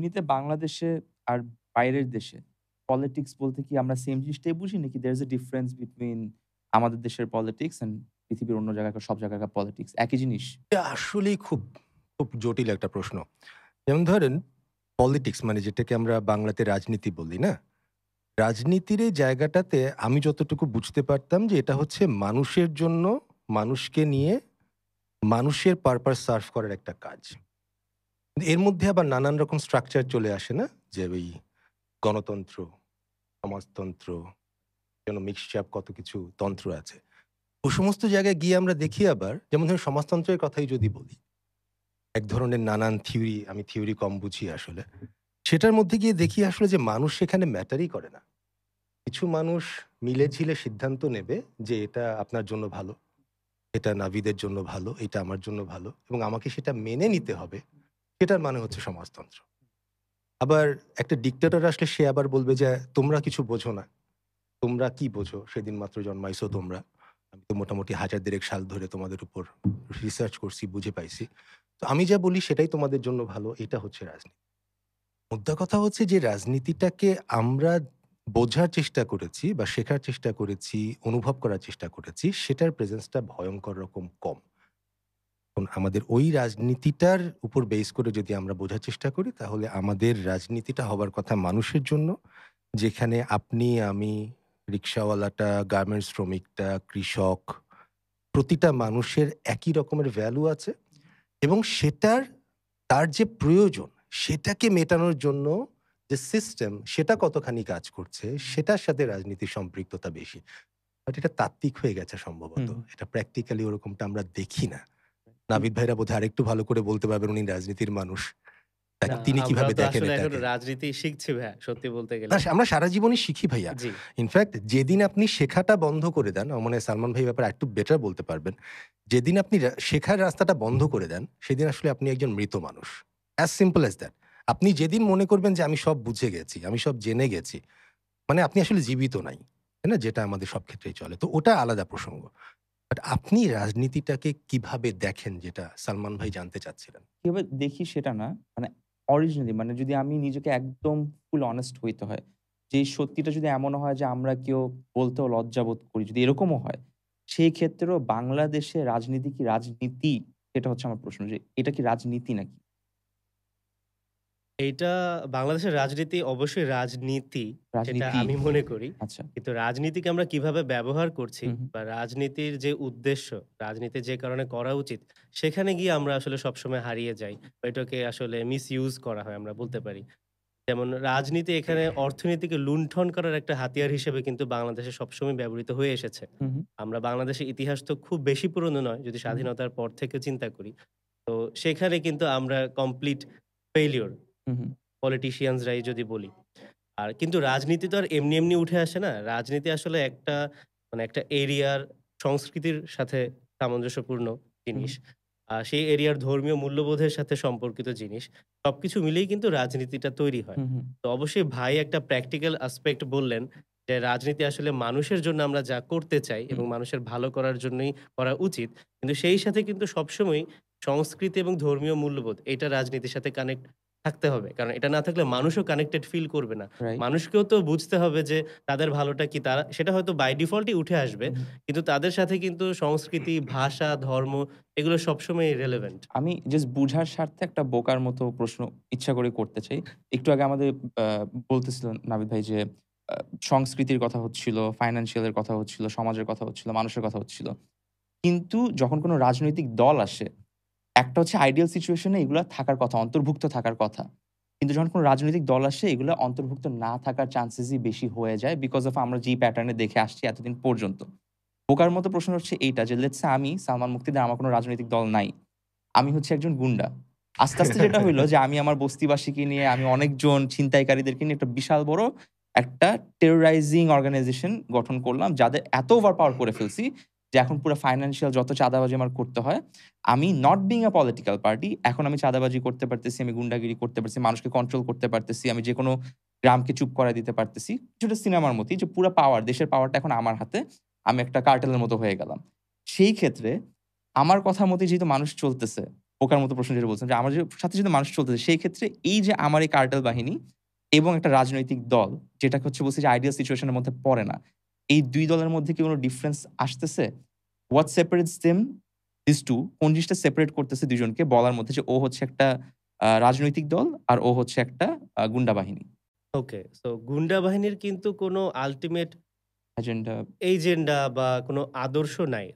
এমনিতে বাংলাদেশে আর বাইরের দেশে পলিটিক্স বলতে কি আমরা সেম জিনিসটাই বুঝি নাকি there is a difference between আমাদের দেশের পলিটিক্স অ্যান্ড পৃথিবীর অন্য জায়গাকার সব জায়গাকার পলিটিক্স একই জিনিস? এটা আসলেই খুব জটিল একটা প্রশ্ন। যেমন ধরেন পলিটিক্স মানে যেটাকে আমরা বাংলাতে রাজনীতি বলি না? রাজনীতির এই জায়গাটাতে আমি যতটুকু বুঝতে পারতাম যে এটা হচ্ছে মানুষের জন্য, মানুষকে নিয়ে, মানুষের পারপাস সার্ভ করার একটা কাজ। এর মধ্যে আবার নানান রকম স্ট্রাকচার চলে আসে না? যে ওই গণতন্ত্র, সমাজতন্ত্র, যেন মিক্সচার কত কিছু তন্ত্র আছে। ও সমস্ত জায়গায় গিয়ে আমরা দেখি আবার যেমন ধরুন সমাজতন্ত্রের কথাই যদি বলি, এক ধরনের নানান থিওরি, আমি থিওরি কম বুঝি আসলে। সেটার মধ্যে গিয়ে দেখি আসলে যে মানুষ সেখানে ম্যাটারই করে না। কিছু মানুষ মিলে-ঝিলে সিদ্ধান্ত নেবে যে এটা আপনার জন্য ভালো, এটা নাভিদের জন্য ভালো, এটা আমার জন্য ভালো এবং আমাকে সেটা মেনে নিতে হবে। সেটার মানে হচ্ছে সমাজতন্ত্র। আবার একটা ডিক্টেটর আসলে সে আবার বলবে যে, "তোমরা কিছু বোঝো না। তোমরা কি বোঝো? সেদিন মাত্র জন্মাইছো তোমরা। আমি তো মোটামুটি ১,০০০ সাল ধরে তোমাদের উপর রিসার্চ করছি, বুঝে পাইছি। তো আমি যা বলি সেটাই তোমাদের জন্য ভালো।" এটা হচ্ছে রাজনীতি। মোদ্দা কথা হচ্ছে যে রাজনীতিটাকে আমরা বোঝার চেষ্টা করেছি বা শেখার চেষ্টা করেছি, অনুভব করার চেষ্টা করেছি, সেটার প্রেজেন্সটা ভয়ংকর রকম কম। এখন আমাদের ওই রাজনীতিটার উপর বেস করে যদি আমরা বোঝার চেষ্টা করি, তাহলে আমাদের রাজনীতিটা হবার কথা মানুষের জন্য, যেখানে আপনি, আমি, রিক্শাওয়ালাটা, গার্মেন্টস শ্রমিকটা, কৃষক, প্রতিটা মানুষের একই রকমের ভ্যালু আছে এবং তার যে প্রয়োজন, সেটাকে মেটানোর জন্য যে সিস্টেম, সেটা কতখানি কাজ করছে, সেটার সাথে রাজনীতির সম্পৃক্ততা বেশি। বাট এটা তাত্ত্বিক হয়ে গেছে সম্ভবত। হুম, হুম। এটা প্র্যাকটিক্যালি ওরকমটা আমরা দেখি না। নাভিদ ভাইরা বোধহয় আরেকটু ভালো করে বলতে পারবেন, উনি রাজনীতির মানুষ। না, তিনি আমরাও কিভাবে তো দেখেন আসলে এখন এটাকে? রাজনীতি শিখছি ভাইয়া, সত্যি বলতে না, গেলে। আমরা সারা জীবনই শিখি ভাইয়া। জি। ইনফ্যাক্ট যেদিন আপনি শেখাটা বন্ধ করে দেন, আমার মনে হয় সালমান ভাই ব্যাপারে আরেকটু বেটার বলতে পারবেন। যেদিন আপনি শেখার রাস্তাটা বন্ধ করে দেন, সেদিন আসলে আপনি একজন মৃত মানুষ। As simple as that. আপনি যেদিন মনে করবেন যে আমি সব বুঝে গেছি, আমি সব জেনে গেছি, মানে আপনি আসলে জীবিত নাই। তাই না? যেটা আমাদের সব ক্ষেত্রেই চলে। তো ওটা আলাদা প্রসঙ্গ। বাট আপনি রাজনীতিটাকে কিভাবে দেখেন, যেটা সালমান ভাই জানতে চাচ্ছিলেন? কিভাবে দেখি সেটা না। মানে অরিজিনালি মানে যদি আমি নিজেকে একদম ফুল অনেস্ট হইতে হয়। যে এই সত্যিটা যদি এমনও হয় যে আমরা কেউ বলতেও লজ্জাবোধ করি, যদি এরকমও হয়, সেই ক্ষেত্রেও বাংলাদেশে রাজনীতি কি রাজনীতি? সেটা হচ্ছে আমার প্রশ্ন যে এটা কি রাজনীতি নাকি? এইটা বাংলাদেশের রাজনীতি অবশ্যই রাজনীতি, সেটা রাজনীতি। আমি মনে করি। আচ্ছা। কিন্তু রাজনীতিকে আমরা কিভাবে ব্যবহার করছি হু, হু। বা রাজনীতির যে উদ্দেশ্য, রাজনীতি যে কারণে করা উচিত, সেখানে গিয়ে আমরা আসলে সবসময় হারিয়ে যাই। বা এটাকে আসলে মিসইউজ করা হয় আমরা বলতে পারি। যেমন রাজনীতি এখানে অর্থনীতিকে লুণ্ঠন করার একটা হাতিয়ার হিসেবে কিন্তু বাংলাদেশে সবসময় ব্যবহৃত হয়ে এসেছে। হু, হু। আমরা বাংলাদেশের ইতিহাস তো খুব বেশি পুরনো নয় যদি হু, হু। স্বাধীনতার পর থেকে চিন্তা করি। তো সেখানে কিন্তু আমরা কমপ্লিট ফেইলিউর হু, হু। পলিটিশিয়ানসরাই যদি বলি। আর কিন্তু রাজনীতি তো আর এমনি উঠে আসে না। রাজনীতি আসলে একটা মানে একটা এরিয়ার সংস্কৃতির সাথে সামঞ্জস্যপূর্ণ হু, হু। জিনিস। সেই এরিয়ার ধর্মীয় মূল্যবোধের সাথে সম্পর্কিত জিনিস। সবকিছু মিলেই কিন্তু রাজনীতিটা তৈরি হয়। হু, হু। তো অবশ্যই ভাই একটা প্র্যাকটিক্যাল অ্যাসপেক্ট বললেন যে রাজনীতি আসলে মানুষের জন্য আমরা যা করতে চাই হুম। এবং মানুষের ভালো করার জন্যই করা উচিত। কিন্তু সেই সাথে কিন্তু সবসময়ই সংস্কৃতি এবং ধর্মীয় মূল্যবোধ এটা রাজনীতির সাথে কানেক্ট থাকতে হবে। কারণ এটা না থাকলে মানুষও কানেক্টেড ফিল করবে না। রাইট। মানুষকেও তো বুঝতে হবে যে তাদের ভালোটা কি, তারা সেটা হয়তো বাই ডিফল্ট ই উঠে আসবে। হু, হু। কিন্তু তাদের সাথে কিন্তু সংস্কৃতি, ভাষা, ধর্ম এগুলো সবসময়ই রেলেভেন্ট। আমি জাস্ট বুঝার স্বার্থে একটা বোকার মতো প্রশ্ন ইচ্ছা করে করতে চাই। একটু আগে আমাদের আ বলতেছিলেন নাবিদ ভাই যে আ সংস্কৃতির কথা হচ্ছিল, ফাইন্যান্সিয়াল এর কথা হচ্ছিল, সমাজের কথা হচ্ছিল, মানুষের কথা হচ্ছিল। কিন্তু যখন কোন রাজনৈতিক দল আসে, একটা হচ্ছে আইডিয়াল সিচুয়েশন এ এগুলা থাকার কথা, অন্তর্ভুক্ত থাকার কথা। কিন্তু যখন কোন রাজনৈতিক দল আসে এগুলা অন্তর্ভুক্ত না থাকার চান্সেসই বেশি হয়ে যায় বিকজ অফ আমরা যেই প্যাটার্ন এ দেখে আসছি এতদিন পর্যন্ত। বোকার মতো প্রশ্ন হচ্ছে এইটা যে লেটস সে আমি সালমান মুক্তিদের আমার কোন রাজনৈতিক দল নাই। আমি হচ্ছি একজন গুন্ডা। আস্তে যেটা হইলো যে আমি আমার বস্তিবাসীকে নিয়ে আমি অনেকজন ছিনতাইকারীদেরকে নিয়ে একটা বিশাল বড় একটা টেরোরাইজিং অর্গানাইজেশন গঠন করলাম। যাদের এত ওভার পাওয়ার করে ফেলছি যে এখন পুরা ফাইন্যান্সিয়াল যত চাঁদাবাজি আমার করতে হয়, আমি not being a political party এখন আমি চাঁদাবাজি করতে পারতেছি, আমি গুন্ডাগিরি করতে পারতেছি, মানুষকে কন্ট্রোল করতে পারতেছি, আমি যেকোনো গ্রামকে চুপ করায় দিতে পারতেছি। কিছুটা সিনেমার মতই যে পুরা পাওয়ার, দেশের পাওয়ারটা এখন আমার হাতে। আমি একটা কার্টেল এর মতো হয়ে গেলাম। সেই ক্ষেত্রে আমার কথা মতই যেহেতু মানুষ চলতেছে বোকার মতো প্রশ্ন যেটা বলছেন যে আমার যে সাথে সাথে মানুষ চলতেছে সেই ক্ষেত্রে এই যে আমার এই কার্টেল বাহিনী এবং একটা রাজনৈতিক দল যেটাকে হচ্ছে বলছি যে আইডিয়াল সিচুয়েশন এর মধ্যে পড়ে না। এই ২ দলের মধ্যে কি কোনো ডিফারেন্স আসতেছে? হোয়াট সেপারেটস দেম দিস 2 কোন জিনিসটা সেপারেট করতেছে ২ জনকে বলার মধ্যে যে ও হচ্ছে একটা রাজনৈতিক দল আর ও হচ্ছে একটা গুন্ডা বাহিনী। ওকে। সো গুন্ডা বাহিনীর কিন্তু কোনো আল্টিমেট এজেন্ডা এজেন্ডা বা কোনো আদর্শ নাই।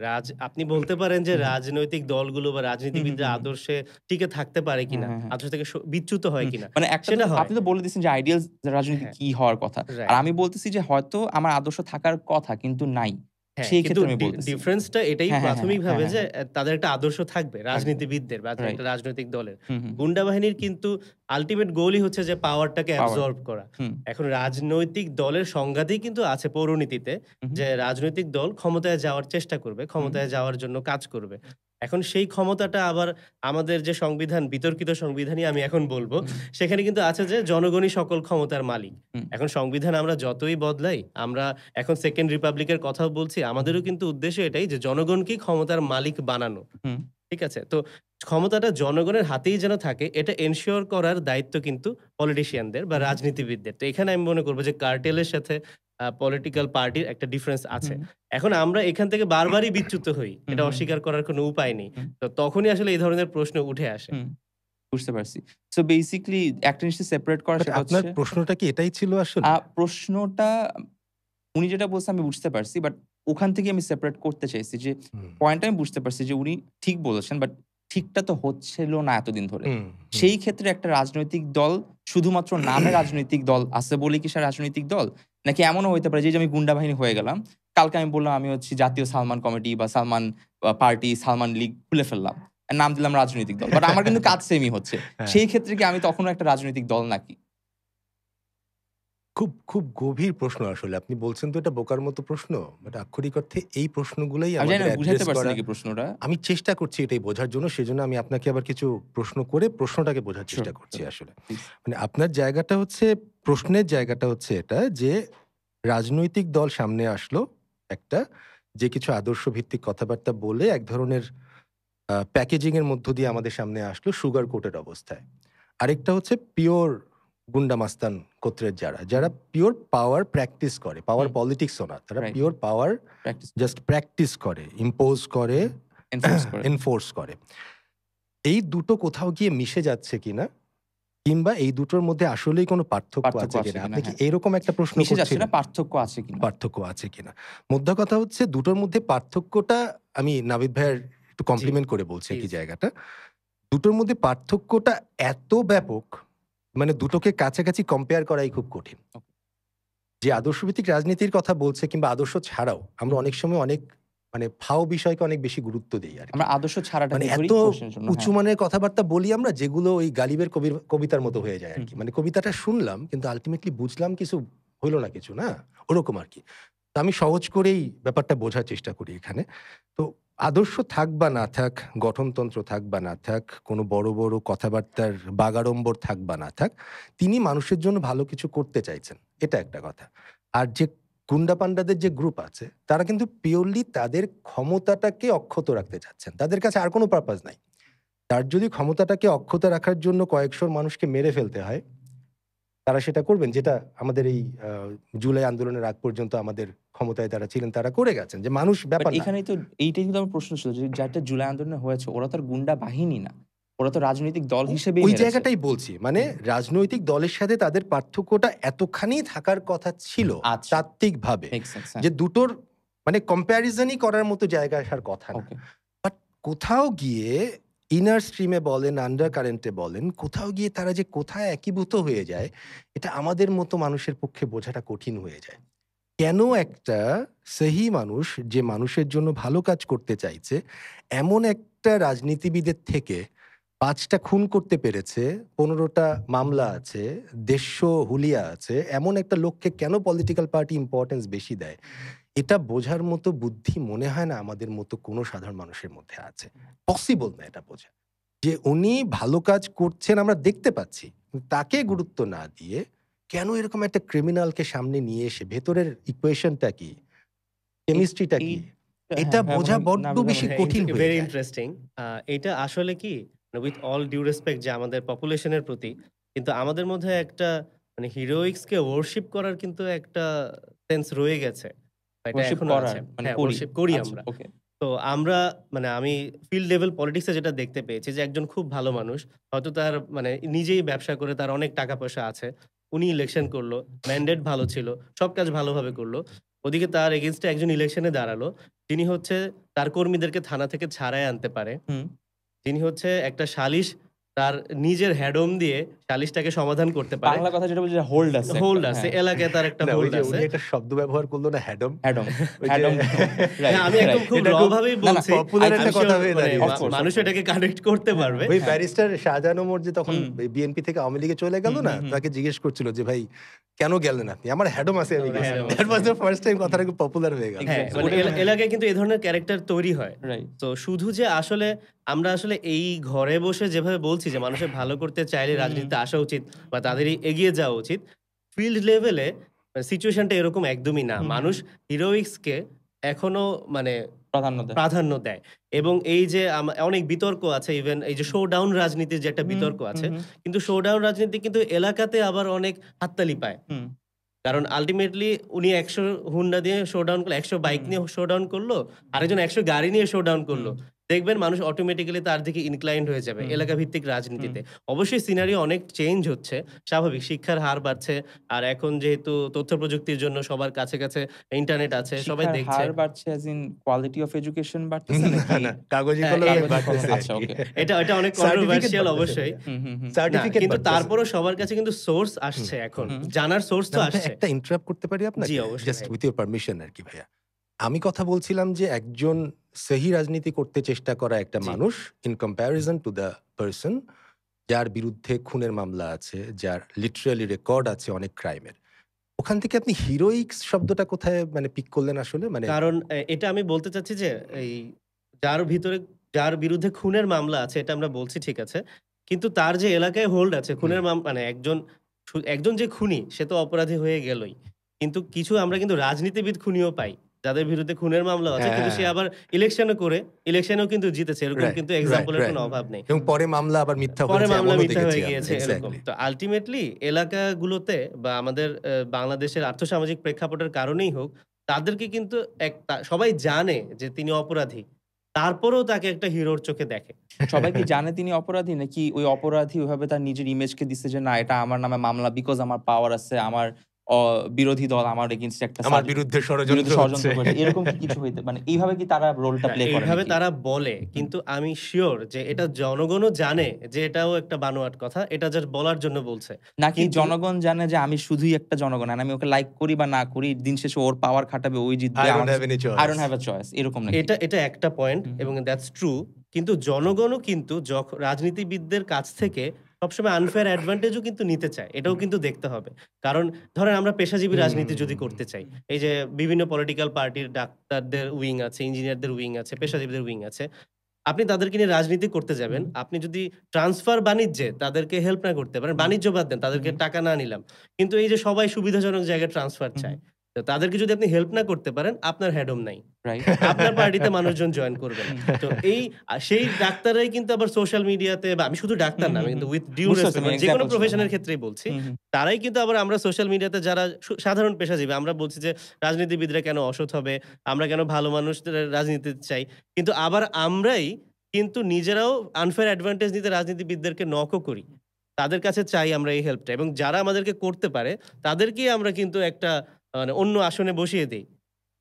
আপনি বলতে পারেন যে হুম, হুম। রাজনৈতিক দলগুলো বা হুম, হুম, রাজনীতিবিদরা হুম, হুম। আদর্শে টিকে থাকতে পারে হ্যাঁ, কিনা? হ্যাঁ, হ্যাঁ। আদর্শ থেকে বিচ্যুত হয় হুম, কিনা? মানে একটা তো সেটা হয়। আপনি তো বলে দিচ্ছেন যে আইডিয়াল রাজনীতি হ্যাঁ, কি হওয়ার কথা। আর রাইট। আমি বলতেছি যে হয়তো আমার আদর্শ থাকার কথা কিন্তু নাই। হ্যাঁ, সেই কিন্তু ক্ষেত্রে আমি বলতেছি। ডিফারেন্সটা এটাই হ্যাঁ, হ্যাঁ, হ্যাঁ, হ্যাঁ, প্রাথমিকভাবে হ্যাঁ, যে হ্যাঁ। তাদের একটা আদর্শ থাকবে থাকবে। রাজনীতিবিদদের বা একটা রাইট। রাজনৈতিক দলের। হুম, হুম। গুন্ডা বাহিনীর কিন্তু আল্টিমেট গোলই হচ্ছে যে পাওয়ারটাকে পাওয়ার। অ্যাবসর্ব করা। হুম, এখন রাজনৈতিক দলের সংজ্ঞাতেই কিন্তু আছে পৌরনীতিতে হুম, যে রাজনৈতিক দল ক্ষমতায় যাওয়ার চেষ্টা করবে, হুম, ক্ষমতায় যাওয়ার জন্য কাজ করবে। এখন সেই ক্ষমতাটা আবার আমাদের যে সংবিধান, বিতর্কিত সংবিধানই আমি এখন বলব, হুম, সেখানে কিন্তু আছে যে জনগণই সকল ক্ষমতার মালিক। হুম, এখন সংবিধান আমরা যতই বদলাই, আমরা এখন সেকেন্ড রিপাবলিকের কথাও বলছি, হুম, আমাদেরও কিন্তু উদ্দেশ্য এটাই যে জনগণকেই ক্ষমতার মালিক বানানো। হুম, ঠিক আছে? তো ক্ষমতাটা জনগণের হাতেই যেন থাকে এটা এনশিওর করার দায়িত্ব কিন্তু পলিটিশিয়ানদের বা হুম, রাজনীতিবিদদের। তো এখানে আমি মনে করব যে কার্টেলের সাথে পলিটিক্যাল পার্টির একটা ডিফারেন্স আছে। হুম, এখন আমরা এখান থেকে বারবারই বিচ্যুত হই। হুম, এটা হুম, অস্বীকার করার কোনো উপায় নেই। হুম, তো তখনই আসলে এই ধরনের প্রশ্ন উঠে আসে। হুম, বুঝতে পারছি। সো বেসিক্যালি একটা জিনিস সেপারেট করা বাট সেটা আপনার হচ্ছে প্রশ্নটা কি এটাই ছিল আসলে? প্রশ্নটা উনি যেটা বলছে আমি বুঝতে পারছি। বাট ওখান থেকে আমি সেপারেট করতে চাইছি যে হুম, পয়েন্টটা আমি বুঝতে পারছি যে উনি ঠিক বলেছেন। বাট ঠিকটা তো হচ্ছিল না এতদিন ধরে। হুম, হুম। সেই ক্ষেত্রে একটা রাজনৈতিক দল শুধুমাত্র নামে রাজনৈতিক দল আছে বলেই কি সে রাজনৈতিক দল? নাকি এমনও হইতে পারে যে, এই যে আমি গুন্ডা বাহিনী হয়ে গেলাম। কালকে আমি বললাম আমি হচ্ছি জাতীয় সালমান কমিটি বা সালমান পার্টি, সালমান লীগ খুলে ফেললাম। নাম দিলাম রাজনৈতিক দল। বাট আমার কিন্তু কাজ সেমই হচ্ছে। হ্যাঁ। সেই ক্ষেত্রে কি আমি তখনো একটা রাজনৈতিক দল নাকি? খুব গভীর প্রশ্ন আসলে। আপনি বলছেন তো এটা বোকার মতো প্রশ্ন। বাট আক্ষরিক অর্থে এই প্রশ্নগুলাই আমি জানি আমাদের না বুঝাইতে অ্যাড্রেস পারছি করা। নাকি প্রশ্নটা? আমি চেষ্টা করছি এটাই বোঝার জন্য। সেজন্য আমি আপনাকে আবার কিছু প্রশ্ন করে প্রশ্নটাকে বোঝার সিউর, চেষ্টা করছি সিউর। আসলে। প্লিজ। মানে আপনার জায়গাটা হচ্ছে, প্রশ্নের জায়গাটা হচ্ছে এটা যে রাজনৈতিক দল সামনে আসলো একটা, যে কিছু আদর্শ ভিত্তিক কথাবার্তা বলে এক ধরনের প্যাকেজিং এর মধ্য দিয়ে আমাদের সামনে আসলো সুগার কোটেড অবস্থায়। আরেকটা হচ্ছে পিওর গুন্ডা মাস্তান গোত্রের হুম, যারা পিওর পাওয়ার প্র্যাকটিস করে। পাওয়ার হুম, পলিটিক্স ও না। তারা রাইট। পিওর পাওয়ার প্র্যাকটিস করে। জাস্ট প্র্যাকটিস করে, ইম্পোজ করে, এনফোর্স করে। এনফোর্স করে। এই দুটো কোথাও গিয়ে মিশে যাচ্ছে কিনা, কিংবা এই দুটোর মধ্যে আসলেই কোনো পার্থক্য পার্থক্য আছে আছে কিনা? কিনা, আপনি কি হ্যাঁ। এরকম একটা প্রশ্ন মিশে যাচ্ছে না, করছিলেন? পার্থক্য আছে কিনা। পার্থক্য আছে কিনা? মোদ্দা কথা হচ্ছে দুটোর মধ্যে পার্থক্যটা, আমি নাভিদ ভাইয়ের একটু জি, কমপ্লিমেন্ট করে বলছি আরকি প্লিজ। জায়গাটা। দুটোর মধ্যে পার্থক্যটা এত ব্যাপক, মানে দুটোকে কাছাকাছি কম্পেয়ার করাই খুব কঠিন। ওকে। যে আদর্শভিত্তিক রাজনীতির কথা বলছে কিংবা আদর্শ ছাড়াও আমরা হুম, হুম। অনেক সময় অনেক মানে ফাও বিষয়কে অনেক বেশি গুরুত্ব দেই আরকি। আমরা আদর্শ ছাড়াটাকে মানে ধরি এত কোয়েশ্চেন এর জন্য। উঁচু হ্যাঁ। মানের কথাবার্তা বলি আমরা, যেগুলো ওই গালিবের কবিতার মতো হয়ে যায় হুম, আরকি। হুম। মানে কবিতাটা শুনলাম কিন্তু আল্টিমেটলি বুঝলাম কিছু, হইল না কিছু, না? ওরকম আরকি। তো আমি সহজ করেই ব্যাপারটা বোঝার চেষ্টা করি এখানে। তো আদর্শ থাক বা না থাক, গঠনতন্ত্র থাক বা না থাক, কোনো বড় কথাবার্তার বাগাড়ম্বর থাক বা না থাক, তিনি মানুষের জন্য ভালো কিছু করতে চাইছেন। এটা একটা কথা। আর যে গুন্ডা পান্ডাদের যে গ্রুপ আছে, তারা কিন্তু পিওরলি তাদের ক্ষমতাটাকে অক্ষত রাখতে চাচ্ছেন। তাদের কাছে আর কোনো পারপাস নাই। তার যদি ক্ষমতাটাকে অক্ষত রাখার জন্য কয়েকশোর মানুষকে মেরে ফেলতে হয়, তারা সেটা করবেন। যেটা আমাদের এই জুলাই আন্দোলনের আগ পর্যন্ত আমাদের ক্ষমতায় যারা ছিলেন তারা করে গেছেন। যে মানুষ বাট ব্যাপার না। এখানেই তো এইটাই কিন্তু আমার প্রশ্ন ছিল যে যারটা জুলাই আন্দোলনে হয়েছে ওরা তো আর গুন্ডা বাহিনী না। ওরা তো রাজনৈতিক দল হিসেবেই ওই মেরেছে। জায়গাটাই বলছি। মানে হুম, রাজনৈতিক দলের সাথে তাদের পার্থক্যটা এতখানি থাকার কথা ছিল আচ্ছা। তাত্ত্বিকভাবে, মেক সেন্স হ্যাঁ। যে দুটোর মানে কম্প্যারিজনই করার মতো জায়গায় আসার কথা না। ওকে। বাট কোথাও গিয়ে ইনার স্ট্রিম এ বলেন, আন্ডার কারেন্ট এ বলেন, কোথাও গিয়ে তারা যে কোথায় একীভূত হয়ে যায়, এটা আমাদের মতো মানুষের পক্ষে বোঝাটা কঠিন হয়ে যায়। কেন একটা সহি মানুষ, যে মানুষের জন্য ভালো কাজ করতে চাইছে, এমন একটা রাজনীতিবিদের থেকে ৫ টা খুন করতে পেরেছে, ১৫ টা মামলা আছে, ১৫০ হুলিয়া আছে, এমন একটা লোককে কেন পলিটিক্যাল পার্টি ইম্পোর্টেন্স বেশি দেয়? এটা বোঝার মতো বুদ্ধি মনে হয় না আমাদের মতো কোনো সাধারণ মানুষের মধ্যে আছে। পসিবল না এটা বোঝা। যে উনি ভালো কাজ করছেন আমরা দেখতে পাচ্ছি। তাকে গুরুত্ব না দিয়ে কেন এরকম একটা ক্রিমিনালকে সামনে নিয়ে এসে ভেতরের ইকুয়েশনটা কি? এই কেমিস্ট্রিটা কি? এইটা এটা হ্যাঁ, হ্যাঁ, বোঝা মানে বড্ড নাবিদ ভাই বেশি মানে হ্যাঁ, কঠিন হয়ে ভেরি যায়। ইন্টারেস্টিং। এটা আসলে কি উইথ অল ডিউ রেসপেক্ট যে আমাদের পপুলেশনের প্রতি, কিন্তু আমাদের মধ্যে একটা মানে হিরোইক্স কে ওরশিপ করার কিন্তু একটা সেন্স রয়ে গেছে। এটা ওরশিপ এখনো করার আছে। মানে হ্যাঁ, করি। ওরশিপ করি আচ্ছা, আমরা। ওকে। তো আমরা মানে আমি ফিল্ড লেভেল পলিটিক্স এ যেটা দেখতে পেয়েছি যে একজন খুব ভালো মানুষ, হয়তো তার মানে নিজেই ব্যবসা করে তার অনেক টাকা-পয়সা আছে। উনি ইলেকশন করলো, ম্যান্ডেট ভালো ছিল, সব কাজ ভালোভাবে করলো। ওদিকে তার এগেইনস্ট এ একজন ইলেকশনে দাঁড়ালো। যিনি হচ্ছে তার কর্মীদেরকে থানা থেকে ছাড়ায় আনতে পারে। হুম। যিনি হচ্ছে একটা সালিশ তার নিজের হ্যাডম দিয়ে সালিশটাকে সমাধান করতে পারে। বাংলা কথা যেটা বলছি যে হোল্ড আছে একটা। হোল্ড আছে, হ্যাঁ, এলাকায় তার একটা না, ওই হোল্ড যে আছে। উনি একটা শব্দ ব্যবহার করলো না, হ্যাডম। হ্যাডম, ওই যে হ্যাডম রাইট, হ্যাঁ, আমি একদম রাইট। খুব এটা র খুব ভাবেই না, না, বলছি। পপুলার I একটা I'm কথা sure হয়ে মানে দাঁড়িয়েছে। Of course, of মানুষ course. এটাকে কানেক্ট করতে হ্যাঁ, পারবে। ওই হ্যাঁ। ব্যারিস্টার শাহজাহান ওমর যে তখন হুম, বিএনপি থেকে আওয়ামী লীগে চলে গেল হুম, না, হুম, হুম। তাকে জিজ্ঞেস করছিল যে ভাই কেন গেলেন আপনি? আমার হ্যাডম আছে, আমি আমার গেছি। হ্যাডম দ্যাট আছে। ওয়াজ দ্য ফার্স্ট টাইম কথাটা খুব পপুলার হয়ে গেল। হ্যাঁ, এক্সাক্টলি মানে ওটাই মনে হয়। এলাকায় কিন্তু এ ধরনের ক্যারেক্টার তৈরি হয়। রাইট। তো শুধু যে আসলে আমরা আসলে এই ঘরে বসে যেভাবে বলছি যে মানুষের ভালো করতে চাইলে হুম, রাজনীতিতে আসা উচিত বা তাদেরই এগিয়ে যাওয়া উচিত। ফিল্ড লেভেলে সিচুয়েশনটা এরকম একদমই না। হুম, হুম, মানুষ হুম। হিরোইক্স কে এখনো মানে প্রাধান্য দেয়। প্রাধান্য দেয়। এবং এই যে অনেক বিতর্ক আছে, ইভেন এই যে শোডাউন রাজনীতির যে একটা হুম, বিতর্ক হুম, আছে, হুম, কিন্তু শোডাউন রাজনীতি কিন্তু এলাকাতে আবার অনেক হাততালি পায়। হুম, কারণ আল্টিমেটলি উনি ১০০ হুন্ডা দিয়ে শোডাউন করলো, ১০০ বাইক হুম, নিয়ে শোডাউন করলো, আরেকজন ১০০ গাড়ি নিয়ে শোডাউন করলো। হুম, দেখবেন মানুষ অটোমেটিক্যালি তার দিকে ইনক্লাইন্ড হয়ে যাবে হুম, এলাকা ভিত্তিক হুম, রাজনীতিতে। অবশ্যই সিনারিও অনেক চেঞ্জ হচ্ছে। স্বাভাবিক, শিক্ষার হার বাড়ছে। আর এখন যেহেতু তথ্য প্রযুক্তির জন্য সবার কাছে, কাছে ইন্টারনেট আছে, সবাই শিক্ষার দেখছে। হার বাড়ছে as in quality of education বাড়তেছে না, নাকি? না, কাগজি হ্যাঁ, কলমে এই কাগজে কলম বাড়তেছে আচ্ছা, আরকি। ওকে। এটা অনেক সার্টিফিকেট কন্ট্রোভার্সিয়াল বাড়তেছে অবশ্যই। ভাইয়া। হুম, হুম, হুম, না, সার্টিফিকেট কিন্তু বাড়তেছে। তারপরও সবার কাছে কিন্তু সোর্স হুম, আসছে এখন। হুম, জানার সোর্স তো নাবিল ভাই, আসছে। একটা ইন্টারাপ্ট করতে পারি জি, আপনাকে? অবশ্যই জাস্ট ভাই। উইথ ইউর পারমিশন আরকি ভাইয়া। আমি কথা বলছিলাম যে একজন সহি রাজনীতি করতে চেষ্টা করা একটা জি। মানুষ in comparison to the person যার বিরুদ্ধে খুনের মামলা আছে, যার লিটারালি রেকর্ড আছে অনেক ক্রাইমের। ওখান থেকে আপনি হিরোইক্স শব্দটা কোথায় মানে পিক করলেন আসলে? মানে কারণ এটা আমি বলতে চাচ্ছি যে এই যার ভিতরে যার বিরুদ্ধে খুনের মামলা আছে এটা আমরা বলছি ঠিক আছে। কিন্তু তার যে এলাকায় হোল্ড আছে হুম, খুনের মানে একজন যে খুনি সে তো অপরাধী হয়ে গেলই। কিন্তু কিছু আমরা কিন্তু রাজনীতিবিদ খুনিও পাই। যাদের বিরুদ্ধে খুনের মামলাও আছে কিন্তু সে হ্যাঁ, আবার ইলেকশনও করে ইলেকশনেও কিন্তু জিতেছে। এরকম রাইট, কিন্তু রাইট, এক্সাম্পল এর রাইট। কোনো হুম, অভাব নেই। এবং পরে মামলা আবার মিথ্যা পরে হয়েছে মামলা এমনও মিথ্যা দেখেছি হয়ে আমরা। গিয়েছে এরকম। এক্সাক্টলি। তো আল্টিমেটলি এলাকাগুলোতে বা আমাদের বাংলাদেশের আর্থসামাজিক প্রেক্ষাপটের কারণেই হোক, তাদেরকে কিন্তু সবাই জানে যে তিনি অপরাধী। তারপরেও তাকে একটা হিরোর চোখে দেখে। সবাই কি জানে তিনি অপরাধী? নাকি ওই অপরাধী ওইভাবে তার নিজের ইমেজকে দিচ্ছে যে না এটা আমার নামে মামলা বিকজ আমার পাওয়ার আছে, আমার অ বিরোধী দল আমার এগেইনস্ট একটা আমার বিরুদ্ধে ষড়যন্ত্র হচ্ছে। ষড়যন্ত্র করেছে। এরকম কি কিছু হইতে মানে এইভাবে কি তারা রোলটা না, প্লে করে এইভাবে নাকি? তারা বলে। হুম, কিন্তু আমি সিউর যে এটা জনগণও জানে যে এটাও একটা বানোয়াট কথা। এটা জাস্ট বলার জন্য বলছে। নাকি কিন্তু জনগণ জানে যে আমি শুধুই একটা জনগণ আর আমি ওকে লাইক করি বা না করি দিন শেষে ওর পাওয়ার খাটাবে, ওই জিতবে, I আমার don't have any I choice. Don't have a choice এরকম নাকি? এটা একটা পয়েন্ট হুম, এবং দ্যাটস ট্রু। কিন্তু জনগণও কিন্তু রাজনীতিবিদদের কাছ থেকে সবসময় আনফেয়ার অ্যাডভান্টেজও কিন্তু নিতে চায়। এটাও হুম, কিন্তু দেখতে হবে। কারণ ধরেন আমরা পেশাজীবী রাজনীতি যদি হুম। করতে চাই, এই যে বিভিন্ন পলিটিক্যাল পার্টির ডাক্তারদের উইং আছে, ইঞ্জিনিয়ারদের উইং আছে, পেশাজীবীদের উইং আছে। আপনি তাদেরকে নিয়ে রাজনীতি করতে যাবেন। হুম, আপনি যদি ট্রান্সফার বাণিজ্যে তাদেরকে হেল্প না করতে পারেন, হুম, বাণিজ্য বাদ দেন, হুম, তাদেরকে টাকা না নিলাম। কিন্তু এই যে সবাই সুবিধাজনক জায়গায় ট্রান্সফার হুম, চায়। তো তাদেরকে যদি আপনি হেল্প না করতে পারেন, আপনার হেডম নাই। রাইট। আপনার পার্টিতে মানুষজন জয়েন করবে না। হুম, তো এই সেই ডাক্তাররাই কিন্তু আবার সোশ্যাল মিডিয়াতে বা আমি শুধু ডাক্তার হুম, না, হুম, আমি হুম। কিন্তু উইথ ডিউ বুঝতে পারছি রেসপেক্ট আমি মানে যেকোনো এক্সাম্পল ছিল। প্রফেশনের হ্যাঁ। ক্ষেত্রেই বলছি। হুম, হুম, তারাই কিন্তু আবার আমরা সোশ্যাল মিডিয়াতে যারা সাধারণ পেশাজীবী আমরা বলছি যে রাজনীতিবিদরা কেন অসৎ হবে? আমরা কেন ভালো মানুষদের রাজনীতিতে চাই? কিন্তু আবার আমরাই কিন্তু নিজেরাও আনফেয়ার অ্যাডভান্টেজ নিতে রাজনীতিবিদদেরকে নকও করি। তাদের কাছে চাই আমরা এই হেল্পটা এবং যারা আমাদেরকে করতে পারে তাদেরকেই আমরা কিন্তু একটা মানে অন্য আসনে বসিয়ে দেই।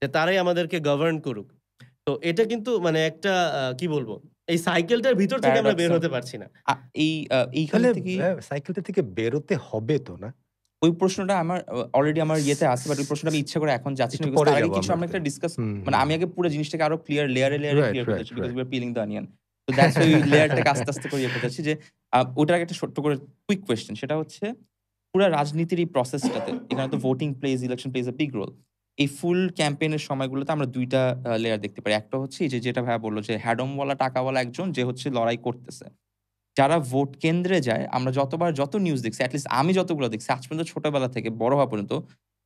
যে তারাই আমাদেরকে গভর্ন করুক। তো এটা কিন্তু মানে একটা কি বলবো? এই সাইকেলটার ভিতর থেকে আমরা বের প্যারাডক্স হতে পারছি না। আ এই এইখান তাহলে থেকেই সাইকেলটা থেকে বেরোতে হবে তো না? ওই প্রশ্নটা আমার অলরেডি আমার ইয়েতে আছে। বাট ওই প্রশ্নটা আমি ইচ্ছা করে এখন যাচ্ছি না। একটু বিকজ পরে তার আগে যাবো কিছু আমরা আমরা ওটাতে। একটা ডিসকাস হুম, মানে হুম। আমি আগে পুরো জিনিসটাকে আরো লেয়ারে রাইট, ক্লিয়ার করতে রাইট, চাচ্ছি। Because right. We are peeling the onion. তো দ্যাটস ওয়াই ওই লেয়ারটাকে আস্তে, আস্তে করে ইয়ে করতে চাচ্ছি যে ওটার আগে একটা ছোট্ট করে কুইক কোয়েশ্চেন সেটা হচ্ছে পুরা রাজনীতির এই প্রসেসটাতে এখানে তো voting plays, election plays a big role. এই ফুল ক্যাম্পেইনের সময়গুলোতে আমরা ২ টা লেয়ার দেখতে পারি। একটা হচ্ছে এই যে যেটা ভাইয়া বলল যে হ্যাডমওয়ালা টাকাওয়ালা একজন যে হচ্ছে লড়াই করতেছে। যারা ভোট কেন্দ্রে যায় আমরা যত নিউজ দেখছি এট লিস্ট আমি যতগুলো দেখছি আজ পর্যন্ত ছোটবেলা থেকে বড় হওয়া পর্যন্ত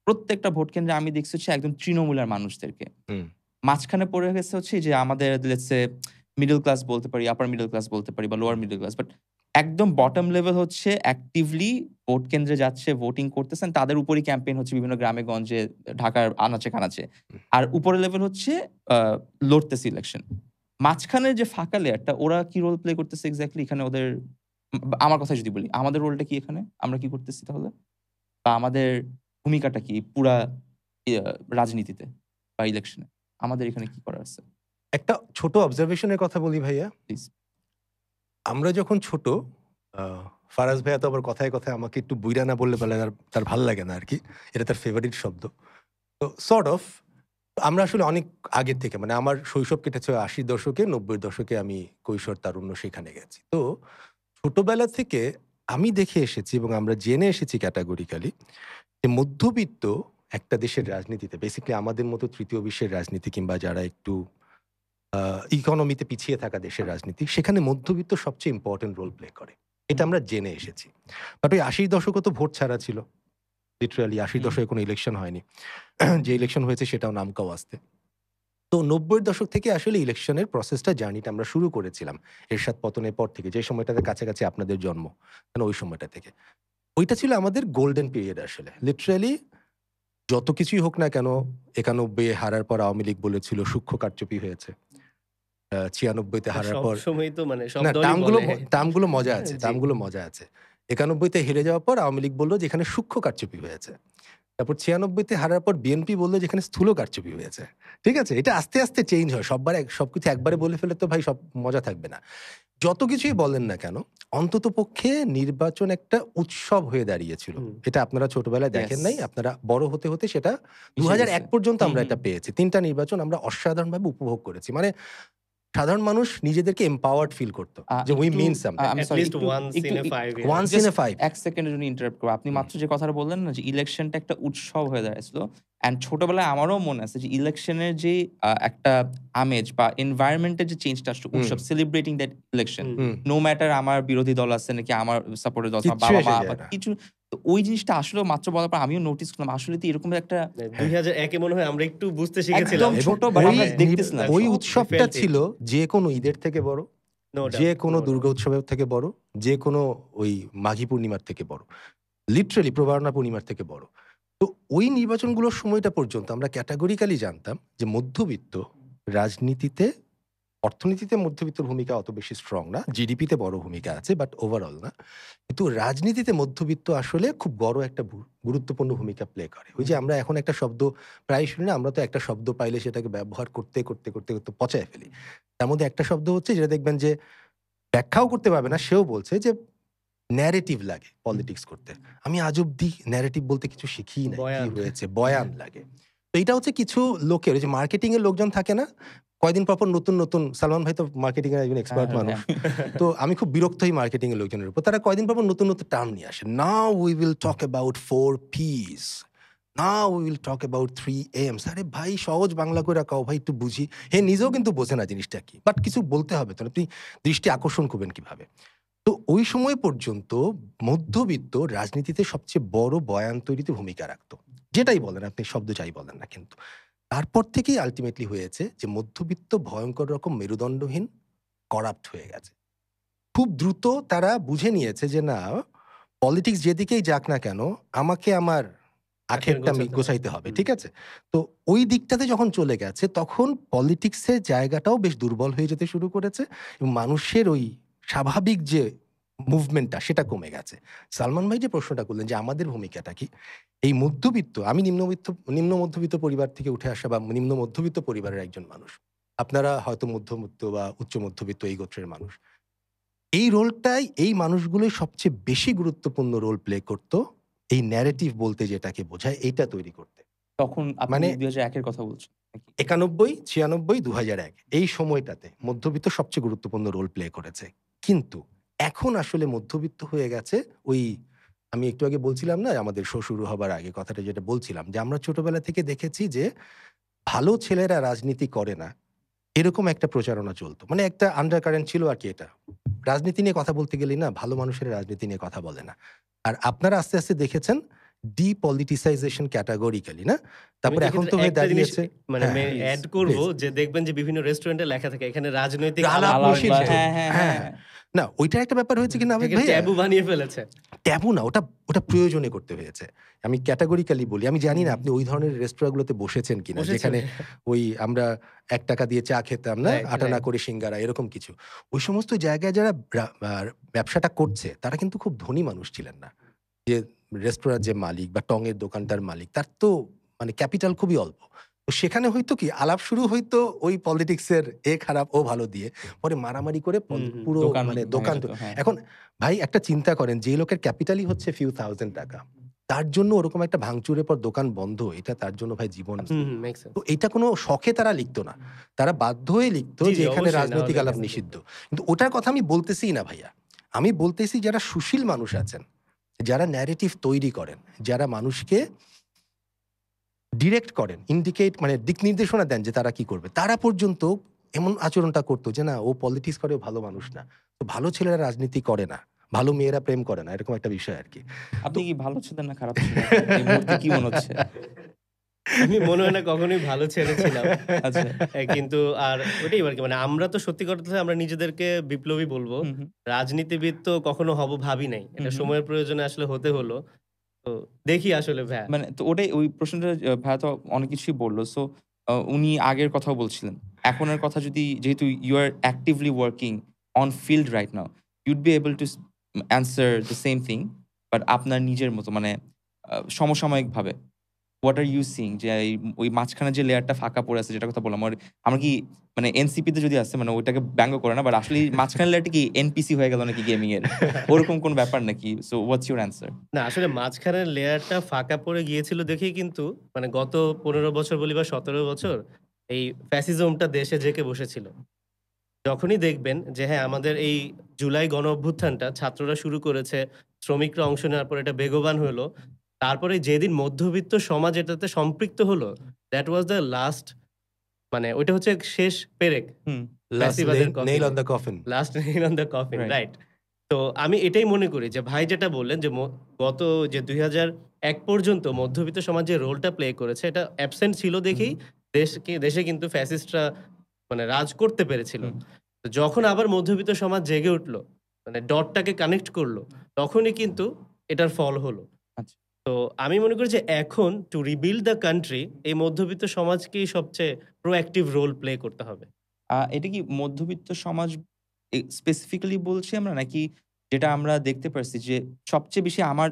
প্রত্যেকটা ভোট কেন্দ্রে আমি দেখছি হচ্ছে একদম তৃণমূলের মানুষদেরকে। হুম। মাঝখানে পড়ে গেছে হচ্ছে যে আমাদের লেটস সে মিডল ক্লাস বলতে পারি, আপার মিডল ক্লাস বলতে পারি বা লোয়ার মিডল ক্লাস। বাট একদম বটম লেভেল হচ্ছে অ্যাক্টিভলি ভোট কেন্দ্রে যাচ্ছে, ভোটিং করতেছেন। তাদের উপরই ক্যাম্পেইন হচ্ছে বিভিন্ন গ্রামে-গঞ্জে, ঢাকার আনাচে-কানাচে। আর উপরের লেভেল হচ্ছে আ লড়তেছে ইলেকশন। মাঝখানের যে ফাঁকা লেয়ারটা ওরা কি রোল প্লে করতেছে এক্সাক্টলি এখানে ওদের আমার কথা যদি বলি, আমাদের রোলটা কি এখানে? আমরা কি করতেছি তাহলে? বা আমাদের ভূমিকাটা কি পুরা ইয়া রাজনীতিতে বা ইলেকশনে? আমাদের এখানে কি করার আছে? একটা ছোট অবজারভেশনের কথা বলি ভাইয়া। প্লিজ। আমরা যখন ছোট, ফারাজ ভাইয়া তো আবার কথায় কথায় আমাকে একটু বুইড়া না বললে তার তার ভাল লাগে না আরকি। এটা তার ফেভারিট শব্দ। তো সর্ট অফ আমরা আসলে অনেক আগের থেকে, মানে আমার শৈশব কেটেছে ৮০ দশকে, ৯০ দশকে আমি কৈশোর তারুণ্য সেখানে গেছি। তো ছোটবেলা থেকে আমি দেখে এসেছি এবং আমরা জেনে এসেছি ক্যাটাগরিক্যালি যে মধ্যবিত্ত একটা দেশের রাজনীতিতে, বেসিক্যালি আমাদের মতো তৃতীয় বিশ্বের রাজনীতি কিংবা যারা একটু ইকোনমিতে পিছিয়ে থাকা দেশের রাজনীতি, সেখানে মধ্যবিত্ত সবচেয়ে ইম্পর্টেন্ট রোল প্লে করে। এটা আমরা জেনে এসেছি। বাট ওই ৮০ দশকে তো ভোট ছাড়া ছিল। লিটারালি ৮০ হুম। দশকে কোনো ইলেকশন হয়নি। যে ইলেকশন হয়েছে সেটাও নামকাও আসতে। তো ৯০ দশক থেকে আসলে ইলেকশনের প্রসেসটা, জার্নিটা আমরা শুরু করেছিলাম এরশাদ পতনের পর থেকে, যে সময়টাতে কাছাকাছি আপনাদের জন্ম, মানে ওই সময়টা থেকে। ওইটা ছিল আমাদের গোল্ডেন পিরিয়ড আসলে। লিটারালি যত কিছুই হোক না কেন, ৯১ এ হারার পর আওয়ামী লীগ বলেছিল সূক্ষ্ম কারচুপি হয়েছে। ৯৬ তে হারার পর, সবসময়ই তো মানে সব না দলই টার্মগুলো বলে। টার্মগুলো মজা আছে, জি। টার্মগুলো মজা আছে। ৯১ তে হেরে যাওয়ার পর আওয়ামী লীগ বলল যে এখানে সূক্ষ্ম কারচুপি হয়েছে। তারপর ৯৬ তে হারার পর বিএনপি বলল যে এখানে স্থূল কারচুপি হয়েছে। ঠিক আছে? এটা আস্তে, আস্তে চেঞ্জ হয়। সবকিছু একবারে বলে ফেললে তো ভাই সব মজা থাকবে না। যত কিছুই বলেন না কেন, অন্ততপক্ষে নির্বাচন একটা উৎসব হয়ে দাঁড়িয়েছিল। হুম। এটা আপনারা ছোটবেলায় দেখেন ইয়েস। নাই। আপনারা বড় হতে, হতে সেটা মিশে ২০০১ গেছে। পর্যন্ত হুম, আমরা হুম। এটা পেয়েছি। ৩ টা নির্বাচন আমরা অসাধারণভাবে উপভোগ করেছি। মানে সাধারণ মানুষ নিজেদেরকে এম্পাওয়ার্ড ফিল করত। যে উই একটু মিন সামথিং। আমি At সরি least একটু once একটু in a 5 years. Once in just a 5। ১ সেকেন্ডের জন্য ইন্টারাপ্ট করব। আপনি হুম, মাত্র যে কথাটা বললেন না যে ইলেকশনটা একটা উৎসব হয়ে দাঁড়াইছিল। অ্যান্ড ছোটবেলায় আমারও মনে আছে যে ইলেকশনের যে একটা আমেজ বা এনভায়রনমেন্ট এর যে চেঞ্জটা আসলো, হুম, উৎসব সেলিব্রেটিং দ্যাট ইলেকশন। হুম। হুম। নো ম্যাটার আমার বিরোধী দল আছে নাকি আমার সাপোর্টের দল আছে, আমার কিচ্ছু এসে বাবা-মা বা যায় না। কিছু। তো ওই জিনিসটা আসলেও মাত্র বলার পর আমিও নোটিস করলাম আসলে তো এরকম একটা হ্যাঁ। ২০০১ এ মনে হয় আমরা একটু বুঝতে একদম শিখেছিলাম। এবং ছোট বাট ওই আমরা হ্যাঁ, দেখতেছিলাম ওই সব। we উৎসবটা felt it. ছিল যে কোনো ঈদের থেকে বড়, No যে doubt, কোনো no doubt. দুর্গা উৎসবের থেকে বড়, যে কোনো ওই মাঘী পূর্ণিমার থেকে বড়। লিটারালি প্রবারণা পূর্ণিমার থেকে বড়। তো ওই নির্বাচনগুলোর সময়টা পর্যন্ত আমরা ক্যাটেগরিক্যালি জানতাম যে মধ্যবিত্ত রাজনীতিতে, অর্থনীতিতে মধ্যবিত্তর ভূমিকা অত বেশি স্ট্রং না। জিডিপিতে বড় ভূমিকা আছে বাট ওভারঅল না। কিন্তু রাজনীতিতে মধ্যবিত্ত আসলে খুব বড় একটা গুরুত্বপূর্ণ ভূমিকা প্লে করে। ওই যে আমরা এখন একটা শব্দ প্রায় শুনি না, আমরা তো একটা শব্দ পাইলে সেটাকে ব্যবহার করতে পচায় ফেলি। তার মধ্যে একটা শব্দ হচ্ছে যেটা দেখবেন যে ব্যাখ্যাও করতে পারবে না, সেও বলছে যে ন্যারেটিভ লাগে পলিটিক্স করতে। আমি আজ অব্দি ন্যারেটিভ বলতে কিছু শিখিই নাই। কি বয়ান। হয়েছে? বয়ান লাগে। তো এইটা হচ্ছে কিছু লোকের, ওই যে মার্কেটিং এর লোকজন থাকে না? কয়দিন পর নতুন সালমান ভাই তো মার্কেটিং এর একজন এক্সপার্ট হ্যাঁ, মানুষ। হ্যাঁ। তো আমি খুব বিরক্ত হই মার্কেটিং এর লোকজনের উপর। তারা কয়দিন পর নতুন টার্ম নিয়ে আসে। Now we will talk about 4 P's, now we will talk about 3 M's। আরে ভাই সহজ বাংলা কইরা কও ভাই, একটু বুঝি। নিজেও কিন্তু বোঝে না জিনিসটা কি। বাট কিছু বলতে হবে তো, আপনি দৃষ্টি আকর্ষণ করবেন কিভাবে? তো ওই সময় পর্যন্ত মধ্যবিত্ত রাজনীতিতে সবচেয়ে বড় বয়ান তৈরিতে ভূমিকা রাখতো। যেটাই বলেন আপনি, শব্দ যাই বলেন না কিন্তু। তারপর থেকেই আল্টিমেটলি হয়েছে যে মধ্যবিত্ত ভয়ঙ্কর রকম মেরুদণ্ডহীন করাপ্ট হয়ে গেছে। খুব দ্রুত তারা বুঝে নিয়েছে যে না, পলিটিক্স যেদিকেই যাক না কেন, আমাকে আমার আখেরটা গোছাইতে হবে। ঠিক আছে? তো ওই দিকটাতে যখন চলে গেছে, তখন পলিটিক্সের জায়গাটাও বেশ দুর্বল হয়ে যেতে শুরু করেছে এবং মানুষের ওই স্বাভাবিক যে মুভমেন্টটা সেটা কমে গেছে। সালমান ভাই যে প্রশ্নটা করলেন যে আমাদের ভূমিকাটা কি? এই মধ্যবিত্ত, আমি নিম্ন মধ্যবিত্ত পরিবার থেকে উঠে আসা বা নিম্ন মধ্যবিত্ত পরিবারের একজন মানুষ। আপনারা হয়তো মধ্যবিত্ত বা উচ্চ মধ্যবিত্ত এই গোত্রের মানুষ। এই রোলটাই, এই মানুষগুলোই সবচেয়ে বেশি গুরুত্বপূর্ণ রোল প্লে করত এই ন্যারেটিভ বলতে যেটাকে বোঝায় এইটা তৈরি করতে। তখন আপনি মানে ২০০১ এর কথা বলছেন নাকি? ৯১, ৯৬, ২০০১ এই সময়টাতে মধ্যবিত্ত সবচেয়ে গুরুত্বপূর্ণ রোল প্লে করেছে। কিন্তু এখন আসলে মধ্যবিত্ত হয়ে গেছে ওই, আমি একটু আগে বলছিলাম না আমাদের শো শুরু হবার আগে কথাটা যেটা বলছিলাম যে আমরা ছোটবেলা থেকে দেখেছি যে ভালো ছেলেরা রাজনীতি করে না, এরকম একটা প্রচারণা চলতো। মানে একটা আন্ডারকারেন্ট ছিল আরকি এটা। রাজনীতি নিয়ে কথা বলতে গেলেই না ভালো মানুষেরা রাজনীতি নিয়ে কথা বলে না। আর আপনারা আস্তে, আস্তে দেখেছেন ডিপলিটিসাইজেশন ক্যাটাগরিক্যালি, না? আমি তারপরে এখন এক্ষেত্রে তো হয়ে একটা জিনিস দাঁড়িয়েছে। মানে হ্যাঁ, প্লিজ, এড করব প্লিজ। যে দেখবেন যে বিভিন্ন রেস্টুরেন্টে লেখা থাকে এখানে রাজনৈতিক আলাপ আলাপ আলাপ করে বা নিষিদ্ধ। নিষেধ। হ্যাঁ, হ্যাঁ, হ্যাঁ, হ্যাঁ। না ওইটা একটা ব্যাপার হয়েছে কি নাভিদ এটাকে ভাইয়া? ট্যাবু বানিয়ে ফেলেছে। ট্যাবু না, ওটা ওটা প্রয়োজনে করতে হয়েছে। আমি ক্যাটেগরিক্যালি বলি। আমি জানি না হুম, আপনি ওই ধরনের রেস্তোরাঁগুলোতে বসেছেন কিনা? বসেছি যেখানে ভাইয়া। ওই আমরা ৳১ দিয়ে চা খেতাম না? রাইট, আটানা রাইট। করে সিঙ্গারা এরকম কিছু। ওই সমস্ত জায়গায় যারা ব্যবসাটা করছে তারা কিন্তু খুব ধনী মানুষ ছিলেন না। যে রেস্তোরাঁর যে মালিক বা টঙের দোকানটার মালিক তার তো মানে ক্যাপিটাল খুবই অল্প। তো সেখানে হয়তো কি আলাপ শুরু হইতো ওই পলিটিক্সের এ খারাপ ও ভালো দিয়ে। পরে মারামারি করে হুম, হুম। পুরো দোকান মানে ভেঙে দোকান যেত। হ্যাঁ, এখন ভাই একটা চিন্তা করেন যে লোকের ক্যাপিটালই হচ্ছে ফিউ থাউজেন্ড টাকা। তার জন্য ওরকম একটা ভাঙচুরের পর দোকান বন্ধ, এটা তার জন্য ভাই জীবন। হুম, হুম, মেক তো সেন্স। এইটা কোনো শখে তারা লিখতো না। তারা বাধ্য হয়ে লিখতো জি, যে জি, এখানে অবশ্যই না রাজনৈতিক হলে আলাপ কেমনে নিষিদ্ধ। লিখবে? কিন্তু ওটার কথা আমি বলতেছিই না ভাইয়া। আমি বলতেছি যারা সুশীল মানুষ আছেন, যারা ন্যারেটিভ তৈরি করেন, যারা মানুষকে ডিরেক্ট করেন, ইন্ডিকেট মানে দিক নির্দেশনা দেন যে তারা কি করবে। তারা পর্যন্ত এমন আচরণটা করতো যে না ও পলিটিক্স করে, ও ভালো মানুষ না। তো ভালো ছেলেরা রাজনীতি করে না। ভালো মেয়েরা প্রেম করে না। এরকম একটা বিষয় আরকি। তো আপনি কি ভালো ছিলেন না খারাপ ছিলেন? এই মুহূর্তে কি মনে হচ্ছে? আমি মনে হয় না কখনোই ভালো ছেলে ছিলাম। আচ্ছা। কিন্তু আর ওইটাই আরকি মানে আমরা তো সত্যি কথা আমরা নিজেদেরকে বিপ্লবী বলবো। হুম, হুম, রাজনীতিবিদ তো কখনো হব ভাবি নাই। হুম, এটা হুম। সময়ের প্রয়োজনে আসলে হতে হলো। তো দেখি আসলে ভাইয়া। মানে তো ওটাই ওই প্রশ্নটা ভাইয়া তো অনেক কিছুই বলল। সো উনি আগের কথাও বলছিলেন। এখনের কথা যদি যেহেতু you are actively working on field right now, you'd be able to answer the same thing but আপনার নিজের মতো মানে সমসাময়িকভাবে। হোয়াট আর ইউ সিইং যে ওই মাঝখানে যে লেয়ারটা ফাঁকা পড়ে আছে যেটার কথা বললাম। আমরা কি মানে এনসিপি তে যদি আছে মানে ওইটাকে ব্যঙ্গ করে না বাট আসলেই মাঝখানের লেয়ারটা কি এনপিসি হয়ে গেল নাকি গেমিং এর? ওরকম কোন ব্যাপার নাকি? So what's your answer? না আসলে মাঝখানের লেয়ারটা ফাঁকা পড়ে গিয়েছিল দেখেই কিন্তু মানে গত ১৫ বছর বলি বা ১৭ বছর এই ফ্যাসিজমটা দেশে জেঁকে বসেছিল। যখনই দেখবেন যে হ্যাঁ, আমাদের এই জুলাই গণ-অভ্যুত্থানটা ছাত্ররা শুরু করেছে, শ্রমিকরা অংশ নেওয়ার পর এটা বেগবান হলো। তারপরে যেদিন মধ্যবিত্ত সমাজ এটাতে সম্পৃক্ত হলো, that was the last মানে ওইটা হচ্ছে শেষ পেরেক হুম, লাস্ট ফ্যাসিবাদের নেইল কফিনে। On the coffin. Last nail on the coffin right. Right. তো আমি এটাই মনে করি যে ভাই যেটা বললেন যে গত যে ২০০১ পর্যন্ত মধ্যবিত্ত সমাজ যে রোলটা প্লে করেছে এটা অ্যাবসেন্ট ছিল হুম, দেখেই দেশে কিন্তু ফ্যাসিস্টরা মানে রাজ করতে পেরেছিল। হুম। তো যখন আবার মধ্যবিত্ত সমাজ জেগে উঠলো, মানে ডটটাকে কানেক্ট করলো, তখনই কিন্তু এটার ফল হলো। আচ্ছা। তো আমি মনে করি যে এখন টু রিবিল্ড দ্য কান্ট্রি এই মধ্যবিত্ত সমাজকেই সবচেয়ে প্রোঅ্যাক্টিভ রোল প্লে করতে হবে। এটা কি মধ্যবিত্ত সমাজ স্পেসিফিক্যালি বলছি আমরা নাকি যেটা আমরা দেখতে পারছি যে সবচেয়ে বেশি আমার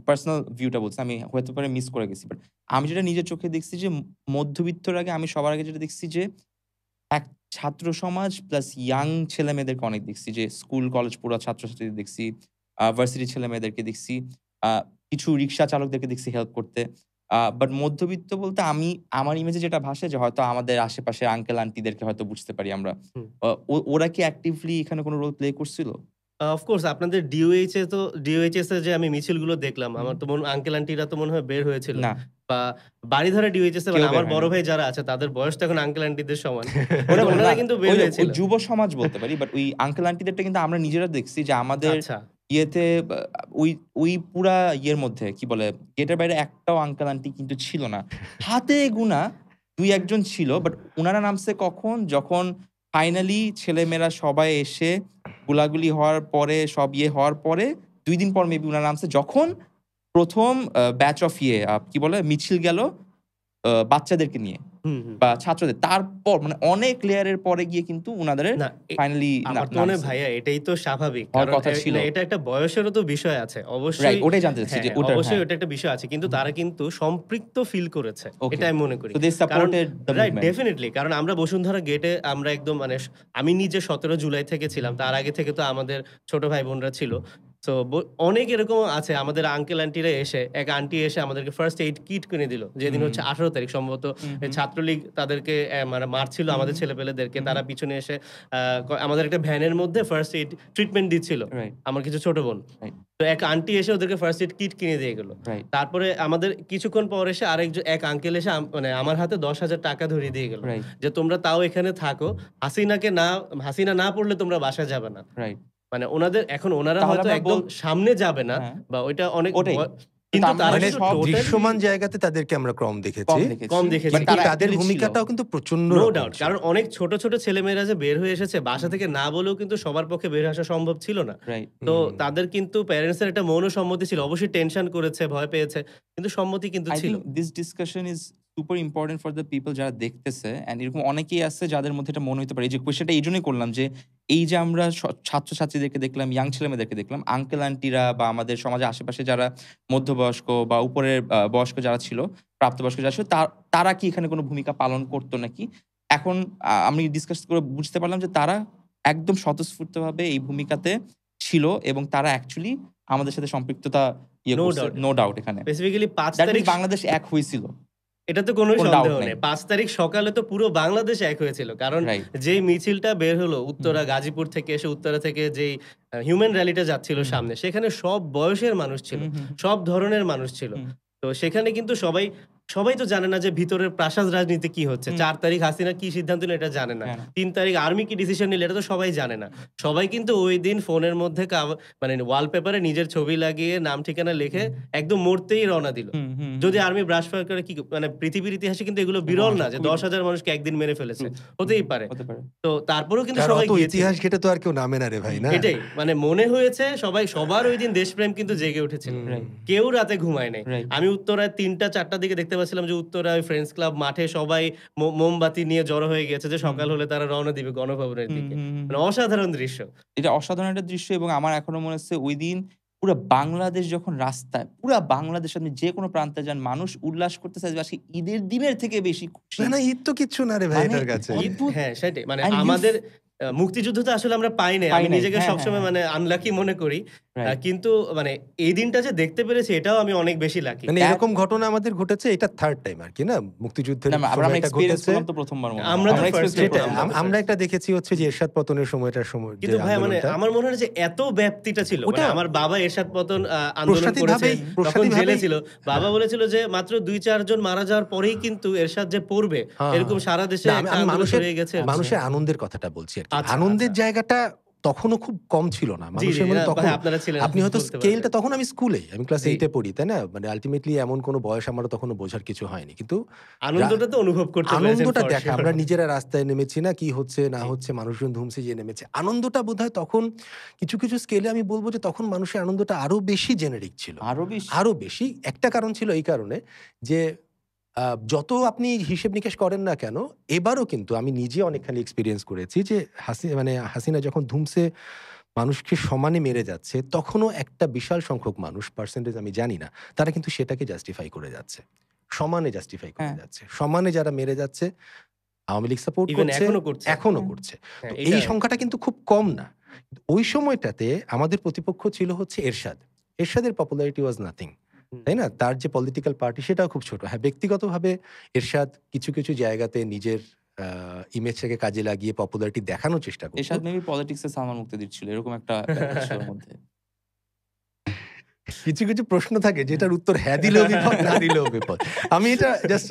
পার্সোনাল ভিউটা বলছি। আমি হতে পারে মিস করে গেছি। বাট আমি যেটা নিজের চোখে দেখছি যে মধ্যবিত্তর আগে আমি সবার আগে যেটা দেখছি যে এক ছাত্র সমাজ প্লাস ইয়াং ছেলেমেয়েদেরকে অনেক দেখছি যে স্কুল, কলেজ পড়ুয়া ছাত্রছাত্রীদের দেখছি। ভার্সিটির ছেলেমেয়েদেরকে দেখছি। আ কিছু রিক্সা চালকদেরকে দেখছি হেল্প করতে। বাট মধ্যবিত্ত বলতে আমি আমার ইমেজে যেটা ভাসে যে হয়তো আমাদের আশেপাশের আঙ্কেল আন্টিদেরকে হয়তো বুঝতে পারি আমরা। হুম। ওরা কি অ্যাক্টিভলি এখানে কোনো রোল প্লে করছিল? অফ কোর্স আপনাদের ডিওএইচএস এ যে আমি মিছিলগুলো দেখলাম, হুম। আমার তো আঙ্কেল আন্টিরা তো মনে হয় বের হয়েছিল। না, বা বাড়িধারা ডিওএইচএস এ মানে কেউ বের আমার হয়নি। বড় ভাই যারা আছে তাদের বয়স তো এখন আঙ্কেল আন্টিদের সমান। ওটা কিন্তু বলে উনারা না, কিন্তু বের ওই হয়েছিল। যুব সমাজ বলতে পারি। বাট ওই আঙ্কেল আন্টিদেরটা কিন্তু আমরা নিজেরা দেখছি যে আমাদের আচ্ছা। ইয়েতে ওই ওই পুরা ইয়ের মধ্যে কি বলে গেটের বাইরে একটাও আঙ্কেল আন্টি কিন্তু ছিল না। হাতে গোনা ২-১ জন ছিল। বাট উনারা নামছে কখন? যখন ফাইনালি ছেলেমেয়েরা সবাই এসে গোলাগুলি হওয়ার পরে সব ইয়ে হওয়ার পরে ২ দিন পর মেবি উনারা নামছে। যখন ১ম ব্যাচ অফ ইয়ে কি বলে মিছিল গেল বাচ্চাদেরকে নিয়ে। হুম, হুম। বা ছাত্রদের। তারপর মানে অনেক লেয়ারের পরে গিয়ে কিন্তু উনাদের না ফাইনালি আমার তো মনে হয় নামছে। ভাইয়া এটাই তো স্বাভাবিক। হওয়ার কারণ কথা ছিল। না এটা একটা বয়সেরও তো বিষয় আছে। রাইট, অবশ্যই ওটাই জানতে চাচ্ছি হ্যাঁ, যে হ্যাঁ, ওটার অবশ্যই হ্যাঁ। ওটা একটা বিষয় আছে। কিন্তু তারা কিন্তু সম্পৃক্ত ফিল করেছে। ওকে। এটা আমি মনে করি। সো দে কারণ supported the right movement. Definitely কারণ আমরা বসুন্ধরা গেটে আমরা একদম মানে আমি নিজে ১৭ জুলাই থেকে ছিলাম। তার আগে থেকে তো আমাদের ছোট ভাই-বোনরা ছিল। সো অনেক এরকম আছে আমাদের আঙ্কেল আন্টিরা এসে এক আন্টি এসে আমাদেরকে ফার্স্ট এইড কিট কিনে দিল। যেদিন হুম, হচ্ছে ১৮ তারিখ সম্ভবত হুম, হুম, ছাত্রলীগ তাদেরকে মানে মারছিল হুম, আমাদের হুম, ছেলেপেলেদেরকে। হুম, তারা পিছনে এসে আমাদের একটা ভ্যানের মধ্যে ফার্স্ট এইড ট্রিটমেন্ট দিচ্ছিল। রাইট, আমার কিছু ছোট বোন। রাইট, তো এক আন্টি এসে ওদেরকে ফার্স্ট এইড কিট কিনে দিয়ে গেল। রাইট, তারপরে আমাদের কিছুক্ষণ পর এসে এক আঙ্কেল এসে মানে আমার হাতে ৳১০,০০০ ধরিয়ে দিয়ে গেল। রাইট, যে তোমরা তাও এখানে থাকো। হাসিনা না পড়লে তোমরা বাসায় যাবে না। রাইট। মানে ওনারা তাহলে হয়তো আমরা একদম সামনে যাবে না হ্যাঁ, বা ওইটা অনেক ওটাই। কিন্তু তারা মানে কিন্তু সব টোটালি দৃশ্যমান জায়গাতে তাদেরকে আমরা কম দেখেছি, কম দেখেছি। কম দেখেছি। বাট কিন্তু তারা তাদের actually ছিল। ভূমিকাটাও কিন্তু প্রচন্ড নো রকম ডাউট। ছিল। কারণ অনেক ছোট, ছোট ছেলেমেয়েরা যে বের হয়ে এসেছে বাসা থেকে না বলেও কিন্তু সবার পক্ষে বের হয়ে আসা সম্ভব ছিল না। রাইট। তো হুম। তাদের কিন্তু প্যারেন্টস এর একটা মৌন সম্মতি ছিল। অবশ্যই টেনশন করেছে, ভয় পেয়েছে। কিন্তু সম্মতি কিন্তু আই ছিল। Think this discussion is super important for the people যারা দেখতেছে অ্যান্ড এরকম অনেকেই আছে যাদের মধ্যে এটা মনে হতে পারে। এই যে কোয়েশ্চেনটা এই জন্যই করলাম যে এই যে আমরা ছাত্রছাত্রীদেরকে দেখলাম, ইয়াং ছেলেমেয়েদেরকে দেখলাম, আঙ্কেল আন্টিরা বা আমাদের সমাজের আশেপাশে যারা মধ্যবয়স্ক বা উপরের বয়স্ক যারা ছিল, প্রাপ্তবয়স্ক যারা ছিল তারা কি এখানে কোনো ভূমিকা পালন করতো নাকি? এখন আমি ডিসকাস করে বুঝতে পারলাম যে তারা একদম স্বতঃস্ফূর্তভাবে এই ভূমিকাতে ছিল এবং তারা অ্যাকচুয়ালি আমাদের সাথে সম্পৃক্ততা নো করছে। ডাউট। নো ডাউট এখানে। স্পেসিফিক্যালি ৫ দ্যাট তারিখ মিনস বাংলাদেশ এক হয়েছিল। এটাতে কোনো কোনো সন্দেহ ডাউট নেই। নাই। ৫ তারিখ সকালে তো পুরো বাংলাদেশ এক হয়েছিল। কারণ রাইট। যেই মিছিলটা বের হলো উত্তরা গাজীপুর থেকে এসে উত্তরা থেকে যেই হিউম্যান র‍্যালিটা যাচ্ছিল হুম। সামনে, সেখানে সব বয়সের মানুষ ছিল। হুম, হুম, সব ধরনের মানুষ ছিল। হুম, তো সেখানে কিন্তু সবাই তো জানে না যে ভিতরের প্রাসাদ রাজনীতি কি হচ্ছে। হুম। ৪ তারিখ হাসিনা কি সিদ্ধান্ত নিল এটা জানে না। হ্যাঁ, না। ৩ তারিখ আর্মি কি ডিসিশন নিল এটা তো সবাই জানে না। সবাই কিন্তু ঐদিন ফোনের মধ্যে মানে ওয়ালপেপারে নিজের ছবি লাগিয়ে নাম ঠিকানা লিখে একদম মরতেই রওনা দিল। হুম, হুম, যদি আর্মি ব্রাশ ফায়ার করে কি মানে পৃথিবীর ইতিহাসে কিন্তু এগুলো বিরল না যে খুবই ১০,০০০ মানুষকে একদিন মেরে ফেলেছে। ট্রু। হতেই পারে। হতে পারে। তো তারপরেও কিন্তু কারণ সবাই অত গিয়েছিল। ইতিহাস ঘেটে তো আর কেউ নামে না রে ভাই, না? এটাই মানে মনে হয়েছে সবার ঐদিন দেশপ্রেম কিন্তু জেগে উঠেছিল। হুম। রাইট, কেউ রাতে ঘুমায় নাই। রাইট। আমি উত্তরায় ৩টা ৪টার দিকে দেখতে পাচ্ছিলাম যে উত্তরায় ফ্রেন্ডস ক্লাব মাঠে সবাই মোমবাতি নিয়ে জড়ো হয়ে গেছে যে সকাল হলে তারা রওনা দিবে গণভবনের হুম, দিকে। হুম, হুম, মানে হুম। অসাধারণ দৃশ্য। এটা অসাধারণ একটা দৃশ্য এবং আমার এখনো মনে হচ্ছে ঐদিন পুরা বাংলাদেশ যখন রাস্তায়, পুরা বাংলাদেশে আপনি যেকোনো প্রান্তে যান মানুষ উল্লাস করতেছে যে আজকে ঈদের দিনের থেকে বেশি খুশি। না, না, ঈদ তো কিচ্ছু না রে ভাই মানে এটার কাছে। ঈদ অদ্ভুত। হ্যাঁ, সেটাই। মানে And you আমাদের মুক্তিযুদ্ধ তো আসলে আমরা পাই নাই। পাই আমি নাই। নিজেকে হ্যাঁ, হ্যাঁ, সবসময় হ্যাঁ। মানে আনলাকি মনে করি। রাইট। কিন্তু মানে এই দিনটা যে দেখতে পেরেছি এটাও আমি অনেক বেশি লাকি। মানে এরকম ঘটনা আমাদের ঘটেছে, এটা থার্ড টাইম আর কি, না? মুক্তিযুদ্ধের না, আবার সময় আমরা এটা এক্সপেরিয়েন্স ঘটেছে। করলাম তো প্রথমবার মনে হয়। আমরা তো experience first করলাম সেটাই। আমরা প্রথমবার। তো আমরা first। একটা দেখেছি হচ্ছে যে এরশাদ পতনের সময়টার সময় যে কিন্তু ভাই মানে আন্দোলনটা। আমার মনে হয় যে এত ব্যাপ্তিটা ছিল। মানে ওটা আমার বাবা এরশাদ পতন আন্দোলন করেছে। তখন প্রসাদীভাবেই জেলে ছিল। বাবা বলেছিল যে মাত্র ২-৪ জন মারা যাওয়ার পরেই কিন্তু এরশাদ যে পড়বে হ্যাঁ, এরকম সারা দেশে না, একটা আমি আন্দোলন মানুষের ছড়িয়ে গেছে। মানুষের আনন্দের কথাটা বলছি আর কি। আচ্ছা, আনন্দের আচ্ছা। জায়গাটা তখনও খুব কম ছিল না জি, জি, মানুষের মধ্যে তখন। ভাই আপনারা ছিলেন আপনি হয়তো বলতে স্কেলটা পারবেন। তখন আমি স্কুলে, আমি ক্লাস জি। 8 এ পড়ি, তাই না? মানে আল্টিমেটলি এমন কোনো বয়স আমারও তখনো বোঝার কিছু হয়নি। কিন্তু আনন্দটা তো অনুভব করতে পেরেছেন আনন্দটা for দেখা, sure। আমরা নিজেরা রাস্তায় নেমেছি না, কি হচ্ছে না জি। হচ্ছে, মানুষজন ধুমসে যে নেমেছে। আনন্দটা বোধহয় তখন কিছু স্কেলে আমি বলব যে তখন মানুষের আনন্দটা আরো বেশি জেনেরিক ছিল। আরো বেশি। আরো বেশি। একটা কারণ ছিল এই কারণে যে যত আপনি হিসেব নিকেশ করেন না কেন, এবারও কিন্তু আমি নিজে অনেকখানি এক্সপেরিয়েন্স করেছি যে হাসিনা যখন ধুমসে মানুষকে সমানে মেরে যাচ্ছে, তখনও একটা বিশাল সংখ্যক মানুষ, পার্সেন্টেজ আমি জানি না, তারা কিন্তু সেটাকে জাস্টিফাই করে যাচ্ছে। সমানে জাস্টিফাই করে হ্যাঁ। যাচ্ছে। সমানে যারা মেরে যাচ্ছে, আওয়ামী লীগ সাপোর্ট ইভেন করছে, এখনো করছে। এখনো হ্যাঁ। করছে। হ্যাঁ, তো এই এটা সংখ্যাটা কিন্তু খুব কম না। ওই সময়টাতে আমাদের প্রতিপক্ষ ছিল হচ্ছে এরশাদ। এরশাদের পপুলারিটি ওয়াজ নাথিং। হুম। তাই না? তার যে পলিটিক্যাল পার্টি সেটাও খুব ছোট। হ্যাঁ, ব্যক্তিগতভাবে এরশাদ কিছু জায়গাতে নিজের ইমেজটাকে কাজে লাগিয়ে পপুলারিটি দেখানোর চেষ্টা করত। এরশাদ মেবি পলিটিক্স এ সালমান মুক্তিদির ছিল। এরকম একটা ব্যাপার ছিল ওর মধ্যে। কিছু প্রশ্ন থাকে যেটার উত্তর হ্যাঁ দিলেও বিপদ, না দিলেও বিপদ। আমি এটা জাস্ট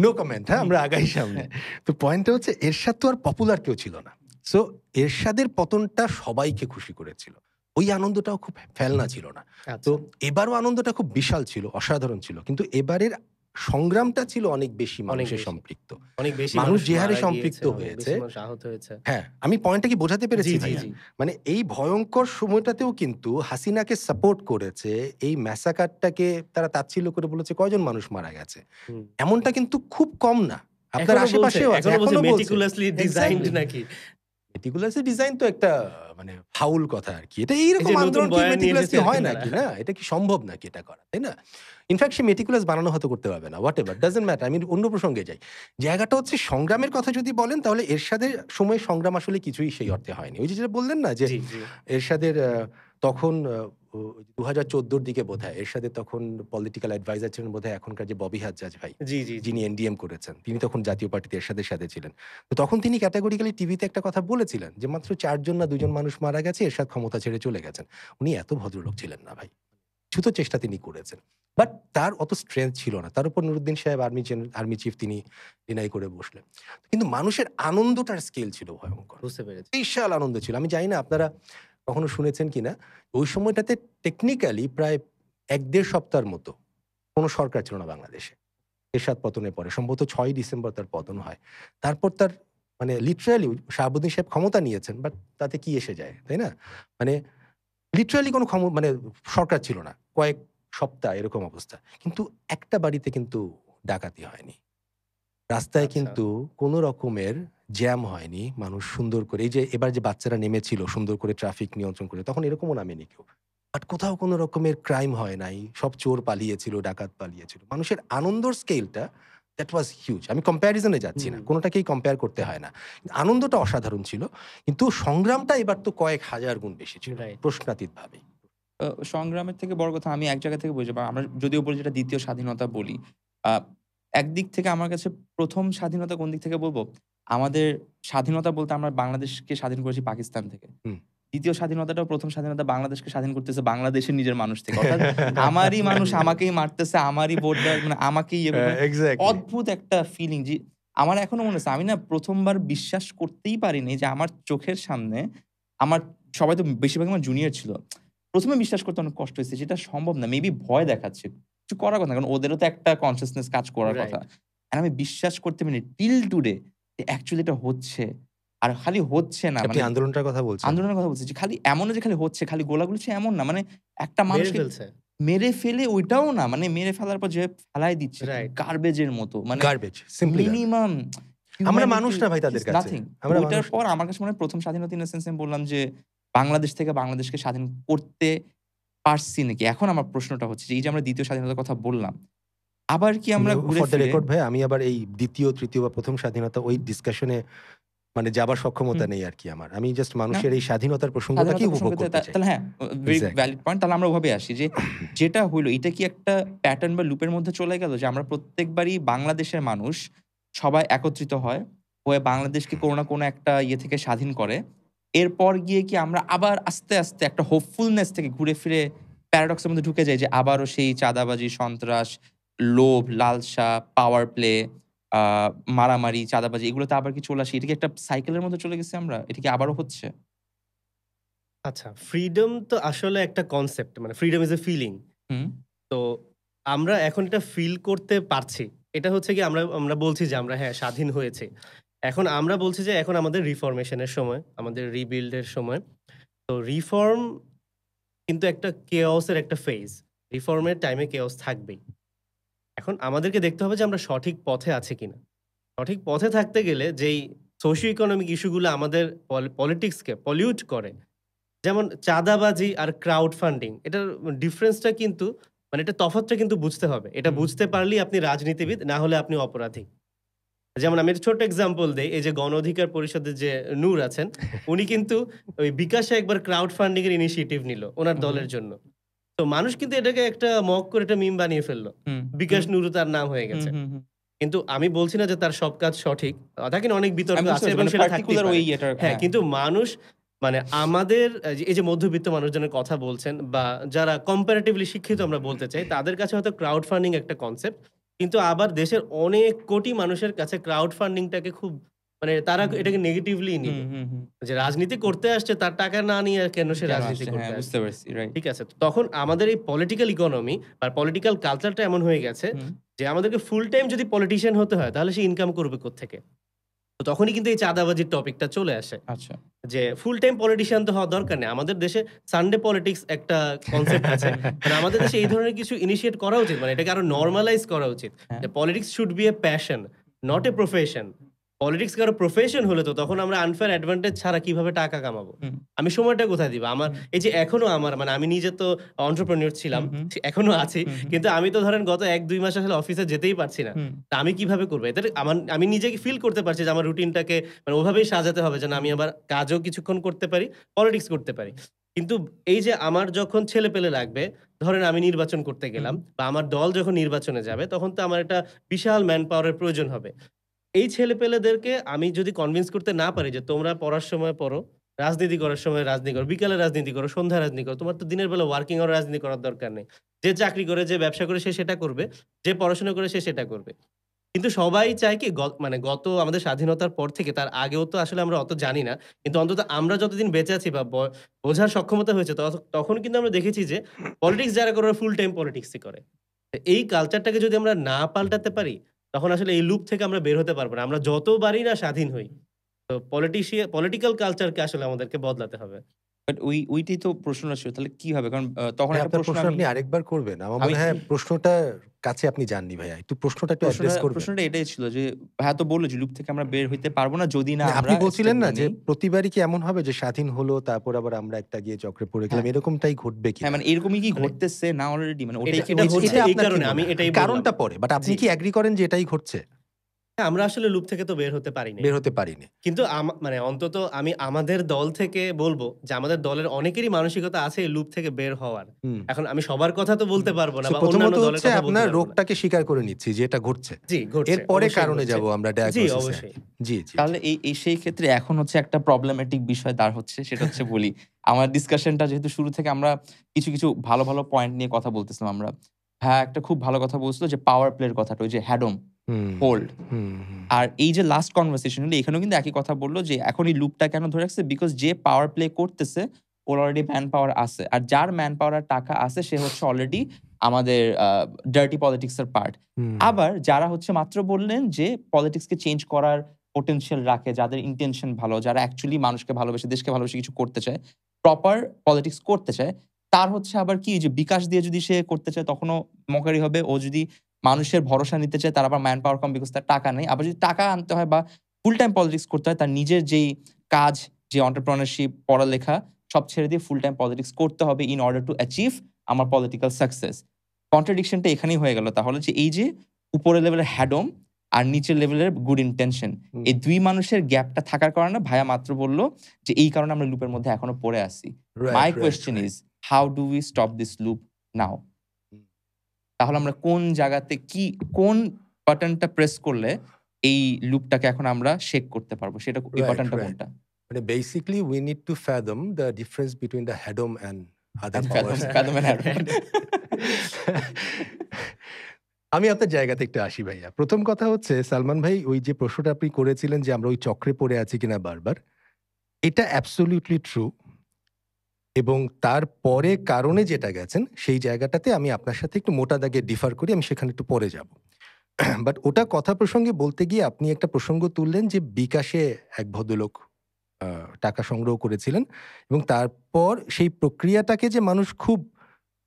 নো কমেন্ট, হ্যাঁ, আমরা আগাই সামনে। তো পয়েন্টটা হচ্ছে এরশাদ তো আর পপুলার কেউ ছিল না। সো এরশাদের পতনটা সবাইকে খুশি করেছিল। ওই আনন্দটাও খুব ফেলনা ছিল না। তো আচ্ছা। এবারও আনন্দটা খুব বিশাল ছিল, অসাধারণ ছিল। কিন্তু এবারের সংগ্রামটা ছিল অনেক বেশি মানুষের বেশি। সম্পৃক্ত। অনেক বেশি মানুষ যে মারা হারে গিয়েছে, সম্পৃক্ত অনেক হয়েছে, বেশি মানুষ আহত হয়েছে। হ্যাঁ, আমি পয়েন্টটা কি বোঝাতে পেরেছি জি, জি, ভাইয়া? জি। মানে এই ভয়ঙ্কর সময়টাতেও কিন্তু হাসিনাকে সাপোর্ট করেছে, এই ম্যাসাকারটাকে তারা তাচ্ছিল্য করে বলেছে কয়জন মানুষ মারা গেছে। হুম। এমনটা কিন্তু খুব কম না। আপনার এখনো বলছে, আশেপাশেও আছে, এখনো বলছে এখনো বলছে। meticulously designed Exactly. নাকি? মেটিকুলাসলি ডিজাইন তো একটা মানে ফাউল কথা আর কি। এটা এই এইরকম যে নতুন আন্দোলন কি বয়ান নিয়ে মেটিকুলাসলি এসেছে হয় তারা। নাকি? না, এটা কি সম্ভব নাকি এটা করা, তাই না? ইনফ্যাক্ট সে মেটিকুলাস বানানো হয়তো করতে পারবে না, হোয়াট এভার, ডাজন্ট ম্যাটার। আমি অন্য প্রসঙ্গে যাই। জায়গাটা হচ্ছে সংগ্রামের কথা যদি বলেন, তাহলে এরশাদের সময় সংগ্রাম আসলে কিছুই সেই অর্থে হয়নি। ওই যে যেটা বললেন না যে জি, জি। এরশাদের তখন ২০১৪ দিকে বোধহয় এরশাদের তখন পলিটিক্যাল অ্যাডভাইজার ছিলেন বোধহয় এখনকার যে ববি হাজ্জাজ ভাই, জি, জি, জি। যিনি এনডিএম করেছেন। তিনি তখন জাতীয় পার্টিতে এরশাদের সাথে ছিলেন। তো তখন তিনি ক্যাটাগরিক্যালি টিভিতে একটা কথা বলেছিলেন যে মাত্র ৪ জন না ২ জন মানুষ মারা গেছে, এরশাদ ক্ষমতা ছেড়ে চলে গেছেন। উনি এত ভদ্রলোক ছিলেন না ভাই। কিছু তো চেষ্টা তিনি করেছেন। বাট তার অত স্ট্রেংথ ছিল না। তার উপর নুরুদ্দিন সাহেব আর্মি চিফ, তিনি ডিনাই করে বসলেন। কিন্তু মানুষের আনন্দটার স্কেল ছিল ভয়ঙ্কর। বুঝতে পেরেছি। বিশাল আনন্দ ছিল। আমি জানি না আপনারা কখনো শুনেছেন কিনা, ওই সময়টাতে টেকনিক্যালি প্রায় 1-1.5 সপ্তাহের মতো কোনো সরকার ছিল না বাংলাদেশে। এরশাদ পতনের পরে সম্ভবত 6ই ডিসেম্বর তার পতন হয়। তারপর তার মানে লিটারালি শাহাবুদ্দিন সাহেব ক্ষমতা নিয়েছেন, বাট তাতে কি এসে যায়, তাই না? মানে লিটারালি কোনো মানে সরকার ছিল না। কয়েক সপ্তাহ এরকম অবস্থা। কিন্তু একটা বাড়িতে কিন্তু ডাকাতি হয়নি। রাস্তায় আচ্ছা। কিন্তু কোনো রকমের জ্যাম হয়নি। মানুষ সুন্দর করে এই যে এবার যে বাচ্চারা নেমেছিল সুন্দর করে ট্রাফিক নিয়ন্ত্রণ করে, তখন এরকমও নামেনি কেউ। বাট কোথাও কোনো রকমের ক্রাইম হয় নাই। সব চোর পালিয়েছিল, ডাকাত পালিয়েছিল। মানুষের আনন্দর স্কেলটা দ্যাট ওয়াজ হিউজ। আমি কম্প্যারিজন এ যাচ্ছি না। হুম। কোনটাকেই কম্পেয়ার করতে হয় না। আনন্দটা অসাধারণ ছিল। কিন্তু সংগ্রামটা এবার তো কয়েক হাজার গুণ বেশি ছিল। রাইট। প্রশ্নাতীতভাবেই। সংগ্রামের থেকে বড় কথা আমি এক জায়গা থেকে বুঝি বা আমরা যদিও বলি যেটা দ্বিতীয় স্বাধীনতা বলি। আ একদিক থেকে আমার কাছে ১ম স্বাধীনতা কোন দিক থেকে বলব? আমাদের স্বাধীনতা বলতে আমরা বাংলাদেশকে স্বাধীন করেছি পাকিস্তান থেকে। হুম। ২য় স্বাধীনতাটাও ১ম স্বাধীনতা বাংলাদেশকে স্বাধীন করতেছে বাংলাদেশের নিজের মানুষ থেকে। অর্থাৎ আমারই মানুষ আমাকেই মারতেছে, আমারই ভোট দেওয়ার মানে আমাকেই ইয়ে মানে এক্সাক্টলি। অদ্ভুত একটা ফিলিং যে আমার এখনো মনে আছে আমি না ১ম বার বিশ্বাস করতেই পারিনি যে আমার চোখের সামনে আমার সবাই তো বেশিরভাগ আমার জুনিয়র ছিল। ১ম এ বিশ্বাস করতে অনেক কষ্ট হইছে। যেটা সম্ভব না। মেবি ভয় দেখাচ্ছে। কিছু করার কথা না। কারণ ওদেরও তো একটা কনসিয়াসনেস কাজ করার কথা। রাইট। আর আমি বিশ্বাস করতে পারিনি টিল টুডে যে অ্যাকচুয়ালি এটা হচ্ছে। আর খালি হচ্ছে না আপনি মানে আন্দোলনটার কথা বলছেন? আন্দোলনের কথা বলছি যে খালি এমন না যে খালি হচ্ছে, খালি গোলাগুলি হচ্ছে এমন না। মানে একটা মেরে মানুষকে ফেলছে। মেরে ফেলে ওইটাও না। মানে মেরে ফেলার পর যেভাবে ফেলাই দিচ্ছে রাইট। গার্বেজ এর মতো। মানে গার্বেজ, সিম্পলি গার্বেজ। মিনিমাম আমরা হিউম্যানিটি মানুষ না ভাই তাদের ইস কাছে। নাথিং। আমরা ওইটার মানুষ পর না। আমার কাছে মনে হয় ১ম স্বাধীনতা ইন দ্যা সেন্স আমি বললাম যে বাংলাদেশ থেকে বাংলাদেশকে স্বাধীন করতে পারছি নাকি? এখন আমার প্রশ্নটা হচ্ছে যে এই যে আমরা ২য় স্বাধীনতার কথা বললাম, আবার কি আমরা ঘুরে ফর দ্য ফিরে রেকর্ড ভাই, আমি আবার এই ২য়, ৩য় বা ১ম স্বাধীনতা ওই ডিসকাশনে মানে যাবার সক্ষমতা হুম, নেই আরকি আমার। আমি জাস্ট না মানুষের এই স্বাধীনতার প্রসঙ্গটাকেই স্বাধীনতা উপভোগ প্রসঙ্গতে করতে চাই। তাহলে হ্যাঁ, ভেরি এক্সাক্টলি। Valid point. তাহলে আমরা ওভাবে আসি যে যেটা হইলো এটা কি একটা প্যাটার্ন বা লুপের মধ্যে চলে গেল যে আমরা প্রত্যেকবারই বাংলাদেশের মানুষ সবাই একত্রিত হয়, হয়ে বাংলাদেশকে কোনো না কোনো একটা ইয়ে থেকে স্বাধীন করে। এরপর গিয়ে কি আমরা আবার আস্তে, আস্তে একটা হোপফুলনেস থেকে ঘুরে ফিরে প্যারাডক্স এর মধ্যে ঢুকে যাই যে আবারও সেই চাঁদাবাজি, সন্ত্রাস, লোভ, লালসা, পাওয়ার প্লে, আ মারামারি, চাঁদাবাজি এগুলোতে আবার কি চলে আসি? এটা কি একটা সাইকেলের মধ্যে চলে গেছি আমরা? এটা কি আবারও হচ্ছে? আচ্ছা, ফ্রিডম তো আসলে একটা কনসেপ্ট। মানে ফ্রিডম ইস এ ফিলিং। হুম, তো আমরা এখন এটা ফিল করতে পারছি। এটা হচ্ছে গিয়ে আমরা আমরা বলছি যে আমরা হ্যাঁ, স্বাধীন হয়েছি। এখন আমরা বলছি যে এখন আমাদের রিফর্মেশন এর সময়, আমাদের রিবিল্ড এর সময়। তো রিফর্ম কিন্তু একটা কেওস এর একটা ফেজ। রিফর্ম এর টাইমে কেওস থাকবেই। এখন আমাদেরকে দেখতে হবে যে আমরা সঠিক পথে আছি কিনা। সঠিক পথে থাকতে গেলে যেই সোশিও ইকোনমিক ইস্যু গুলো আমাদের পলিটিক্স কে পলিউট করে, যেমন চাঁদাবাজি আর ক্রাউড ফান্ডিং, এটার ডিফারেন্সটা কিন্তু মানে এটা তফাৎটা কিন্তু বুঝতে হবে। এটা হুম, বুঝতে পারলেই আপনি রাজনীতিবিদ, না হলে আপনি অপরাধী। যেমন আমি একটা ছোট্ট এক্সাম্পল দেই। এই যে গণ অধিকার পরিষদের যে নূর আছেন, উনি কিন্তু ওই বিকাশে একবার ক্রাউড ফান্ডিং এর ইনিশিয়েটিভ নিল উনার হুম, হুম, দলের জন্য। তো মানুষ কিন্তু এটাকে একটা মক করে একটা মিম বানিয়ে ফেলল। হুম, বিকাশ হুম, নুরু তার নাম হয়ে হুম, গেছে। হুম, হুম। কিন্তু আমি বলছি না যে তার সব কাজ সঠিক। তা নিয়ে অনেক বিতর্ক আমি বুঝতে আছে পারছি এবং মানে সেটা থাকতেই পার্টিকুলার ওই পারে। ইয়েটার হ্যাঁ, হ্যাঁ। কিন্তু মানুষ মানে আমাদের এই যে মধ্যবিত্ত মানুষজনের কথা বলছেন বা যারা কম্পারেটিভলি শিক্ষিত আমরা বলতে চাই, তাদের কাছে হয়তো ক্রাউড ফান্ডিং একটা কনসেপ্ট। কিন্তু আবার দেশের অনেক কোটি মানুষের কাছে ক্রাউড ফান্ডিং টাকে খুব মানে তারা হুম, এটাকে নেগেটিভলি হুম, নিবে। হুম, হুম। যে রাজনীতি করতে আসছে তার টাকা না নিয়ে কেন সে কেন রাজনীতি আসছে? করতে হ্যাঁ, বুঝতে আসবে? পারছি। রাইট। ঠিক আছে? তো তখন আমাদের এই পলিটিক্যাল ইকোনমি বা পলিটিক্যাল কালচারটা এমন হয়ে গেছে হুম, যে আমাদেরকে ফুল টাইম যদি পলিটিশিয়ান হতে হয় তাহলে সে ইনকাম করবে কোত্থেকে? তো তখনই কিন্তু এই চাঁদাবাজির টপিকটা চলে আসে। আচ্ছা। যে ফুল টাইম পলিটিশিয়ান তো হওয়া দরকার নেই। আমাদের দেশে সানডে পলিটিক্স একটা কনসেপ্ট আছে। হুম, মানে আমাদের দেশে এই ধরনের কিছু ইনিশিয়েট করা উচিত। মানে এটাকে আরো হুম, নরমালাইজ করা উচিত। হ্যাঁ। যে politics should B A passion, not a profession. Politics কারো প্রফেশন হলে তো তখন আমরা আনফেয়ার অ্যাডভান্টেজ ছাড়া কিভাবে টাকা কামাবো? হুম, আমি সময়টা কোথায় দিব? আমার হুম, এই যে এখনো আমার মানে আমি নিজে তো entrepreneur ছিলাম। হুম, হুম, এখনো আছি। হুম, হুম, কিন্তু আমি তো ধরেন গত ১-২ মাস আসলে অফিসে যেতেই পারছি না। হুম, তা আমি কিভাবে করব? এদের আমি নিজেকে ফিল করতে পারছি যে আমার রুটিনটাকে মানে ওভাবেই সাজাতে হবে যেন আমি আবার কাজও কিছুক্ষণ করতে পারি, পলিটিক্স করতে পারি। কিন্তু এই যে আমার যখন ছেলেপেলে লাগবে, ধরেন আমি নির্বাচন করতে হুম, গেলাম বা আমার দল যখন নির্বাচনে যাবে তখন তো আমার একটা বিশাল ম্যান পাওয়ার এর প্রয়োজন হবে। এই ছেলেপেলেদেরকে আমি যদি কনভিন্স করতে না পারি যে তোমরা পড়ার সময় পড়ো, রাজনীতি করার সময় রাজনীতি করো, বিকালে রাজনীতি করো, সন্ধ্যায় রাজনীতি করো। তোমার তো দিনের বেলা ওয়ার্কিং আওয়ার রাজনীতি করার দরকার নেই। যে চাকরি করে, যে ব্যবসা করে সে সেটা করবে, যে পড়াশোনা করে সে সেটা করবে। কিন্তু সবাই চায় কি মানে গত আমাদের স্বাধীনতার পর থেকে তার আগেও তো আসলে আমরা অত জানি না। কিন্তু অন্তত আমরা যতদিন বেঁচে আছি বা বোঝার সক্ষমতা হয়েছে তখন কিন্তু আমরা দেখেছি যে পলিটিক্স যারা করে ওরা ফুল টাইম পলিটিক্সই করে। তো এই কালচারটাকে যদি আমরা না পাল্টাতে পারি, তখন আসলে এই লুপ থেকে আমরা বের হতে পারব না। আমরা যতবারই না স্বাধীন হই। তো পলিটিক্যাল কালচারকে আসলে আমাদেরকে বদলাতে হবে। বাট ওইটাই তো প্রশ্নটা ছিল। তাহলে কি হবে? কারণ তখন ভাই একটা আপনার প্রশ্ন প্রশ্ন আমি আপনি আরেকবার করবেন? আমার আমি মনে হয় প্রশ্নটার কাছে আপনি যাননি ভাইয়া। প্রশ্নটা একটু প্রশ্নটা অ্যাড্রেস করবেন? প্রশ্নটা এটাই ছিল যে ভাইয়া তো বলল যে লুপ থেকে আমরা বের হইতে পারব না যদি না মানে আমরা আপনি বলছিলেন স্টেপ না না যে নেই। প্রতিবারই কি এমন হবে যে স্বাধীন হলো তারপর আবার আমরা একটা গিয়ে চক্রে পড়ে গেলাম, হ্যাঁ, এরকমটাই ঘটবে হ্যাঁ, কিনা? মানে এরকমই কি মানে ঘটতেছে না অলরেডি? মানে ওটাই এটা কি এটা ওই যে হচ্ছে? হচ্ছে এটা এই আপনার কি কারণে মনে আমি হয়? এটাই বললাম। কারণটা পরে। বাট আপনি জি। কি এগ্রি করেন যে এটাই ঘটছে? হ্যাঁ, আমরা আসলে লুপ থেকে তো বের হতে পারি নাই। বের হতে পারিনি। কিন্তু মানে অন্তত আমি আমাদের দল থেকে বলব যে আমাদের দলের অনেকেরই মানসিকতা আছে এই লুপ থেকে বের হওয়ার। হুম। এখন আমি সবার কথা তো বলতে পারব না সো বা অন্যান্য প্রথমত দলের হচ্ছে কথা বলতে আপনার পারব না। রোগটাকে স্বীকার করে নিচ্ছি যে এটা ঘটছে। জি, ঘটছে। এরপরে অবশ্যই কারণে ঘটছে। যাবো আমরা জি, ডায়াগনোসিস এ অবশ্যই। আরকি। জি, জি, জি। তাহলে এই সেই ক্ষেত্রে এখন হচ্ছে একটা প্রবলেমেটিক বিষয় দাঁড় হচ্ছে। সেটা হচ্ছে বলি, আমার ডিসকাশনটা যেহেতু শুরু থেকে আমরা কিছু ভালো পয়েন্ট নিয়ে কথা বলতেছিলাম আমরা। হ্যাঁ, একটা খুব ভালো কথা বলছিল যে পাওয়ার প্লে এর কথাটা, ওই যে হ্যাডম, হুম, হোল্ড। হুম, হুম, আর এই যে লাস্ট কনভারসেশন হলো এখানেও কিন্তু একই কথা বলল যে এখন এই লুপটা কেন ধরে রাখছে? বিকজ যে পাওয়ার প্লে করতেছে ওর অলরেডি ম্যান পাওয়ার আছে। আর যার ম্যান পাওয়ার আর টাকা আছে সে হচ্ছে অলরেডি আমাদের ডার্টি পলিটিক্স এর পার্ট। হুম। আবার যারা হচ্ছে মাত্র বললেন যে পলিটিক্স কে চেঞ্জ করার পোটেনশিয়াল রাখে, যাদের ইনটেনশন ভালো, যারা অ্যাকচুয়ালি মানুষকে ভালোবাসে, দেশকে ভালোবেসে কিছু করতে চায়, প্রপার পলিটিক্স করতে চায়, তার হচ্ছে আবার কি যে বিকাশ দিয়ে যদি সে করতে চায় তখনও মকারি হবে। ও যদি মানুষের ভরসা নিতে চায় তার আবার ম্যান পাওয়ার কম বিকজ তার টাকা নেই। আবার যদি টাকা আনতে হয় বা ফুল টাইম পলিটিক্স করতে হয় তার নিজের যেই কাজ, যে entrepreneurship, পড়ালেখা সব ছেড়ে দিয়ে ফুল টাইম পলিটিক্স করতে হবে in order to achieve আমার পলিটিক্যাল সাকসেস। কন্ট্রাডিকশন টা এখানেই হয়ে গেল তাহলে যে এই যে উপরের লেভেলের হ্যাডম আর নিচের লেভেলের গুড ইনটেনশন, হুম। এই ২ মানুষের গ্যাপটা থাকার কারণে ভাইয়া মাত্র বলল যে এই কারণে আমরা লুপের মধ্যে এখনো পড়ে আছি। Right, my right, question right. Is how do we stop this loop now? Hmm. তাহলে আমরা কোন জায়গাতে কোন বাটনটা প্রেস করলে এই লুপটাকে এখন আমরা শেক করতে পারবো? সেটা এই রাইট, বাটনটা রাইট। কোনটা? মানে basically we need to fathom the difference between the Hadom and other powers. fathom and Adam. আমি আপনার জায়গাতে একটু আসি ভাইয়া। ১ম কথা হচ্ছে সালমান ভাই ওই যে প্রশ্নটা আপনি করেছিলেন যে আমরা ওই চক্রে পড়ে আছি কিনা বারবার। এটা অ্যাবসোলিউটলি ট্রু এবং তারপরে কারণে যেটা গেছেন সেই জায়গাটাতে আমি আপনার সাথে একটু মোটা দাগে ডিফার করি। আমি সেখানে একটু পরে যাব। বাট ওটা কথা প্রসঙ্গে বলতে গিয়ে আপনি একটা প্রসঙ্গ তুললেন যে বিকাশে এক ভদ্রলোক আ টাকা সংগ্রহ করেছিলেন এবং তারপর সেই প্রক্রিয়াটাকে যে মানুষ খুব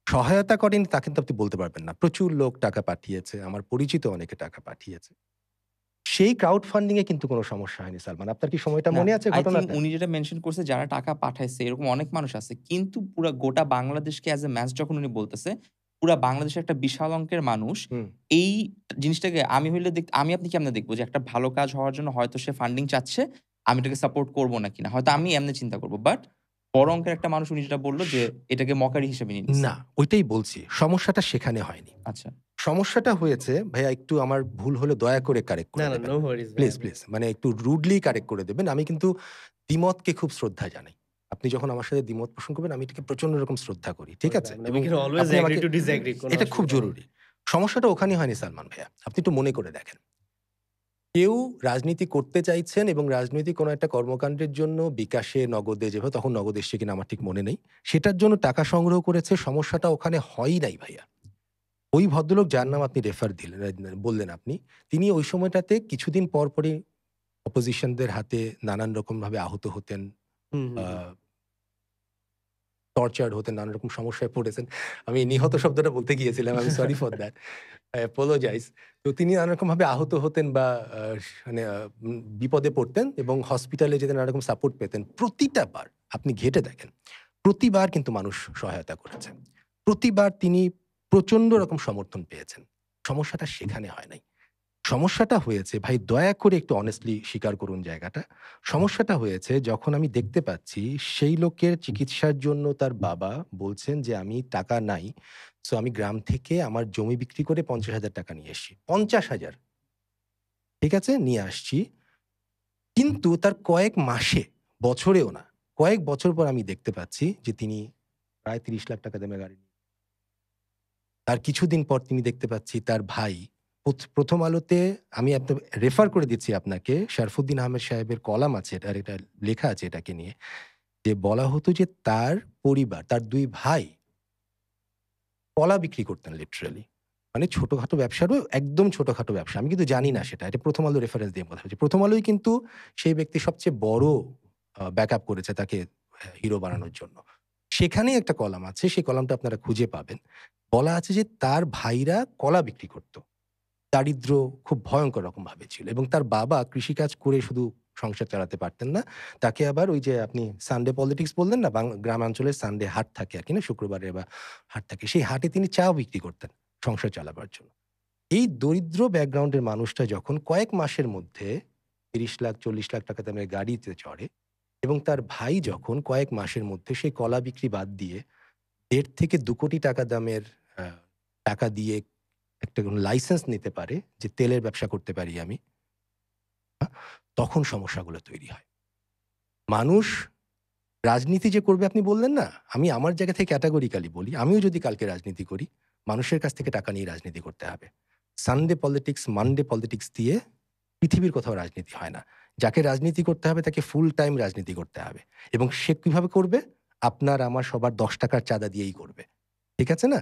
সহায়তা করেনি তা কিন্তু আপনি বলতে পারবেন না। প্রচুর লোক টাকা পাঠিয়েছে। আমার পরিচিত অনেকে টাকা পাঠিয়েছে। সেই ক্রাউড ফান্ডিং এ কিন্তু কোনো সমস্যা হয়নি সালমান। আপনার কি সময়টা না, মনে আছে আই থিংক ঘটনাটা? উনি যেটা মেনশন করছে যারা টাকা পাঠাইছে এরকম অনেক মানুষ আছে। কিন্তু পুরা গোটা বাংলাদেশকে এস এ ম্যাচ যখন উনি বলতেছে, পুরা বাংলাদেশের একটা বিশাল অঙ্কের মানুষ হুম, এই জিনিসটাকে আমি হইলে আমি আপনি কেমনে দেখব যে একটা ভালো কাজ হওয়ার জন্য হয়তো সে ফান্ডিং চাচ্ছে, আমি এটাকে সাপোর্ট করব না কিনা। হয়তো আমি এমনে চিন্তা করব। বাট বড় অঙ্কের একটা মানুষ উনি যেটা বলল যে এটাকে মকারি হিসেবে নিয়ে নিছে। না, ওইটাই বলছি। সমস্যাটা সেখানে হয়নি। আচ্ছা। সমস্যাটা হয়েছে ভাইয়া একটু আমার ভুল হলে দয়া করে কারেক্ট না, করে না, দেবেন। নো ওয়ারিস প্লিজ, ভাইয়া। প্লিজ। মানে একটু রুডলি কারেক্ট করে দেবেন। আমি কিন্তু দ্বিমতকে খুব শ্রদ্ধা জানাই। আপনি যখন আমার সাথে দ্বিমত পোষণ করবেন আমি এটাকে প্রচন্ড রকম শ্রদ্ধা করি। ঠিক আছে? We এবং can always আপনি agree আমাকে to disagree, কোনো এটা খুব অসুবিধা নেই। জরুরি। সমস্যাটা ওখানে হয়নি সালমান ভাইয়া। আপনি একটু মনে করে দেখেন। কেউ রাজনীতি করতে চাইছেন এবং রাজনৈতিক কোনো একটা কর্মকাণ্ডের জন্য বিকাশে, নগদে যেভাবে তখন নগদ এসছে কিনা আমার ঠিক মনে নেই। সেটার জন্য টাকা সংগ্রহ করেছে সমস্যাটা ওখানে হয়ই নাই ভাইয়া। ওই ভদ্রলোক যার নাম আপনি রেফার দিলেন বললেন আপনি, তিনি ওই সময়টাতে কিছুদিন পরপরই অপোজিশনদের হাতে নানান রকমভাবে আহত হতেন, হুম, আ হুম, হুম। টর্চারড হতেন, নানা রকম সমস্যায় পড়েছেন। আমি নিহত শব্দটা বলতে গিয়েছিলাম। আমি sorry for that. I apologise. তো তিনি নানা রকমভাবে আহত হতেন বা মানে বিপদে পড়তেন এবং হসপিটালে যেতেন, নানা রকম সাপোর্ট পেতেন। প্রতিটা বার আপনি ঘেঁটে দেখেন, প্রতিবার কিন্তু মানুষ সহায়তা করেছে। প্রতিবার তিনি প্রচন্ড রকম সমর্থন পেয়েছেন। সমস্যাটা সেখানে হয় নাই। সমস্যাটা হয়েছে ভাই দয়া করে একটু অনেস্টলি স্বীকার করুন জায়গাটা। সমস্যাটা হয়েছে যখন আমি দেখতে পাচ্ছি সেই লোকের চিকিৎসার জন্য তার বাবা বলছেন যে, "আমি টাকা নাই। সো আমি গ্রাম থেকে আমার জমি বিক্রি করে ৳৫০,০০০ নিয়ে এসছি।" ৫০,০০০ ঠিক আছে? নিয়ে আসছি। কিন্তু তার কয়েক মাসে, বছরেও না, কয়েক বছর পর আমি দেখতে পাচ্ছি যে তিনি প্রায় ৳৩০,০০,০০০ দামের গাড়ি তার কিছুদিন পর তিনি দেখতে পাচ্ছি তার ভাই প্রথম আলোতে আমি রেফার করে দিচ্ছি আপনাকে, শরফুদ্দিন আহমেদ সাহেবের কলাম আছে, এটা লেখা আছে এটাকে নিয়ে, যে বলা হতো যে তার পরিবার, তার ২ ভাই কলা বিক্রি করতেন লিটারালি। মানে ছোটখাটো ব্যবসারও একদম ছোটখাটো ব্যবসা। আমি কিন্তু জানি না সেটা। এটা প্রথম আলো রেফারেন্স দিয়ে কথা হচ্ছে। প্রথম আলোই কিন্তু সেই ব্যক্তি সবচেয়ে বড় ব্যাকআপ করেছে তাকে হিরো বানানোর জন্য। সেখানেই একটা কলাম আছে, সেই কলামটা আপনারা খুঁজে পাবেন। বলা আছে যে তার ভাইরা কলা বিক্রি করত। দারিদ্র্য খুব ভয়ঙ্কর রকমভাবে ছিল এবং তার বাবা কৃষিকাজ করে শুধু সংসার চালাতে পারতেন না। তাকে আবার ওই যে আপনি সানডে পলিটিক্স বললেন না, গ্রামাঞ্চলের সানডে হাট থাকে আরকি না, শুক্রবারে বা হাট থাকে। সেই হাটে তিনি চাও বিক্রি করতেন সংসার চালাবার জন্য। এই দরিদ্র ব্যাকগ্রাউন্ডের মানুষটা যখন কয়েক মাসের মধ্যে ৩০ লাখ ৪০ লাখ টাকা দামের গাড়িতে চড়ে এবং তার ভাই যখন কয়েক মাসের মধ্যে সেই কলা বিক্রি বাদ দিয়ে ১.৫ থেকে ২ কোটি টাকা দামের আ টাকা দিয়ে একটা লাইসেন্স নিতে পারে যে তেলের ব্যবসা করতে পারি আমি, আ তখন সমস্যাগুলো তৈরি হয়। মানুষ রাজনীতি যে করবে আপনি বললেন না, আমি আমার জায়গা থেকে ক্যাটেগরিক্যালি বলি, আমিও যদি কালকে রাজনীতি করি, মানুষের কাছ থেকে টাকা নিয়ে রাজনীতি করতে হবে। সানডে পলিটিক্স, মানডে পলিটিক্স দিয়ে পৃথিবীর কোথাও রাজনীতি হয় না। যাকে রাজনীতি করতে হবে তাকে ফুল টাইম রাজনীতি করতে হবে এবং সে কিভাবে করবে? আপনার আমার সবার ৳১০ র চাঁদা দিয়েই করবে। ঠিক আছে না?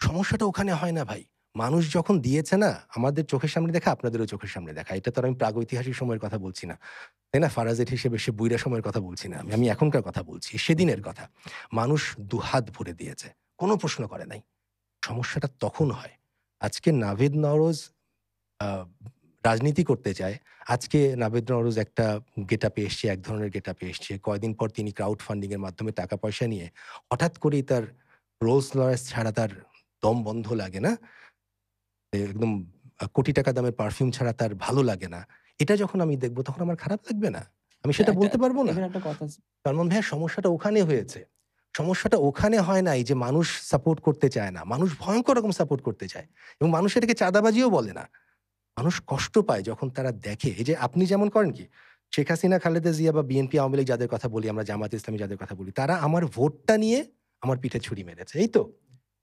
সমস্যাটা ওখানে হয় না ভাই। মানুষ যখন দিয়েছে না, আমাদের চোখের সামনে দেখা, আপনাদেরও চোখের সামনে দেখা। এটা তো আর আমি প্রাগৈতিহাসিক সময়ের কথা বলছি না। তাই না? ফারাজেট হিসেবে সে বুইড়া সময়ের কথা বলছি না। আমি এখনকার কথা বলছি। সেদিনের কথা। মানুষ দুহাত ভরে দিয়েছে। কোনো প্রশ্ন করে নাই। সমস্যাটা তখন হয়। আজকে নাভিদ নওরোজ আ রাজনীতি করতে চায়। আজকে নাভিদ নওরোজ একটা গেটআপে এসছে, এক ধরনের গেটআপে এসছে। কয়দিন পর তিনি ক্রাউড ফান্ডিং এর মাধ্যমে টাকা পয়সা নিয়ে হঠাৎ করেই তার রোলস রয়েস ছাড়া তার দম বন্ধ লাগে না? একদম কোটি টাকা দামের পারফিউম ছাড়া তার ভালো লাগে না। এটা যখন আমি দেখব তখন আমার খারাপ লাগবে না? আমি সেটা একটা বলতে পারব না? এখানে একটা কথা সালমান ভাইয়া, সমস্যাটা ওখানে হয়েছে। সমস্যাটা ওখানে হয় নাই যে মানুষ সাপোর্ট করতে চায় না। মানুষ ভয়ঙ্কর রকম সাপোর্ট করতে চায় এবং মানুষ এটাকে চাঁদাবাজিও বলে না। মানুষ কষ্ট পায় যখন তারা দেখে, এই যে আপনি যেমন করেন কি, শেখ হাসিনা, খালেদা জিয়া বা বিএনপি, আওয়ামী লীগ যাদের কথা বলি, আমরা জামায়াতে ইসলামী যাদের কথা বলি, তারা আমার ভোটটা নিয়ে আমার পিঠে ছুরি মেরেছে। এই তো?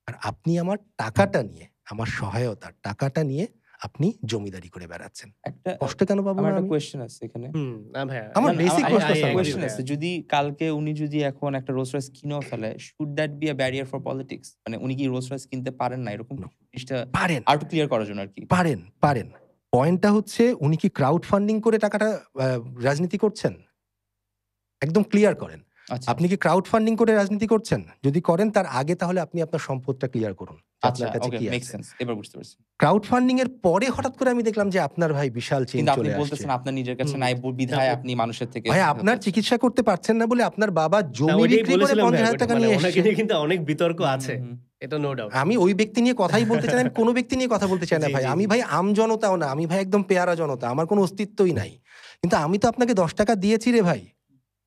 আর আপনি আমার টাকাটা নিয়ে, আমার সহায়তার টাকাটা নিয়ে আপনি জমিদারি করে বেড়াচ্ছেন। একটা কষ্ট কেন পাবো আমার না একটা আমি? কোয়েশ্চেন আছে এখানে। হুম, না ভাইয়া। আমার না, বেসিক I প্রশ্ন I agree সালমান কোয়েশ্চেন ভাইয়া। আছে। ভাইয়া। যদি কালকে উনি যদি এখন একটা রোলস রয়েস কিনেও ফেলে, should that be a barrier for politics? মানে উনি কি রোলস রয়েস কিনতে পারেন না? এরকম নো, জিনিসটা পারেন, আরেকটু ক্লিয়ার করার জন্য আরকি। পারেন, পারেন। পয়েন্টটা হচ্ছে উনি কি ক্রাউড ফান্ডিং করে টাকাটা আ রাজনীতি করছেন? একদম ক্লিয়ার করেন। আচ্ছা, আপনি কি ক্রাউড ফান্ডিং করে রাজনীতি করছেন? যদি করেন তার আগে তাহলে আপনি আপনার সম্পদটা ক্লিয়ার করুন। যে আচ্ছা, আপনার কাছে ওকে, কি মেক্স আছে? সেন্স। এবার বুঝতে পারছি। ক্রাউড ফান্ডিং এর পরে হঠাৎ করে আমি দেখলাম যে আপনার ভাই বিশাল চেইন কিন্তু আপনি চলে আসছে। বলতেছেন আপনার নিজের কাছে হুম। নাই না বিধায় ও আপনি মানুষের থেকে ভাই হেল্প আপনার চাচ্ছেন। চিকিৎসা করতে পারছেন না বলে আপনার বাবা না, জমি ওইটাই বিক্রি করে বলেছিলাম ভাইয়া। ৳৫০,০০০ মানে নিয়ে ওনাকে এসছে। নিয়ে কিন্তু অনেক বিতর্ক হুম, আছে। হুম, হুম। এটা নো ডাউট। আমি ওই ব্যক্তি নিয়ে কথাই বলতে চাই না। আমি কোন ব্যক্তি নিয়ে কথা বলতে চাই না জি, ভাই। জি, আমি জি। ভাই আমজনতাও না। আমি ভাই একদম পেয়ারা জনতা। আমার কোনো অস্তিত্বই নাই। কিন্তু আমি তো আপনাকে ৳১০ দিয়েছি রে ভাই।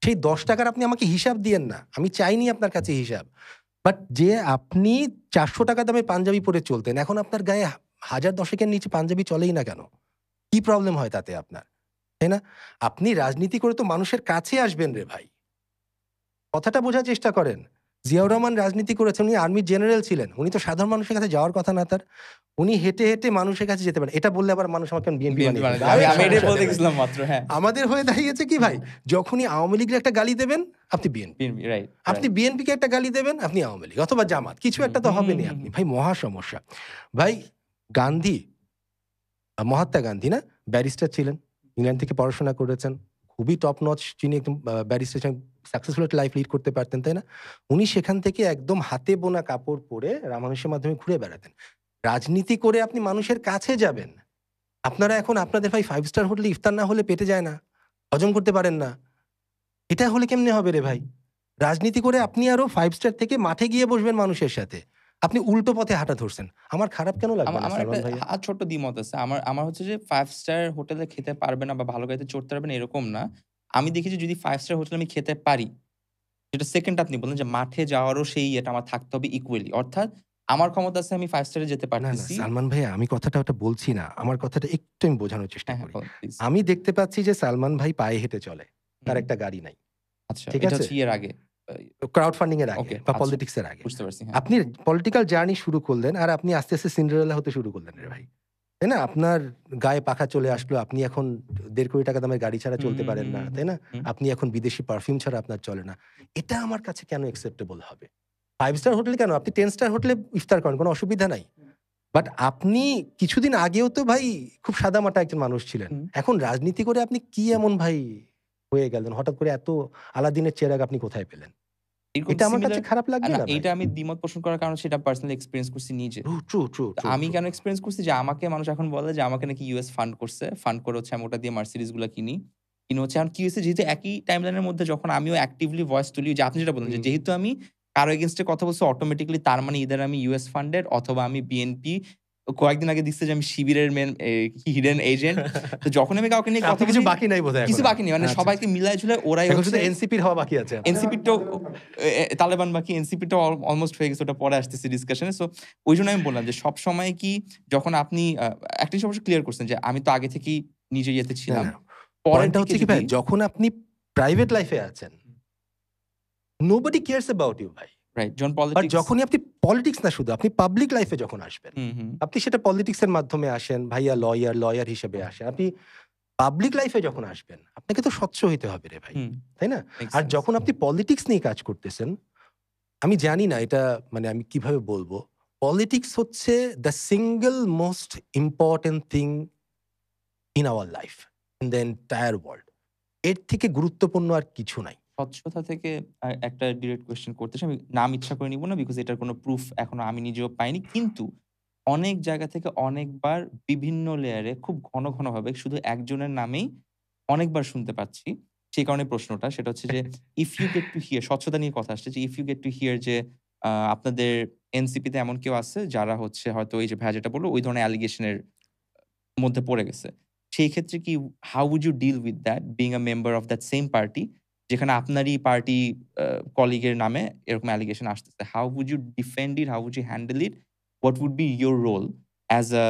সেই ৳১০ আপনি আমাকে হিসাব দিয়েন না। আমি চাইনি আপনার কাছে হিসাব। বাট যে আপনি ৳৪০০ দামের পাঞ্জাবি পরে চলতেন, এখন আপনার গায়ে ১০০০ এর নিচে পাঞ্জাবি চলেই না কেন? কি প্রবলেম হয় তাতে আপনার? তাই না? আপনি রাজনীতি করে তো মানুষের কাছে আসবেন রে ভাই। কথাটা বোঝার চেষ্টা করেন। জিয়াউর রহমান রাজনীতি করেছেন, উনি আর্মির জেনারেল ছিলেন। উনি তো সাধারণ মানুষের কাছে যাওয়ার কথা না তার। উনি হেঁটে, হেঁটে মানুষের কাছে যেতে পারেন। এটা বললে আবার মানুষ আমাকে বিএনপি বিএনপি বানিয়ে বানাতে ফেলবে। আমি আরে আমি এটাই সমস্যা বলতে নেই ভাই। গেছিলাম মাত্র। হ্যাঁ। আমাদের হয়ে দাঁড়িয়েছে কি ভাই? যখনই আওয়ামী লীগের একটা গালি দেবেন, আপনি বিএনপি। বিএনপি রাইট, আপনি রাইট। বিএনপিকে একটা গালি দেবেন, আপনি আওয়ামী লীগ অথবা জামাত। কিছু হুম, একটা তো হুম, হবেনই হুম, আপনি। হুম। ভাই মহা সমস্যা। ভাই গান্ধী, মহাত্মা গান্ধী না? ব্যারিস্টার ছিলেন। ইংল্যান্ড থেকে পড়াশোনা করেছেন। খুবই টপ নচ, যিনি একদম ব্যারিস্টার ছিলেন, সাকসেসফুল একটা লাইফ লিড করতে পারতেন, তাই না? উনি সেখান থেকে একদম হাতে বোনা কাপড় পরে রামানুষের মাধ্যমে ঘুরে বেড়াতেন। রাজনীতি করে আপনি মানুষের কাছে যাবেন। আপনারা এখন আপনাদের ভাই 5 স্টার হোটেলে ইফতার না হলে পেটে যায় না। হজম করতে পারেন না। এটা হলে কেমনে হবে রে ভাই? রাজনীতি করে আপনি আরো 5 স্টার থেকে মাঠে গিয়ে বসবেন মানুষের সাথে। আপনি উল্টো পথে হাঁটা ধরছেন। আমার খারাপ কেন লাগবে না আমার একটা সালমান ভাইয়া? ছোট্ট দ্বিমত আছে। আমার আমার হচ্ছে যে 5 স্টার হোটেলে খেতে পারবে না বা ভালো গাড়িতে চড়তে পারবে না এরকম না। আমি দেখেছি যদি 5 স্টার হোটেলে আমি খেতে পারি, যেটা 2nd আপনি বললেন যে মাঠে যাওয়ারও সেই ইয়েটা আমার থাকতে হবে ইকুয়ালি। অর্থাৎ আমার ক্ষমতা আছে আমি 5 স্টারে যেতে না, না পারতেছি। সালমান ভাইয়া, আমি কথাটা ওটা বলছি না। আমার কথাটা একটু আমি বোঝানোর চেষ্টা হ্যাঁ, হ্যাঁ, করি। বলেন প্লিজ। আমি দেখতে পাচ্ছি যে সালমান ভাই পায়ে হেঁটে চলে। তার হুম, একটা গাড়ি নাই। আচ্ছা, ঠিক এটা আছে? হচ্ছে ইয়ের আগে। আ ক্রাউড ফান্ডিং এর আগে ওকে, বা আচ্ছা, পলিটিক্স এর আগে। বুঝতে পারছি। হ্যাঁ। আপনি পলিটিক্যাল জার্নি শুরু করলেন আর আপনি আস্তে, আস্তে সিন্ডারেলা হতে শুরু করলেন রে ভাই। তাই না? আপনার গায়ে পাখা চলে আসলো, আপনি এখন ১.৫ কোটি টাকা দামের গাড়ি ছাড়া হুম, চলতে হুম, পারেন হুম, না, হুম, তাই না? হুম, আপনি এখন বিদেশি পারফিউম ছাড়া আপনার চলে না। এটা আমার কাছে কেন অ্যাকসেপ্টেবল হবে? 5 স্টার হোটেলে কেন? আপনি 10 স্টার হোটেলে ইফতার করেন, কোনো অসুবিধা নাই। বাট আপনি কিছুদিন আগেও তো ভাই খুব সাদামাটা একজন মানুষ ছিলেন। হুম। এখন রাজনীতি করে আপনি কি এমন ভাই হয়ে গেলেন? হঠাৎ করে এত আলাদিনের চেরাগ আপনি কোথায় পেলেন? এরকম এটা আমার কাছে সিমিলার খারাপ লাগবে না, না ভাই? এইটা আমি দ্বিমত পোষণ করার কারণ হচ্ছে এটা পার্সোনালি এক্সপেরিয়েন্স করছি নিজে। ট্রু, ট্রু, ট্রু, তো ট্রু, আমি ট্রু। কেন এক্সপেরিয়েন্স করছি যে আমাকে মানুষ এখন বলে যে আমাকে নাকি ইউএস ফান্ড করছে। ফান্ড করে হচ্ছে আমি ওটা দিয়ে মার্সিডিজ গুলা কিনি। কিনে হচ্ছে এখন কি হয়েছে যেহেতু একই টাইমলাইনের মধ্যে যখন আমিও অ্যাক্টিভলি ভয়েস তুলি যে আপনি যেটা বললেন যে হুম। যেহেতু আমি কারো এগেইনস্ট এ কথা বলছি অটোমেটিক্যালি তার মানে ইদার আমি ইউএস ফান্ডেড অথবা আমি বিএনপি কয়েকদিন আগে দিচ্ছে যে আমি শিবিরের মেন হিডেন এজেন্ট। তো যখন আমি কাউকে নিয়ে কথা আপনি কিছু বলি বাকি নাই বোধহয় কিছু এখন আর। বাকি নেই। মানে আচ্ছা, সবাইকে আচ্ছা। মিলায় ঝুলায় ওরাই এখন হচ্ছে শুধু এনসিপির হওয়া বাকি আছে আপনার। এনসিপিটাও তালেবান বাকি এনসিপিটাও অলমোস্ট হয়ে গেছে। ওটা পরে আসতেছি ডিসকাশনে। সো ওইজন্য আমি বললাম যে সবসময় কি যখন আপনি একটা জিনিস অবশ্য ক্লিয়ার করছেন যে আমি তো আগে থেকেই নিজের ইয়েতে না, ছিলাম। না। পরের পয়েন্টটা দিকে হচ্ছে কি যদি ভাই, যখন আপনি প্রাইভেট লাইফ এ আছেন, নোবডি কেয়ারস অ্যাবাউট ইউ ভাই। রাইট যখন বাট পলিটিক্স যখনই আপনি পলিটিক্স না শুধু, আপনি পাবলিক লাইফ এ যখন আসবেন, হুম, হুম, আপনি সেটা পলিটিক্স এর মাধ্যমে আসেন, ভাইয়া লয়ার হিসেবে আসেন। আপনি পাবলিক লাইফ এ যখন আসবেন, আপনাকে তো স্বচ্ছ হইতে হবে রে ভাই। হুম, তাই না? মেক্স আর সেন্স। যখন আপনি পলিটিক্স নিয়ে কাজ করতেছেন, আমি জানি না এটা মানে আমি কিভাবে বলবো। পলিটিক্স হচ্ছে the single most important thing in our life, in the entire world. এর থেকে গুরুত্বপূর্ণ আর কিছু নাই। স্বচ্ছতা থেকে একটা ডিরেক্ট কোয়েশ্চেন করতে চাই। আমি নাম ইচ্ছা করে নিব না বিকজ এটার কোনো প্রুফ এখনো আমি নিজেও পাইনি। কিন্তু অনেক জায়গা থেকে অনেকবার বিভিন্ন লেয়ারে খুব ঘনভাবে শুধু একজনের নামেই অনেকবার শুনতে পাচ্ছি। সেই কারণে প্রশ্নটা সেটা হচ্ছে যে if you get to hear স্বচ্ছতা নিয়ে কথা আসছে যে if you get to hear যে আপনাদের এনসিপি তে এমন কেউ আছে যারা হচ্ছে হয়তো এই যে ভাইয়া যেটা বলল ওই ধরনের অ্যালিগেশন এর মধ্যে পড়ে গেছে। সেই ক্ষেত্রে কি how would you deal with that being a member of that same party যেখানে আপনারই পার্টি কলিগের নামে এরকম অ্যালিগেশন আসতেছে। How would you defend it? How would you handle it? What would be your role as a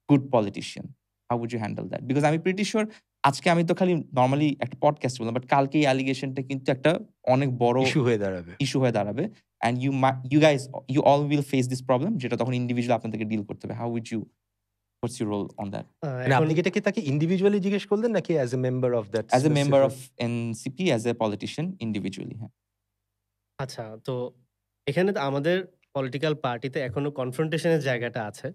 good politician? How would you handle that? Because আমি pretty sure আজকে আমি তো খালি নরমালি একটা পডকাস্ট বললাম। বাট কালকে এই অ্যালিগেশনটা কিন্তু একটা অনেক বড় ইস্যু হয়ে দাঁড়াবে। ইস্যু হয়ে দাঁড়াবে। And you guys you all will face this problem যেটা তখন ইন্ডিভিজুয়াল আপনাদেরকে ডিল করতে হবে। How would you what's your role on that? মানে এখন আপনি কি এটাকে তাকে ইন্ডিভিজুয়ালি জিজ্ঞেস করলেন নাকি as a member of that As a member specific? of NCP, as a politician individually হ্যাঁ। আচ্ছা, তো এখানে তো আমাদের পলিটিক্যাল পার্টিতে এখনো কনফ্রন্টেশন এর জায়গাটা আছে।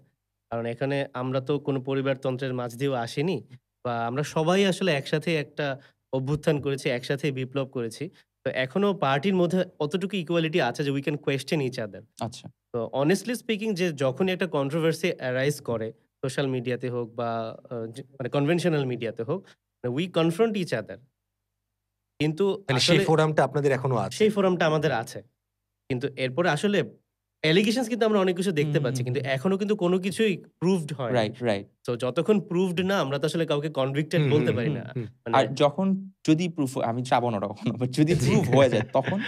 কারণ এখানে আমরা তো কোনো পরিবারতন্ত্রের মাঝ দিয়েও আসিনি বা আমরা সবাই আসলে একসাথে একটা অভ্যুত্থান করেছি, একসাথেই বিপ্লব করেছি। তো এখনো পার্টির মধ্যে অতটুকু ইকুয়ালিটি আছে যে we can question each other. আচ্ছা। তো honestly স্পিকিং যে যখনই একটা কন্ট্রোভার্সি অ্যারাইজ করে সোশ্যাল মিডিয়াতে হোক বা মানে কনভেনশনাল মিডিয়াতে হোক, উই কনফ্রন্ট ইচ আদার। কিন্তু মানে সেই আসলে ফোরামটা আপনাদের এখনো আছে। সেই ফোরামটা আমাদের আছে। কিন্তু এরপরে আসলে অ্যালিগেশনস কিন্তু আমরা অনেক কিছু হুম, দেখতে হুম, পাচ্ছি। হুম, কিন্তু হুম। এখনো কিন্তু কোনো কিছুই প্রুভড হয়নি। Right, right. তো যতক্ষণ প্রুভড না আমরা তো আসলে কাউকে কনভিক্টেড হুম, হুম, বলতে পারি হুম, না। হুম। মানে আর যখন যদি প্রুফ আমি চাবো না ওটা কখনো। বাট যদি জি। প্রুভ হয়ে যায় তখন?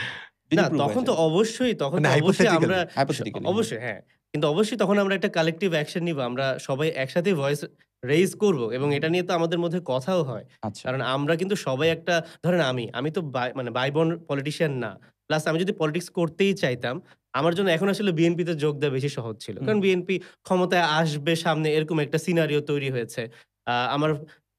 যদি না প্রুভ হয়ে তখন তো যায়? অবশ্যই, তখন মানে তো অবশ্যই আমরা হাইপোথেটিক্যালি। hypothetically হ্যাঁ। অবশ্যই হ্যাঁ। কিন্তু অবশ্যই তখন আমরা একটা কালেক্টিভ অ্যাকশন নিবো। আমরা সবাই একসাথে ভয়েস রেইজ করব এবং এটা নিয়ে তো আমাদের মধ্যে কথাও হয়। আচ্ছা। কারণ আমরা কিন্তু সবাই একটা ধরেন আমি তো মানে ভাই-বোন পলিটিশিয়ান না। প্লাস আমি যদি পলিটিক্স করতেই চাইতাম, আমার জন্য এখন আসলে বিএনপিতে যোগ দেওয়া বেশি সহজ ছিল। হুম, কারণ বিএনপি ক্ষমতায় আসবে সামনে এরকম একটা সিনারিও তৈরি হয়েছে। আমার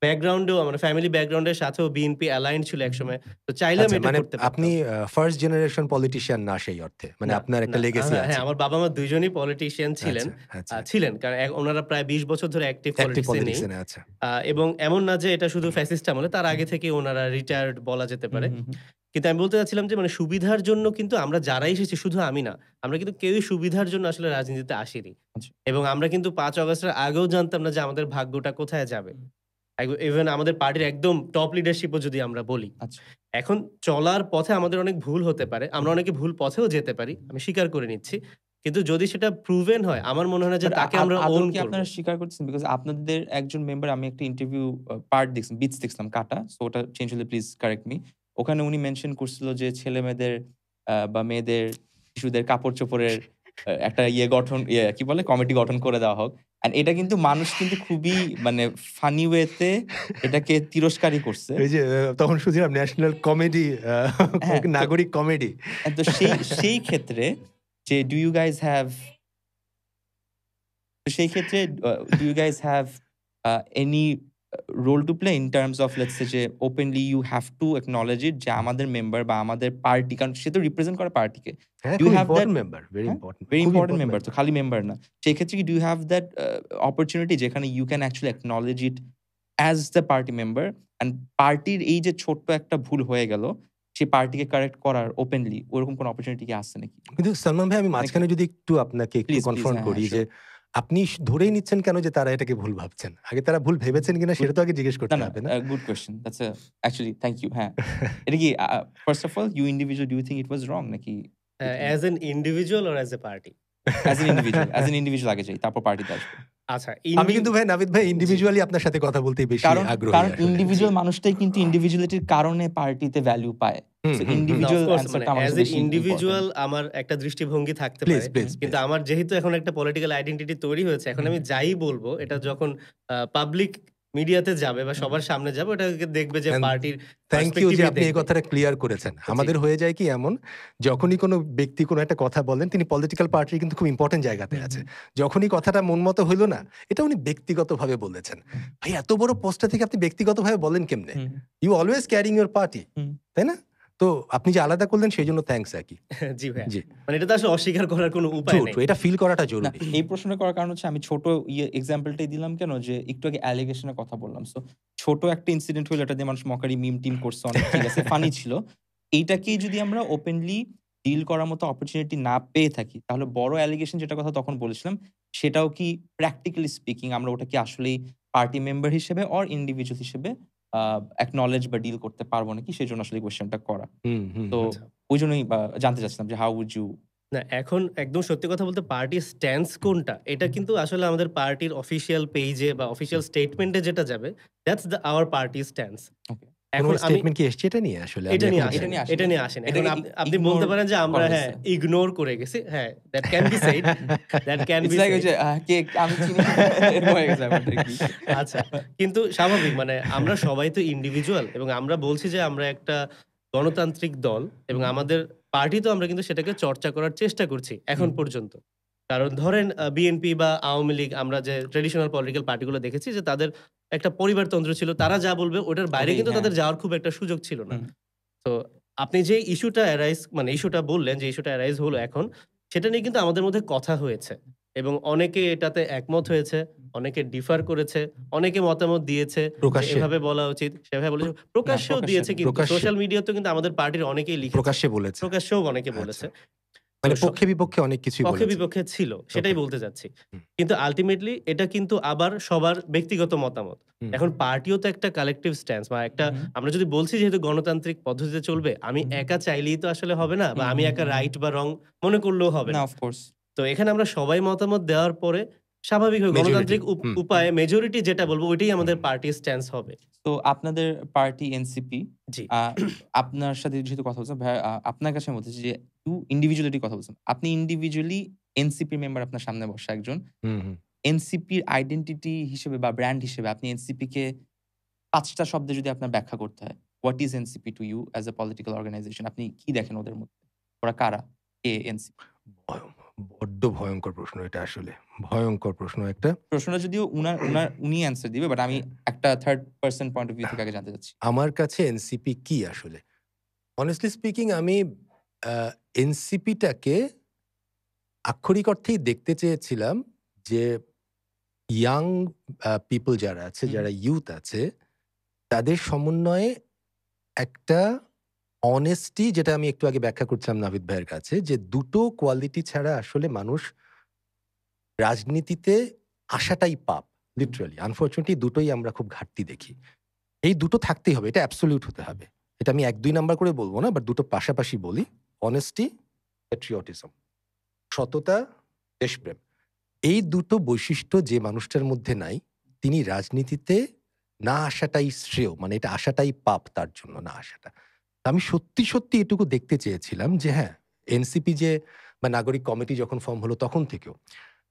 ব্যাকগ্রাউন্ডেও আমার ফ্যামিলি ব্যাকগ্রাউন্ড এর সাথেও বিএনপি অ্যালাইনড ছিল হুম, হুম। একসময়। তো চাইলে আমি আচ্ছা, এটা মানে করতে আপনি পারতাম। ফার্স্ট জেনারেশন পলিটিশিয়ান না সেই অর্থে। মানে না, আপনার একটা না। লেগেসি হ্যাঁ, আছে। আমার বাবা-মা ২ জনই পলিটিশিয়ান ছিলেন। আচ্ছা, আচ্ছা। ছিলেন। কারণ উনারা প্রায় ২০ বছর ধরে অ্যাক্টিভ অ্যাক্টিভ পলিটিক্স এ নেই। পলিটিক্স এ আচ্ছা। এবং এমন না যে এটা শুধু ফ্যাসিস্ট আমলে, তার আগে থেকেই উনারা রিটায়ার্ড বলা যেতে হুম, পারে। হুম, হুম। কিন্তু আমি বলতে চাচ্ছিলাম যে মানে সুবিধার জন্য কিন্তু আমরা যারাই এসেছি শুধু আমি না। আমরা কিন্তু কেউই সুবিধার জন্য আসলে রাজনীতিতে আসিনি। আচ্ছা। এবং আমরা কিন্তু ৫ অগাস্টের আগেও জানতাম না যে আমাদের ভাগ্যটা কোথায় যাবে। ইভেন আমাদের পার্টির একদম টপ লিডারশিপও যদি আমরা বলি। আচ্ছা। এখন চলার পথে আমাদের অনেক ভুল হতে পারে। আমরা অনেকে ভুল পথেও যেতে পারি। আমি স্বীকার করে নিচ্ছি। কিন্তু যদি সেটা প্রুভেন হয় আমার মনে হয় না যে বাট তাকে আমরা আদৌ ওন কি করব। আপনারা স্বীকার করতেছেন? বিকজ আপনাদের একজন মেম্বার আমি একটা ইন্টারভিউ পার্ট দেখছিলাম, বিটস দেখছিলাম কাটা। সো ওটা চেঞ্জ হলে প্লিজ কারেক্ট মি। ওখানে উনি মেনশন করছিল যে ছেলেমেয়েদের বা মেয়েদের, শিশুদের কাপড়-চোপড়ের একটা কি বলে? কমিটি গঠন করে দেওয়া হোক। অ্যান্ড এটা কিন্তু মানুষ কিন্তু খুবই মানে ফানি ওয়েতে এটাকে তিরস্কারই করছে। ওই যে তখন শুনছিলাম ন্যাশনাল কমেডি হ্যাঁ, তো নাগরিক কমেডি। তো সেই ক্ষেত্রে যে ডু ইউ গাইস হ্যাভ তো সেই ক্ষেত্রে do you guys have any role to play in terms of let's say যে openly you have to acknowledge it যে আমাদের মেম্বার বা আমাদের পার্টি, কারণ সে তো রিপ্রেজেন্ট করে পার্টিকে। হ্যাঁ, ডু ইউ খুব have that? Important member, very হ্যাঁ, ইম্পর্টেন্ট, ভেরি খুব ইম্পর্টেন্ট ইম্পর্টেন্ট মেম্বার, তো মেম্বার। খালি মেম্বার না। সেক্ষেত্রে কি do you have that opportunity যেখানে you can actually acknowledge it as the party member, and পার্টির এই যে ছোট্ট একটা ভুল হয়ে গেল সেই পার্টিকে কারেক্ট করার ওপেনলি ওরকম কোনো অপরচুনিটি কি আসছে নাকি? কিন্তু সালমান ভাই, আমি নাকি মাঝখানে যদি একটু আপনাকে একটু প্লিজ, প্লিজ, কনফার্ম হ্যাঁ, করি হ্যাঁ, যে শিওর। আপনি ধরেই নিচ্ছেন কেন যে তারা এটাকে ভুল ভাবছেন? আগে তারা ভুল ভেবেছেন কিনা গুড সেটা তো আগে জিজ্ঞেস না, করতে না, হবে না? Good question. That's actually thank you. হ্যাঁ। এটা কি first of all you individual do you think it was wrong নাকি এটি as an individual or as a party? As an individual আগে যাই, তারপর পার্টিতে আসবো। আচ্ছা, আমি কিন্তু ভাই নাভিদ ভাই জি। ইন্ডিভিজুয়ালি আপনার সাথে কথা বলতেই বেশি কারণ আগ্রহী কারণ আসলে। ইন্ডিভিজুয়াল জি। মানুষটাই কিন্তু ইন্ডিভিজুয়ালিটির কারণে পার্টিতে ভ্যালু পায়। হুম, সো হুম, হুম। না, ইন্ডিভিজুয়াল অফকোর্স, মানে অ্যানসারটা আমার অ্যাজ কাছে এ বেশি ইন্ডিভিজুয়াল ইম্পোর্টেন্ট। আমার একটা দৃষ্টিভঙ্গি থাকতে প্লিজ, পারে। প্লিজ, কিন্তু প্লিজ। আমার যেহেতু এখন একটা পলিটিক্যাল আইডেন্টিটি তৈরি হয়েছে, এখন আমি যাই বলবো এটা যখন পাবলিক মিডিয়াতে যাবে বা সবার সামনে যাবে, ওটাকে দেখবে যে And পার্টির থ্যাংক ইউ যে পার্সপেক্টিভই আপনি এই দেখবে। কথাটা ক্লিয়ার করেছেন। জি। আমাদের হয়ে যায় কি এমন, যখনই কোনো ব্যক্তি কোনো একটা কথা বলেন, তিনি পলিটিক্যাল পার্টির কিন্তু খুব ইম্পর্টেন্ট জায়গাতে আছে। যখনই কথাটা মন মতো হইল না, এটা উনি ব্যক্তিগতভাবে বলেছেন। ভাই এত বড় পোস্টটা থেকে আপনি ব্যক্তিগতভাবে বলেন কেমনে? Hmm, you always carrying your party, hmm. তাই না? তো আপনি যে আলাদা করলেন সেই জন্য থ্যাংকস আরকি। জি ভাইয়া। জি। মানে এটা তো আসলে অস্বীকার করার কোনো উপায় ট্রু, নেই। ট্রু। এটা ফিল করাটা না, জরুরি। এই প্রশ্নটা করার কারণ হচ্ছে আমি ছোট এক্সাম্পলটাই দিলাম কেন যে একটু আগে অ্যালিগেশন এর কথা বললাম। সো ছোট একটা ইনসিডেন্ট হইলো, এটা দিয়ে মানুষ মকারি মিম-টিম করছে, অনেক ঠিক আছে, ফানি ছিল। এইটাকেই যদি আমরা ওপেনলি ডিল করার মতো অপরচুনিটি না পেয়ে থাকি, তাহলে বড় অ্যালিগেশন যেটার কথা তখন বলেছিলাম, সেটাও কি প্র্যাকটিক্যালি স্পিকিং আমরা ওটা কি আসলেই পার্টি মেম্বার হিসেবে অর ইন্ডিভিজুয়াল হিসেবে অ্যাকনলেজ বা ডিল করতে পারবো নাকি? সেজন্য আসলে এই কোয়েশ্চেনটা করা। হুম, হুম, তো হুম। আচ্ছা। ওইজন্যই জানতে চাচ্ছিলাম যে হাউ উড ইউ। না, এখন একদম সত্যি কথা বলতে পার্টির স্ট্যান্স কোনটা, এটা কিন্তু আসলে আমাদের পার্টির অফিসিয়াল পেইজে বা অফিসিয়াল স্টেটমেন্টে যেটা যাবে, that's the our party stance. Okay. কোনো এখন আমি স্টেটমেন্ট কি এসছে এটা নিয়ে আসলে? আমি এটা নিয়ে এখনো আসেনি, জানি না। এটা নিয়ে আসেনি। এখন এটাকে আপনি বলতে ইগনোর পারেন যে আমরা করা হ্যাঁ, হইছে। ইগনোর করে গেছি। হ্যাঁ, that can be said, that can it's be like ওই সেইড। যে কে আমি চিনি এরকম হয়ে গেছে ব্যাপারটা আরকি। আচ্ছা, কিন্তু স্বাভাবিক, মানে আমরা সবাই তো ইন্ডিভিজুয়াল এবং আমরা বলছি যে আমরা একটা গণতান্ত্রিক দল এবং হুম, আমাদের পার্টিতেও আমরা কিন্তু সেটাকে চর্চা করার চেষ্টা করছি এখন হুম, পর্যন্ত। কারণ ধরেন বিএনপি বা আওয়ামী লীগ, আমরা যে ট্র্যাডিশনাল পলিটিক্যাল পার্টিগুলো দেখেছি যে তাদের একটা পরিবারতন্ত্র ছিল। তারা যা বলবে ওটার বাইরে ওটাই, কিন্তু হ্যাঁ। তাদের যাওয়ার খুব একটা সুযোগ ছিল না। হুম, তো আপনি যে ইস্যুটা মানে ইস্যুটা বললেন যে ইস্যুটা অ্যারাইজ হলো এখন, সেটা নিয়ে কিন্তু আমাদের মধ্যে কথা হয়েছে এবং অনেকে এটাতে একমত হয়েছে, অনেকে ডিফার করেছে, অনেকে মতামত দিয়েছে যে প্রকাশ্যে, এভাবে বলা উচিত, সেভাবে বলেছে। প্রকাশ্যেও প্রকাশ্যে দিয়েছে, না। কিন্তু প্রকাশ্যে। সোশ্যাল মিডিয়াতেও কিন্তু আমাদের পার্টির অনেকেই লিখেছে। প্রকাশ্যে বলেছে। প্রকাশ্যেও অনেকে আচ্ছা। বলেছে। তো মানে পক্ষে বিপক্ষে অনেক কিছুই পক্ষে বলেছে। বিপক্ষে ছিল, সেটাই ওকে। বলতে চাচ্ছি। হুম, কিন্তু আল্টিমেটলি এটা কিন্তু আবার সবার ব্যক্তিগত মতামত। হুম, এখন পার্টিও তো একটা কালেকটিভ স্ট্যান্স বা একটা, হুম, আমরা যদি বলছি যেহেতু গণতান্ত্রিক পদ্ধতিতে চলবে, আমি হুম, একা চাইলেই তো আসলে হবে না, বা হুম, আমি হুম, একা হুম, রাইট বা রং মনে করলেও হবে না, না। Of course. তো এখানে আমরা সবাই মতামত দেওয়ার পরে স্বাভাবিকভাবে মেজরিটি। গণতান্ত্রিক হুম, উপায়ে মেজরিটি যেটা বলবো ওইটাই হুম। আমাদের পার্টির স্ট্যান্স হবে। তো আপনাদের পার্টি এনসিপি, জি। আ আপনার সাথে যেহেতু কথা বলছেন ভাইয়া, আপনার কাছে আমি বলতেছি যে ইন্ডিভিজুয়ালিটির কথা বলছেন। আপনি ইন্ডিভিজুয়ালি এনসিপি মেম্বার, আপনার সামনে বসা একজন। হুম, হুম। এনসিপির আইডেন্টিটি হিসেবে বা ব্র্যান্ড হিসেবে আপনি এনসিপি কে ৫ টা শব্দে যদি আপনার ব্যাখ্যা করতে হয়, what is NCP to you as a political organization? আপনি কি দেখেন ওদের মধ্যে? ওরা কারা? কে এনসিপি? বড্ড ভয়ঙ্কর প্রশ্ন এটা আসলে। ভয়ঙ্কর প্রশ্ন একটা। প্রশ্নটা যদিও উনি অ্যান্সার দিবে, বাট আমি একটা third person point of view থেকে আগে জানতে চাচ্ছি। আমার কাছে এনসিপি কি আসলে? honestly স্পিকিং আমি আ এনসিপিটাকে আক্ষরিক অর্থেই দেখতে চেয়েছিলাম যে ইয়াং পিপল যারা আছে, হুম, যারা ইউথ আছে, তাদের সমন্বয়ে একটা অনেস্টি, যেটা আমি একটু আগে ব্যাখ্যা করছিলাম নাভিদ ভাইয়ের কাছে, যে দুটো কোয়ালিটি ছাড়া আসলে মানুষ রাজনীতিতে আসাটাই পাপ। হুম, লিটারালি আনফরচুনেটলি দুটোই আমরা খুব ঘাটতি দেখি। এই দুটো থাকতেই হবে। এটা অ্যাবসোলিউট হতে হবে। এটা আমি ১-২ নাম্বার করে বলব না, বাট দুটো পাশাপাশি বলি। Honesty, patriotism. সততা, দেশপ্রেম। এই দুটো বৈশিষ্ট্য যে মানুষটার মধ্যে নাই, তিনি রাজনীতিতে না আসাটাই শ্রেয়। মানে এটা আসাটাই পাপ তার জন্য, না আসাটা। আমি সত্যি, সত্যি এটুকু দেখতে চেয়েছিলাম যে হ্যাঁ, এনসিপি যে বা নাগরিক কমিটি যখন ফর্ম হলো তখন থেকেও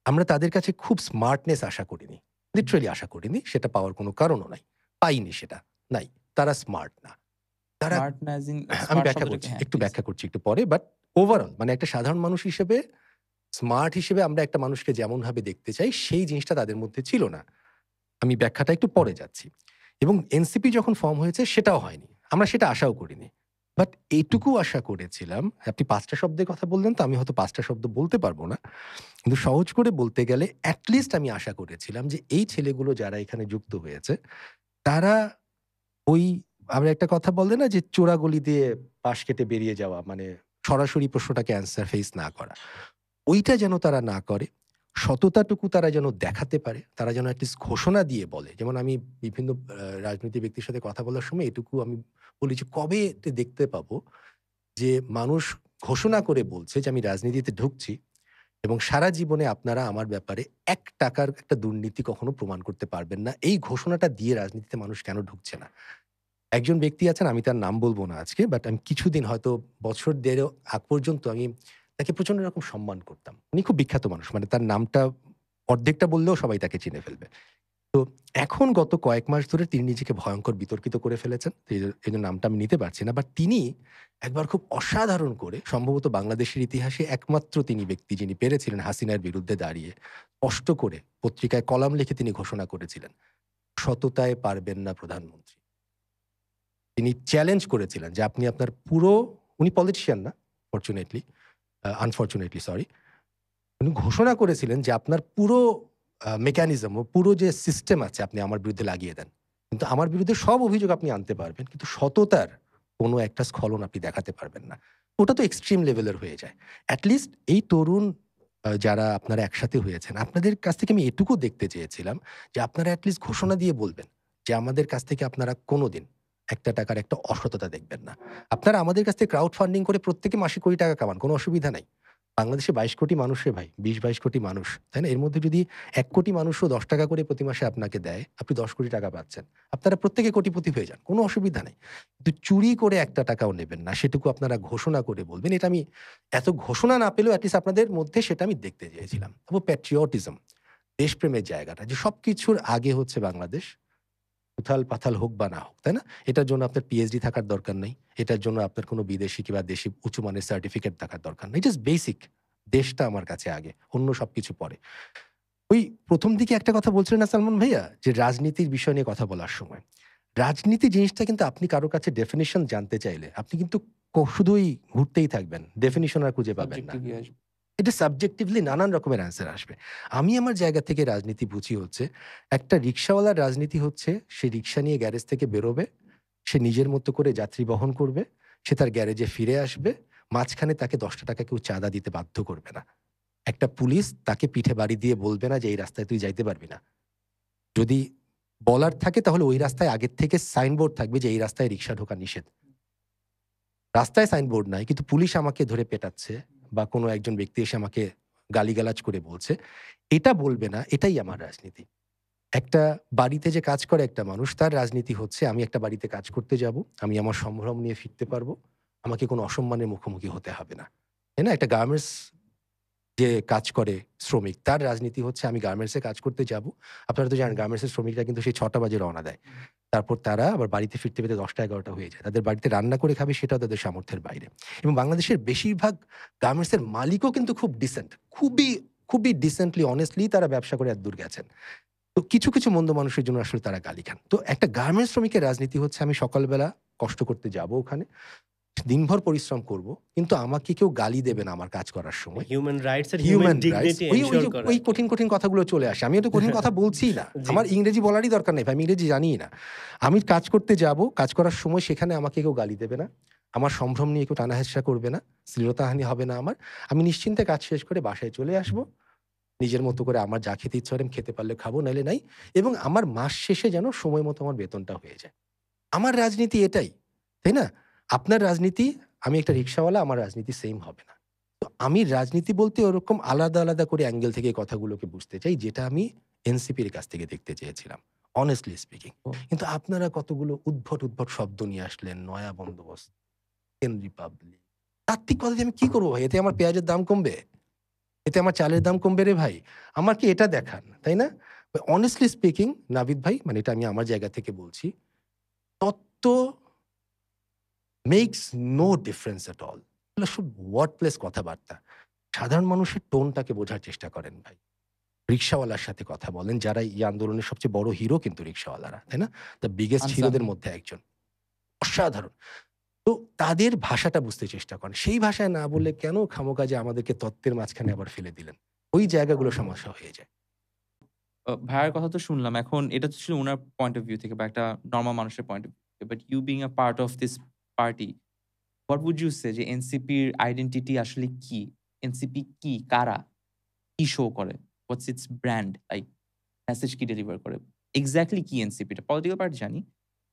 আমরা তাদের কাছে খুব স্মার্টনেস আশা করিনি। লিটারালি আশা করিনি। সেটা পাওয়ার কোনো কারণও নাই। পাইনি সেটা। নাই। তারা স্মার্ট না। তারা স্মার্ট না অ্যাজ ইন আমি স্মার্ট ব্যাখ্যা শব্দটাকে, করছি। হ্যাঁ, একটু প্লিজ। ব্যাখ্যা করছি একটু পরে। বাট ওভারঅল মানে একটা সাধারণ মানুষ হিসেবে স্মার্ট হিসেবে আমরা একটা মানুষকে যেমনভাবে দেখতে চাই সেই জিনিসটা তাদের মধ্যে ছিল না। আমি ব্যাখ্যাটা একটু পরে যাচ্ছি। এবং এনসিপি যখন ফর্ম হয়েছে সেটাও হয়নি। আমরা সেটা আশাও করিনি। বাট এইটুকু আশা করেছিলাম, আপনি ৫ টা শব্দের কথা বললেন তো আমি হয়তো ৫ টা শব্দ বলতে পারব না। কিন্তু সহজ করে বলতে গেলে এট লিস্ট আমি আশা করেছিলাম যে এই ছেলেগুলো যারা এখানে যুক্ত হয়েছে তারা ওই আমরা একটা কথা বলে না যে চোরাগলি দিয়ে পাশ কেটে বেরিয়ে যাওয়া, মানে সরাসরি প্রশ্নটাকে অ্যান্সার ফেস না করা। ওইটা যেন তারা না করে, সততাটুকু তারা যেন দেখাতে পারে, তারা যেন এটলিস্ট ঘোষণা দিয়ে বলে। যেমন আমি বিভিন্ন রাজনৈতিক ব্যক্তির সাথে কথা বলার সময় এটুকু আমি বলি যে কবে এটা দেখতে পাবো যে মানুষ ঘোষণা করে বলছে যে আমি রাজনীতিতে ঢুকছি এবং সারা জীবনে আপনারা আমার ব্যাপারে ৳১ একটা দুর্নীতি কখনো প্রমাণ করতে পারবেন না। এই ঘোষণাটা দিয়ে রাজনীতিতে মানুষ কেন ঢুকছে না? একজন ব্যক্তি আছেন, আমি তার নাম বলব না আজকে, বাট আমি কিছুদিন হয়তো বছর ১.৫ আগ পর্যন্ত আমি তাকে প্রচন্ড রকম সম্মান করতাম। উনি খুব বিখ্যাত মানুষ। মানে তার নামটা অর্ধেকটা বললেও সবাই তাকে চিনে ফেলবে। তো এখন গত কয়েক মাস ধরে তিনি নিজেকে ভয়ংকর বিতর্কিত করে ফেলেছেন। তো এজন্য নামটা আমি নিতে পারছি না। বাট তিনি একবার খুব অসাধারণ করে, সম্ভবত বাংলাদেশের ইতিহাসে একমাত্র তিনি ব্যক্তি যিনি পেরেছিলেন হাসিনার বিরুদ্ধে দাঁড়িয়ে স্পষ্ট করে পত্রিকায় কলাম লিখে তিনি ঘোষণা করেছিলেন, "সততায় পারবেন না প্রধানমন্ত্রী।" তিনি চ্যালেঞ্জ করেছিলেন যে আপনি আপনার পুরো, উনি পলিটিশিয়ান না ফরচুনেটলি, আনফরচুনেটলি সরি। উনি ঘোষণা করেছিলেন যে আপনার পুরো মেকানিজম ও পুরো যে সিস্টেম আছে আপনি আমার বিরুদ্ধে লাগিয়ে দেন। কিন্তু আমার বিরুদ্ধে সব অভিযোগ আপনি আনতে পারবেন। কিন্তু সততার কোনো একটা স্খলন আপনি দেখাতে পারবেন না। ওটা তো এক্সট্রিম লেভেলের হয়ে যায়। এট লিস্ট এই তরুণ যারা আপনারা একসাথে হয়েছেন, আপনাদের কাছ থেকে আমি এটুকু দেখতে চেয়েছিলাম যে আপনারা এট লিস্ট ঘোষণা দিয়ে বলবেন যে আমাদের কাছ থেকে আপনারা কোনোদিন ৳১ একটা অসততা দেখবেন না। আপনারা আমাদের কাছ থেকে ক্রাউড ফান্ডিং করে প্রত্যেকে মাসে কোটি টাকা কামান, কোনো অসুবিধা নাই। বাংলাদেশে ২২ কোটি মানুষ রে ভাই, ২০-২২ কোটি মানুষ, তাই না? এর মধ্যে যদি ১ কোটি মানুষও ৳১০ করে প্রতি মাসে আপনাকে দেয়, আপনি ১০ কোটি টাকা পাচ্ছেন। আপনারা প্রত্যেকে কোটিপতি হয়ে যান, কোনো অসুবিধা নেই। কিন্তু চুরি করে ৳১ নেবেন না, সেটুকু আপনারা ঘোষণা করে বলবেন। এটা আমি এত ঘোষণা না পেলেও এট লিস্ট আপনাদের মধ্যে সেটা আমি দেখতে চেয়েছিলাম। এবং প্যাট্রিয়টিজম, দেশপ্রেমের জায়গাটা যে সবকিছুর আগে হচ্ছে বাংলাদেশ। উথাল-পাথাল হোক বা না হোক, তাই না? এটার জন্য আপনার পিএইচডি থাকার দরকার নাই। এটার জন্য আপনার কোনো বিদেশি কিংবা দেশি উঁচু মানের সার্টিফিকেট থাকার দরকার নাই। জাস্ট বেসিক দেশটা আমার কাছে আগে। অন্য সবকিছু পরে। ওই ১ম দিকে একটা কথা বলছিলেন না সালমান ভাইয়া? যে রাজনীতির বিষয় নিয়ে কথা বলার সময়। রাজনীতি জিনিসটা কিন্তু আপনি কারো কাছে ডেফিনিশন জানতে চাইলে আপনি কিন্তু শুধুই ঘুরতেই থাকবেন। ডেফিনিশন আর খুঁজে পাবেন না। সাবজেক্টিভলি আসবে। এটা সাবজেক্টিভলি নানান রকমের অ্যান্সার আসবে। আমি আমার জায়গা থেকে রাজনীতি বুঝি হচ্ছে, একটা রিক্শাওয়ালার রাজনীতি হচ্ছে সে রিক্সা নিয়ে গ্যারেজ থেকে বেরোবে, সে নিজের মতো করে যাত্রী বহন করবে, সে তার গ্যারেজে ফিরে আসবে, মাঝখানে তাকে ৳১০ কেউ চাঁদা দিতে বাধ্য করবে না। একটা পুলিশ তাকে পিঠে বাড়ি দিয়ে বলবে না যে এই রাস্তায় তুই যাইতে পারবি না। যদি বলার থাকে তাহলে ওই রাস্তায় আগের থেকে সাইনবোর্ড থাকবে যে এই রাস্তায় রিক্সা ঢোকা নিষেধ। রাস্তায় সাইনবোর্ড নাই কিন্তু পুলিশ আমাকে ধরে পেটাচ্ছে বা কোনো একজন ব্যক্তি এসে আমাকে গালিগালাজ করে বলছে, এটা বলবে না, এটাই আমার রাজনীতি। একটা বাড়িতে যে কাজ করে একটা মানুষ, তার রাজনীতি হচ্ছে আমি একটা বাড়িতে কাজ করতে যাবো, আমি আমার সম্ভ্রম নিয়ে ফিরতে পারবো, আমাকে কোনো অসম্মানের মুখোমুখি হতে হবে না। তাই না? একটা গার্মেন্টস যে কাজ করে শ্রমিক, তার রাজনীতি হচ্ছে আমি গার্মেন্টসে কাজ করতে যাবো। আপনারা তো জানেন গার্মেন্টসের শ্রমিকরা কিন্তু সেই ৬টা বাজে রওনা দেয়। তারপর তারা আবার বাড়িতে ফিরতে, ফিরতে ১০টা-১১টা হয়ে যায়। তাদের বাড়িতে রান্না করে খাবে সেটাও তাদের সামর্থ্যের বাইরে। এবং বাংলাদেশের বেশিরভাগ গার্মেন্টসের মালিকও কিন্তু খুব ডিসেন্ট। খুবই ডিসেন্টলি অনেস্টলি তারা ব্যবসা করে এতদূর গেছেন। তো কিছু, কিছু মন্দ মানুষের জন্য আসলে তারা গালি খান। তো একটা গার্মেন্টস শ্রমিকের রাজনীতি হচ্ছে আমি সকালবেলা কষ্ট করতে যাবো ওখানে। দিনভর পরিশ্রম করব। কিন্তু আমাকে কেউ গালি দেবে না আমার কাজ করার সময়। হিউম্যান রাইটস আর হিউম্যান হিউম্যান রাইটস ডিগনিটি ওই এনশিওর যে করা ওই আরকি। কঠিন, কঠিন কথাগুলো চলে আসে। আমি এত কঠিন কথা বলছিই না। জি। আমার ইংরেজি বলারই দরকার নাই ভাই। আমি ইংরেজি জানিই না। আমি কাজ করতে যাব, কাজ করার সময় সেখানে আমাকে কেউ গালি দেবে না। আমার সম্ভ্রম নিয়ে কেউ টানাহেঁচড়া করবে না। শ্লীলতাহানি হবে না আমার। আমি নিশ্চিন্তে কাজ শেষ করে বাসায় চলে আসব। নিজের মতো করে আমার যা খেতে ইচ্ছা হয় আমি খেতে পারলে খাবো, নাইলে নাই। এবং আমার মাস শেষে যেন সময় মতো আমার বেতনটা হয়ে যায়। আমার রাজনীতি এটাই। তাই না? আপনার রাজনীতি, আমি একটা রিক্শাওয়ালা, আমার রাজনীতি সেইম হবে না। তো আমি রাজনীতি বলতে ওরকম আলাদা, আলাদা করে অ্যাঙ্গেল থেকে এই কথাগুলোকে বুঝতে চাই, যেটা আমি এনসিপির কাছ থেকে দেখতে চেয়েছিলাম। honestly speaking. ও কিন্তু আপনারা কতগুলো উদ্ভট শব্দ নিয়ে আসলেন। নয়া বন্দোবস্ত, সেকেন্ড রিপাবলিক। তাত্ত্বিক কথা দিয়ে আমি কি করব ভাই? এতে আমার পেঁয়াজের দাম কমবে? এতে আমার চালের দাম কমবে রে ভাই? আমাকে এটা দেখান। তাই না? honestly স্পিকিং নাভিদ ভাই, মানে এটা আমি আমার জায়গা থেকে বলছি। তত্ত্ব makes no difference at all. এগুলো সব ওয়ার্ডপ্লেস কথাবার্তা। সাধারণ মানুষের টোনটাকে বোঝার চেষ্টা করেন ভাই। রিক্শাওয়ালার সাথে কথা বলেন, যারা এই আন্দোলনের সবচেয়ে বড় হিরো কিন্তু রিক্শাওয়ালারা, তাই না? The biggest unsung. হিরোদের মধ্যে একজন। অসাধারণ। তো তাদের ভাষাটা বুঝতে চেষ্টা করেন। সেই ভাষায় না বললে কেন খামোকা যে আমাদেরকে তত্ত্বের মাঝখানে আবার ফেলে দিলেন? ওই জায়গাগুলো সমস্যা হয়ে যায়। ভাইয়ার কথা তো শুনলাম। এখন এটা তো ছিল উনার পয়েন্ট অফ ভিউ থেকে বা একটা নরমাল মানুষের পয়েন্ট অফ ভিউ থেকে। But you being a part of this party, what would you say যে এনসিপির আইডেন্টিটি আসলে কি? এনসিপি কি? কারা? কি শো করে? হোয়াটস ইটস ব্র্যান্ড? লাইক মেসেজ কি ডেলিভার করে? এক্সাক্টলি কি এনসিপি টা? পলিটিক্যাল পার্টি জানি।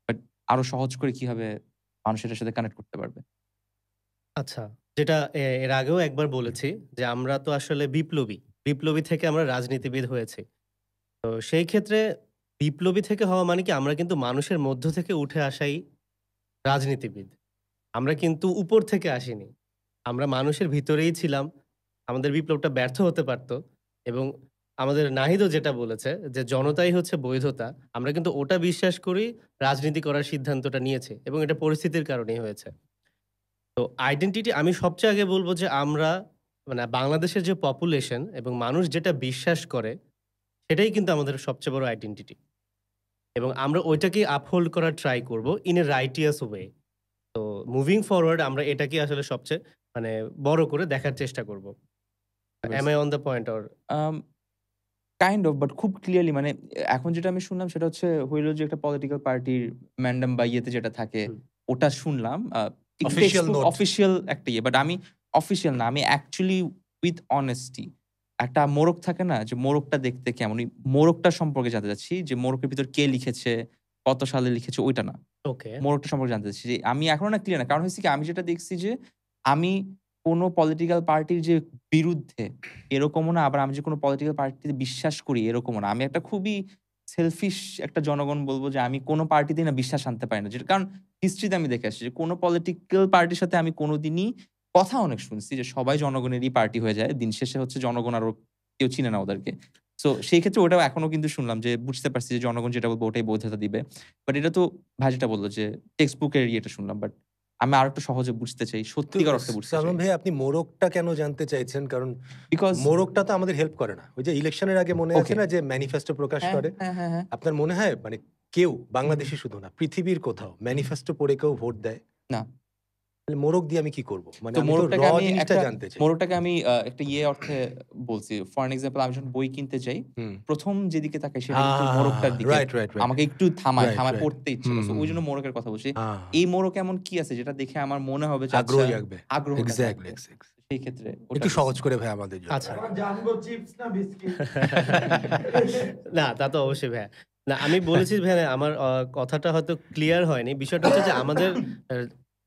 বাট আরো সহজ করে কিভাবে মানুষ এটার সাথে কানেক্ট করতে পারবে? আচ্ছা, যেটা এর আগেও একবার বলেছি যে আমরা তো আসলে বিপ্লবী। বিপ্লবী থেকে আমরা রাজনীতিবিদ হয়েছি। তো সেই ক্ষেত্রে বিপ্লবী থেকে হওয়া মানে কি আমরা কিন্তু মানুষের মধ্য থেকে উঠে আসাই রাজনীতিবিদ। আমরা কিন্তু উপর থেকে আসিনি। আমরা মানুষের ভিতরেই ছিলাম। আমাদের বিপ্লবটা ব্যর্থ হতে পারত এবং আমাদের নাহিদও যেটা বলেছে যে জনতাই হচ্ছে বৈধতা। আমরা কিন্তু ওটা বিশ্বাস করেই রাজনীতি করার সিদ্ধান্তটা নিয়েছি এবং এটা পরিস্থিতির কারণেই হয়েছে। তো আইডেন্টিটি আমি সবচেয়ে আগে বলব যে আমরা মানে বাংলাদেশের যে পপুলেশন এবং মানুষ যেটা বিশ্বাস করে সেটাই কিন্তু আমাদের সবচেয়ে বড় আইডেন্টিটি। এবং আমরা ওইটাকেই আপহোল্ড করার ট্রাই করব ইন এ রাইটিয়াস ওয়ে। তো মুভিং ফরওয়ার্ড আমরা এটাকেই আসলে সবচেয়ে মানে বড় করে দেখার চেষ্টা করব। Am I on the point or um kind of but খুব ক্লিয়ারলি মানে এখন যেটা আমি শুনলাম সেটা হচ্ছে হইল যে একটা পলিটিক্যাল পার্টির ম্যান্ডাম বা ইয়েতে যেটা থাকে হুম, ওটা শুনলাম। একটু অফিসিয়াল টেক্সটবুক নোট। অফিসিয়াল একটা ইয়ে। বাট আমি অফিসিয়াল না। আমি অ্যাকচুয়ালি উইথ অনেস্টি একটা মোড়ক থাকে না? যে মোড়কটা দেখতে কেমন? ওই মোড়কটা সম্পর্কে জানতে চাচ্ছি যে মোড়কের ভিতর কে লিখেছে, কত সালে লিখেছে ওইটা না। ওকে। মোড়কটা সম্পর্কে জানতে চাচ্ছি যে আমি এখনো না ক্লিয়ার না। কারণ হইছে কি আমি যেটা দেখছি যে আমি কোনো পলিটিক্যাল পার্টির যে বিরুদ্ধে এরকমও না, আবার আমি যে কোনো পলিটিক্যাল পার্টিতে বিশ্বাস করি এরকমও না। আমি একটা খুবই সেলফিশ একটা জনগণ বলব যে আমি কোনো পার্টিতেই না বিশ্বাস আনতে পারি না। যেটা কারণ হিস্ট্রিতে আমি দেখে আসছি যে কোনো পলিটিক্যাল পার্টির সাথে আমি কোনোদিনই কথা অনেক শুনছি যে সবাই জনগণেরই পার্টি হয়ে যায়। দিন শেষে হচ্ছে জনগণ আর কেউ চিনে না ওদেরকে। সো সেই ক্ষেত্রে ওটাও এখনো কিন্তু শুনলাম যে বুঝতে পারছি যে জনগণ যেটা বলবে ওটাই বৈধতা দিবে। বাট এটা তো ভাই যেটা বলল যে টেক্সট বুকের ইয়েটা শুনলাম। বাট আমি আরেকটু সহজে বুঝতে চাই। তো সত্যিকার অর্থে বুঝতে চাই। সালমান ভাই, আপনি মোড়কটা কেন জানতে চাইছেন? কারণ বিকজ মোড়কটা তো আমাদের হেল্প করে না। ওই যে ইলেকশনের আগে মনে আছে ওকে। না যে ম্যানিফেস্টো প্রকাশ হ্যাঁ, করে? হ্যাঁ, হ্যাঁ, হ্যাঁ। আপনার মনে হয় মানে কেউ হুম, বাংলাদেশে শুধু না, পৃথিবীর কোথাও ম্যানিফেস্টো পড়ে কেউ ভোট দেয়? না। তাহলে মোড়ক দিয়ে আমি কি করব? মানে তো আমি তো মোড়কটাকে আমি জিনিসটা একটা জানতে চাই। মোড়কটাকে আমি একটা ইয়ে অর্থে বলছি। ফর অ্যান এক্সাম্পল আমি যখন বই কিনতে যাই, হুম। ১ম যেদিকে তাকাই সেটা কিন্তু মোড়কটার দিকে। Right, right, right. আমাকে একটু থামায়, রাইট, থামায় রাইট। পড়তে ইচ্ছে হুম, করে। সো হুম, ওইজন্য হুম। মোড়কের কথা বলছি। হ্যাঁ, এই মোড়ক এমন কি আছে যেটা দেখে আমার মনে হবে যে আচ্ছা আগ্রহ জাগবে। আগ্রহটা এক্সাক্টলি, জাগবে। এক্সাক্টলি। সেই ক্ষেত্রে ওটা একটু বলছি। সহজ করে ভাই আমাদের জন্য। আচ্ছা। এখন জানবো চিপস না বিস্কিট? না, তা তো অবশ্যই ভাইয়া। না, আমি বলেছি ভাইয়া আমার কথাটা হয়তো ক্লিয়ার হয়নি। বিষয়টা হচ্ছে যে আমাদের আ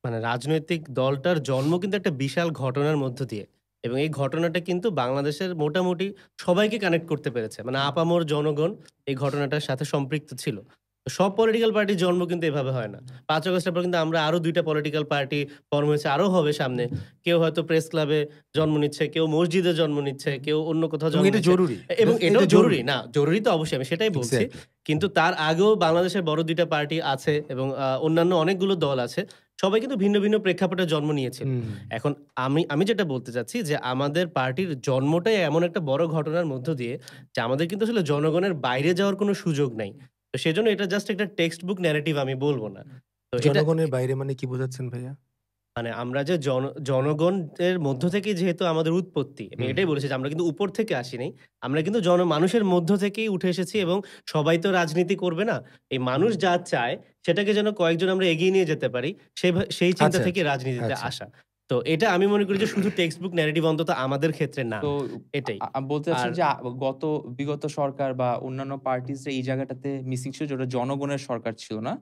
মানে রাজনৈতিক দলটার জন্ম কিন্তু একটা বিশাল ঘটনার মধ্য দিয়ে। এবং এই ঘটনাটা কিন্তু বাংলাদেশের মোটামুটি সবাইকে কানেক্ট করতে পেরেছে। মানে আপামর জনগণ এই ঘটনাটার সাথে সম্পৃক্ত ছিল। তো সব পলিটিক্যাল পার্টির জন্ম কিন্তু এভাবে হয় না। ৫ আগস্টের পর কিন্তু আমরা আরো ২ টা পলিটিক্যাল পার্টি ফর্ম হয়েছে, আরো হবে সামনে। কেউ হয়তো প্রেস ক্লাবে জন্ম নিচ্ছে, কেউ মসজিদে জন্ম নিচ্ছে, কেউ অন্য কোথাও এবং জন্ম এটা নিচ্ছে। জরুরি। এবং এটা এটাও এটা জরুরি। না, জরুরি তো অবশ্যই, আমি সেটাই বলছি। এক্সাক্টলি। কিন্তু তার আগেও বাংলাদেশের বড় ২ টা পার্টি আছে এবং অন্যান্য অনেকগুলো দল আছে। সবাই কিন্তু ভিন্ন, ভিন্ন প্রেক্ষাপটে জন্ম নিয়েছিল। হুম। এখন আমি যেটা বলতে চাচ্ছি যে আমাদের পার্টির জন্মটাই এমন একটা বড় ঘটনার মধ্য দিয়ে যে আমাদের কিন্তু আসলে জনগণের বাইরে যাওয়ার কোনো সুযোগ নাই। তো সেজন্য এটা জাস্ট একটা টেক্সট বুক ন্যারেটিভ আমি বলব না। তো এটা জনগণের বাইরে মানে কি বোঝাচ্ছেন ভাইয়া? মানে আমরা যে জনগণের মধ্য থেকেই যেহেতু আমাদের উৎপত্তি, আমি হুম, এটাই হুম। বলেছি যে আমরা কিন্তু উপর থেকে আসিনি। আমরা কিন্তু মানুষের মধ্য থেকেই উঠে এসেছি এবং সবাই তো রাজনীতি করবে না। এই মানুষ যা চায় সেটাকে যেন কয়েকজন আমরা এগিয়ে নিয়ে যেতে পারি সেই চিন্তা আচ্ছা, থেকে আচ্ছা, রাজনীতিতে আচ্ছা। আসা। তো এটা আমি মনে করি যে শুধু টেক্সট বুক ন্যারেটিভ অন্তত আমাদের ক্ষেত্রে না। তো এটাই। বলতে আর চাচ্ছেন যে বিগত সরকার বা অন্যান্য পার্টিজরা এই জায়গাটাতে মিসিং ছিল যে ওটা জনগণের সরকার ছিল না।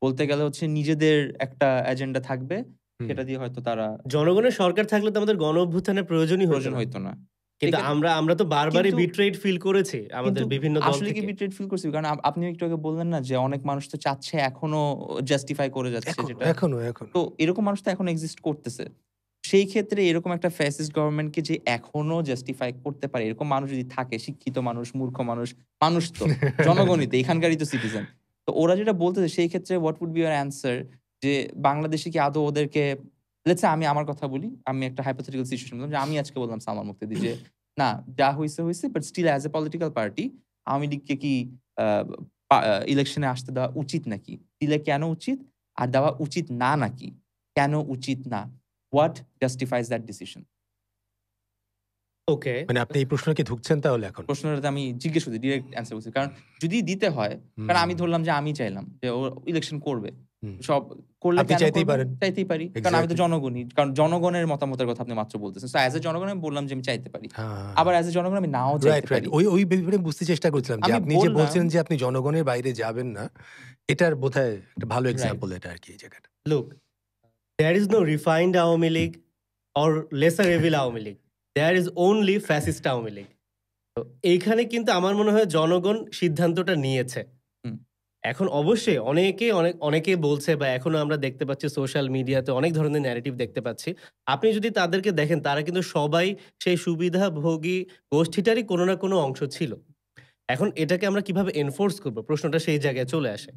বলতে গেলে হচ্ছে নিজেদের একটা এজেন্ডা থাকবে। হুম। সেটা দিয়ে হয়তো তারা জনগণের সরকার থাকলে তো আমাদের গণ অভ্যুত্থানের প্রয়োজনই হতো প্রয়োজন না। হইতো না। কিন্তু এক্ষেত্রে আমরা তো বারবারই কিন্তু বিট্রেড ফিল করেছি আমাদের কিন্তু বিভিন্ন দল আসলে কি থেকে। বিট্রেড ফিল করছি? কারণ আপনিও একটু আগে বললেন না যে অনেক মানুষ তো চাচ্ছে এখনো জাস্টিফাই করে যাচ্ছে এখনো, যেটা। এখনো, এখনো। তো এরকম মানুষ তো এখনো এক্সিস্ট করতেছে। সেই ক্ষেত্রে এরকম একটা ফ্যাসিস্ট গভর্নমেন্টকে যে এখনো জাস্টিফাই করতে পারে এরকম মানুষ যদি থাকে, শিক্ষিত মানুষ, মূর্খ মানুষ, মানুষ তো জনগণই তো এখানকারই তো সিটিজেন। তো ওরা যেটা বলতেছে সেই ক্ষেত্রে what would be your answer যে বাংলাদেশে কি আদৌ ওদেরকে লেটস সে আমি আমার কথা বলি। আমি একটা হাইপোথেটিক্যাল সিচুয়েশন বললাম যে আমি আজকে বললাম সালমান মুক্তাদি যে না যা হইছে হইছে but still as a political party Awami লীগকে কি ইলেকশনে আসতে দেওয়া উচিত নাকি? দিলে কেন উচিত? আর দেওয়া উচিত না নাকি? কেন উচিত না? What justifies that decision? Okay. মানে আপনি এই প্রশ্নকে ঢুকছেন তাহলে এখন? প্রশ্নটাতে আমি জিজ্ঞেস করছি, ডিরেক্ট অ্যান্সার করছি। কারণ যদি দিতে হয়, কারণ আমি ধরলাম যে আমি চাইলাম যে ও ইলেকশন করবে। হুম। সব করলে আপনি কেন চাইতেই করবে? পারেন। চাইতেই পারি। কারণ আমি তো এক্সাক্টলি। জনগণই। কারণ জনগণের মতামতের কথা আপনি মাত্র বলতেছেন। সো অ্যাজ এ জনগণ আমি বললাম যে আমি চাইতে পারি। হ্যাঁ। আবার অ্যাজ এ জনগণ আমি নাও রাইট, চাইতে রাইট। পারি। ওই ব্যাপারে বুঝতে চেষ্টা করছিলাম যে আমি আপনি যে বললাম বলছেন যে আপনি জনগণের বাইরে যাবেন না, এটার বোধহয় একটা ভালো রাইট। এক্সাম্পল এটা আরকি এই জায়গাটা। Look, there is no refined Awami League or lesser evil Awami League. There is only fascist Awami League. তো এইখানে কিন্তু আমার মনে হয় জনগণ সিদ্ধান্তটা নিয়েছে। হুম। এখন অবশ্যই অনেকে বলছে বা এখনো আমরা দেখতে পাচ্ছি সোশ্যাল মিডিয়াতে অনেক ধরনের ন্যারেটিভ দেখতে পাচ্ছি। আপনি যদি তাদেরকে দেখেন তারা কিন্তু সবাই সেই সুবিধাভোগী গোষ্ঠীটারই কোনো না কোনো অংশ ছিল। এখন এটাকে আমরা কিভাবে এনফোর্স করব? প্রশ্নটা সেই জায়গায় চলে আসে।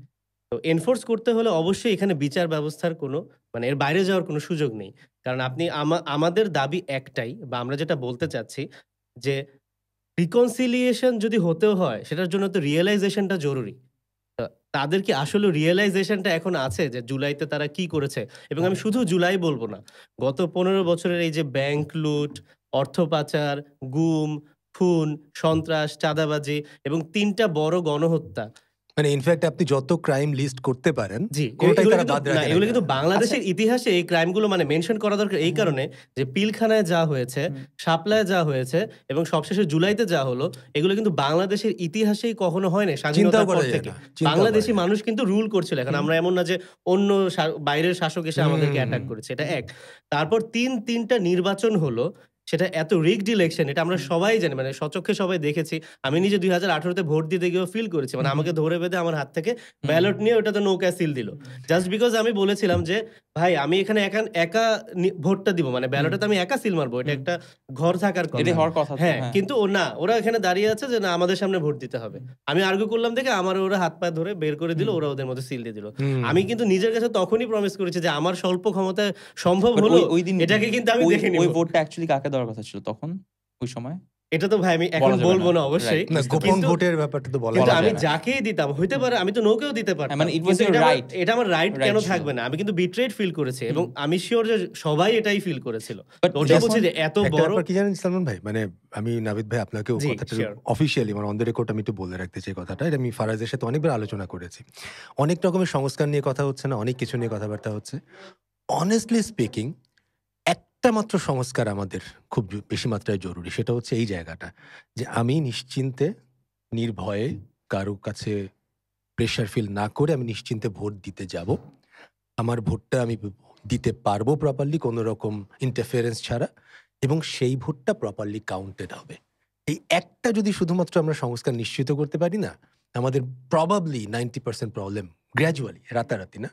তো এনফোর্স করতে হলে অবশ্যই এখানে বিচার ব্যবস্থার কোনো মানে এর বাইরে যাওয়ার কোনো সুযোগ নেই। কারণ আপনি আমাদের দাবি একটাই বা আমরা যেটা বলতে চাচ্ছি যে রিকনসিলিয়েশন যদি হতেও হয় সেটার জন্য তো রিয়ালাইজেশনটা জরুরি। তাদের কি আসলে রিয়ালাইজেশনটা এখন আছে যে জুলাইতে তারা কি করেছে? এবং আমি শুধু জুলাই বলব না। গত ১৫ বছরের এই যে ব্যাংক লুট, অর্থ পাচার, গুম, খুন, সন্ত্রাস, চাঁদাবাজি এবং ৩ টা বড় গণহত্যা। মানে ইনফ্যাক্ট আপনি যত ক্রাইম লিস্ট করতে পারেন জি, কোনটাই এগুলো তারা কিন্তু বাদ না, রাখে এগুলো না। কিন্তু আচ্ছা বাংলাদেশের ইতিহাসে এই ক্রাইমগুলো মানে মেনশন করা দরকার এই হুম, কারণে যে পিলখানায় যা হয়েছে, হুম, শাপলায় যা হয়েছে এবং সবশেষে জুলাইতে যা হলো এগুলো কিন্তু বাংলাদেশের ইতিহাসেই কখনো হয় নাই চিন্তাও স্বাধীনতার পর করা যায় থেকে। না। চিন্তাও বাংলাদেশি করা যায় না। মানুষ কিন্তু রুল করছিল। এখন হুম, আমরা এমন না যে অন্য বাইরের শাসক এসে আমাদেরকে হুম, অ্যাটাক করেছে। এটা এক। তারপর ৩টা নির্বাচন হলো। সেটা এত রিগড ইলেকশন এটা আমরা হুম, সবাই জানি মানে স্বচক্ষে সবাই দেখেছি। আমি নিজে ২০১৮ তে ভোট দিতে গিয়েও ফিল করেছি। মানে হুম, আমাকে ধরে বেঁধে আমার হাত থেকে হুম, ব্যালট নিয়ে ওটাতে নৌকায় সিল দিল। জাস্ট বিকজ আমি বলেছিলাম যে, "ভাই আমি এখানে একা ভোটটা দিব। মানে হুম, ব্যালটে তো আমি একা সিল মারবো। এটা হুম। একটা ঘর থাকার কথা।" এটাই হওয়ার কথা তো, হ্যাঁ, হ্যাঁ। কিন্তু না, ওরা এখানে দাঁড়িয়ে আছে যে, "না আমাদের সামনে ভোট দিতে হবে।" আমি আর্গুয়ে করলাম দেখে আমার ওরা হাত পা ধরে বের করে দিল। হুম। ওরা ওদের মধ্যে সিল দিয়ে দিল। হুম। আমি কিন্তু নিজের কাছে তখনই প্রমিস করেছি যে, আমার স্বল্প ক্ষমতায় সম্ভব বাট হলো ওই দিন এটাকে কিন্তু আমি দেখে ওই নিব। ভোটটা অ্যাকচুয়ালি কাকে দেওয়ার কথা ছিল তখন? ওই সময়? এটা তো ভাই আমি এখন বলা যাবে বলব না। না অবশ্যই। রাইট, না, বুঝতে গোপন পারছি। কিন্তু ভোটের ব্যাপারটা তো বলা কিন্তু বলা যায় আমি যায় না। না। যাকেই দিতাম হইতে পারে আমি তো নৌকেও দিতে হ্যাঁ, পারতাম। মানে ইট ওয়াজ কিন্তু ইউর এটা আমার রাইট। এটা আমার রাইট রাইট কেন ছিল। থাকবে না? আমি কিন্তু বিট্রেড ফিল করেছি এবং হুম। আমি সিউর যে সবাই এটাই ফিল করেছিল। বাট তো ওটাই বলছি যখন যে এত একটা বড় ব্যাপার কি জানেন সালমান ভাই? মানে আমি নাভিদ ভাই আপনাকেও জি, কথাটা শিওর। অফিসিয়ালি মানে অন দ্য রেকর্ড আমি একটু বলে রাখতে চাই কথাটা। এটা আমি ফারাজের সাথে অনেকবার আলোচনা করেছি। অনেক রকমের সংস্কার নিয়ে কথা হচ্ছে না, অনেক কিছু নিয়ে কথাবার্তা হচ্ছে। অনেস্টলি স্পিকিং একটা মাত্র সংস্কার আমাদের খুব বেশি মাত্রায় জরুরি। সেটা হচ্ছে এই জায়গাটা যে আমি নিশ্চিন্তে, নির্ভয়ে কারো কাছে প্রেশার ফিল না করে আমি নিশ্চিন্তে ভোট দিতে যাব। আমার ভোটটা আমি দিতে পারবো প্রপারলি কোনো রকম ইন্টারফেরেন্স ছাড়া এবং সেই ভোটটা প্রপারলি কাউন্টেড হবে। এই একটা যদি শুধুমাত্র আমরা সংস্কার নিশ্চিত করতে পারি না, আমাদের প্রবাবলি 90% প্রবলেম গ্র্যাজুয়ালি, রাতারাতি না,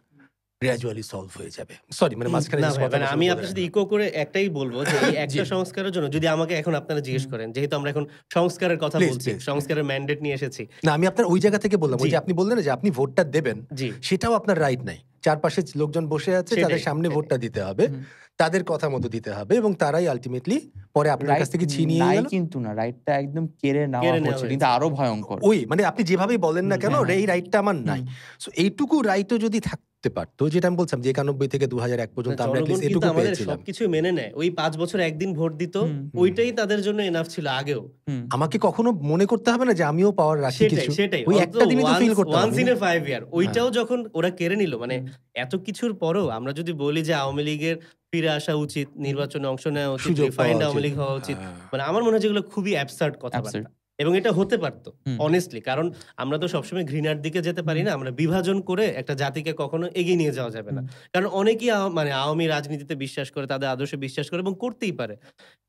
গ্র্যাজুয়ালি সলভ হয়ে যাবে। সরি মানে মাঝখানে না just ভাই, কথা মানে বলা আমি শুরু আপনার করে সাথে রাখলাম। ইকো করে একটাই বলব যে এই জি, একটা সংস্কারের জন্য যদি আমাকে এখন আপনারা জিজ্ঞেস হুম। করেন, যেহেতু আমরা এখন সংস্কারের কথা প্লিজ, বলছি, প্লিজ। সংস্কারের ম্যান্ডেট নিয়ে এসেছি। না আমি আপনার ওই জায়গা থেকে বললাম, ওই জি, যে আপনি বললেন না যে আপনি ভোটটা দেবেন, জি, সেটাও আপনার রাইট নাই। চারপাশে লোকজন বসে আছে, তাদের সেটাই, সামনে সেটাই। ভোটটা দিতে হবে, হুম। তাদের কথা মতো দিতে হবে এবং তারাই আল্টিমেটলি পরে আপনার কাছ রাইট থেকে ছিনিয়ে নাই গেল। কিন্তু না। রাইটটা একদম কেড়ে নেওয়া কেড়ে নেওয়া হচ্ছে। কিন্তু হয়েছে। আরো ভয়ংকর। ওই মানে আপনি যেভাবেই বলেন না হুম, কেন, হ্যাঁ, হ্যাঁ। এই রাইটটা আমার নাই। হুম, সো এইটুকু রাইটও যদি থাকতে পারতো, যেটা আমি বলছিলাম যে 91 থেকে 2001 না, পর্যন্ত আমরা জনগণ অ্যাটলিস্ট কিন্তু এটুকু আমাদের পেয়েছিলাম। সবকিছুই মেনে নেয়। ওই ৫ বছর একদিন ভোট দিত, হুম, ওইটাই তাদের জন্য এনাফ ছিল আগেও। হুম। আমাকে কখনো মনে করতে হবে না যে আমিও পাওয়ার রাখি সেটাই, কিছু। সেটাই। ওই অন্তত একটা দিনই তো ফিল করতাম ওয়ান্স আমি ইন না? এ 5 ইয়ার ওইটাও যখন ওরা কেড়ে নিল মানে হুম। এত কিছুর পরেও আমরা যদি বলি যে আওয়ামী লীগের ফিরে আসা উচিত, নির্বাচনে অংশ নেওয়া উচিত, সুযোগ পাওয়া রিফাইন্ড আওয়ামী উচিত। লীগ হওয়া উচিত। হ্যাঁ। মানে আমার মনে হয় যেগুলো খুবই অ্যাবসার্ড অ্যাবসার্ড। কথাবার্তা। এবং এটা হতে পারত হুম। অনেস্টলি। কারণ আমরা তো সবসময় ঘৃণার দিকে যেতে পারি না। আমরা বিভাজন করে একটা জাতিকে কখনো এগিয়ে নিয়ে যাওয়া যাবে না। হুম। কারণ অনেকেই মানে আওয়ামী রাজনীতিতে বিশ্বাস করে, তাদের আদর্শে বিশ্বাস করে এবং করতেই পারে।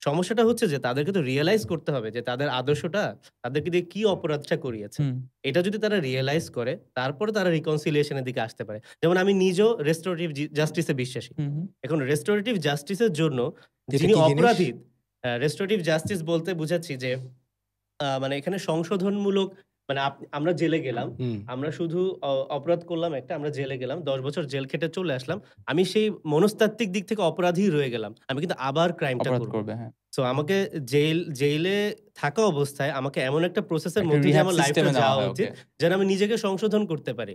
সমস্যাটা হচ্ছে যে তাদেরকে তো রিয়ালাইজ করতে হবে যে তাদের আদর্শটা তাদেরকে দিয়ে কি অপরাধটা করিয়েছে। হুম। এটা যদি তারা রিয়ালাইজ করে তারপরে তারা রিকনসিলিয়েশন এর দিকে আসতে পারে। যেমন আমি নিজেও রেস্টোরেটিভ জাস্টিস এ বিশ্বাসী। হুম, হুম। এখন রেস্টোরেটিভ জাস্টিসের জন্য এটা যিনি কি জিনিস? অপরাধী, রেস্টোরেটিভ জাস্টিস বলতে বুঝাচ্ছি যে মানে এখানে সংশোধনমূলক মানে আমরা জেলে গেলাম। হুম। আমরা শুধু অপরাধ করলাম একটা, আমরা জেলে গেলাম। ১০ বছর জেল খেটে চলে আসলাম। আমি সেই মনস্তাত্ত্বিক দিক থেকে অপরাধীই রয়ে গেলাম। আমি কিন্তু আবার ক্রাইমটা অপরাধ করব। করবে, হ্যাঁ। সো আমাকে জেইলে থাকা অবস্থায় আমাকে এমন একটা প্রসেসের একটা মধ্যে দিয়ে রিহ্যাব আমার লাইফটা সিস্টেমে নেওয়া যাওয়া হয় উচিত, ওকে। যেন আমি নিজেকে সংশোধন করতে পারি।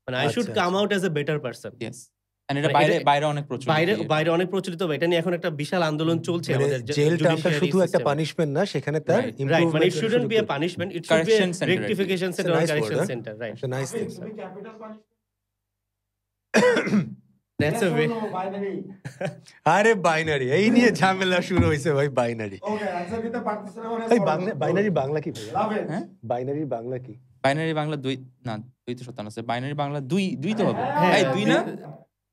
মানে I should আচ্ছা, come আচ্ছা। out as a better person. Yes. And এটা মানে বাইরে এটা বাইরে অনেক প্রচলিত বাইরে ইয়ে। বাইরে অনেক প্রচলিত হবে। এটা নিয়ে এখন একটা বিশাল আন্দোলন চলছে মানে আমাদের জেল টার্মটা জুডিশিয়ারি শুধু একটা সিস্টেমে। পানিশমেন্ট না, সেখানে তার রাইট, রাইট, মানে improvement it shouldn't be a punishment, it should be a correction centre আরকি। rectification It's a center or nice word, correction huh? center. Right. একটা নাইস থিং। তুমি capital punishment That's a way. Binary আরে binary, এই নিয়ে ঝামেলা শুরু হয়েছে ভাই, বাইনারি। ওকে অ্যানসার দিতে পারতেছ না মানে ভাই বাইনারি বাংলা কি ভাই? লাভ ইট হ্যাঁ? বাইনারির বাংলা কি? বাইনারি বাংলা ২ না ২ তো সত্য আছে। বাইনারি বাংলা ২ তো হবে। হ্যাঁ, এই ২ না?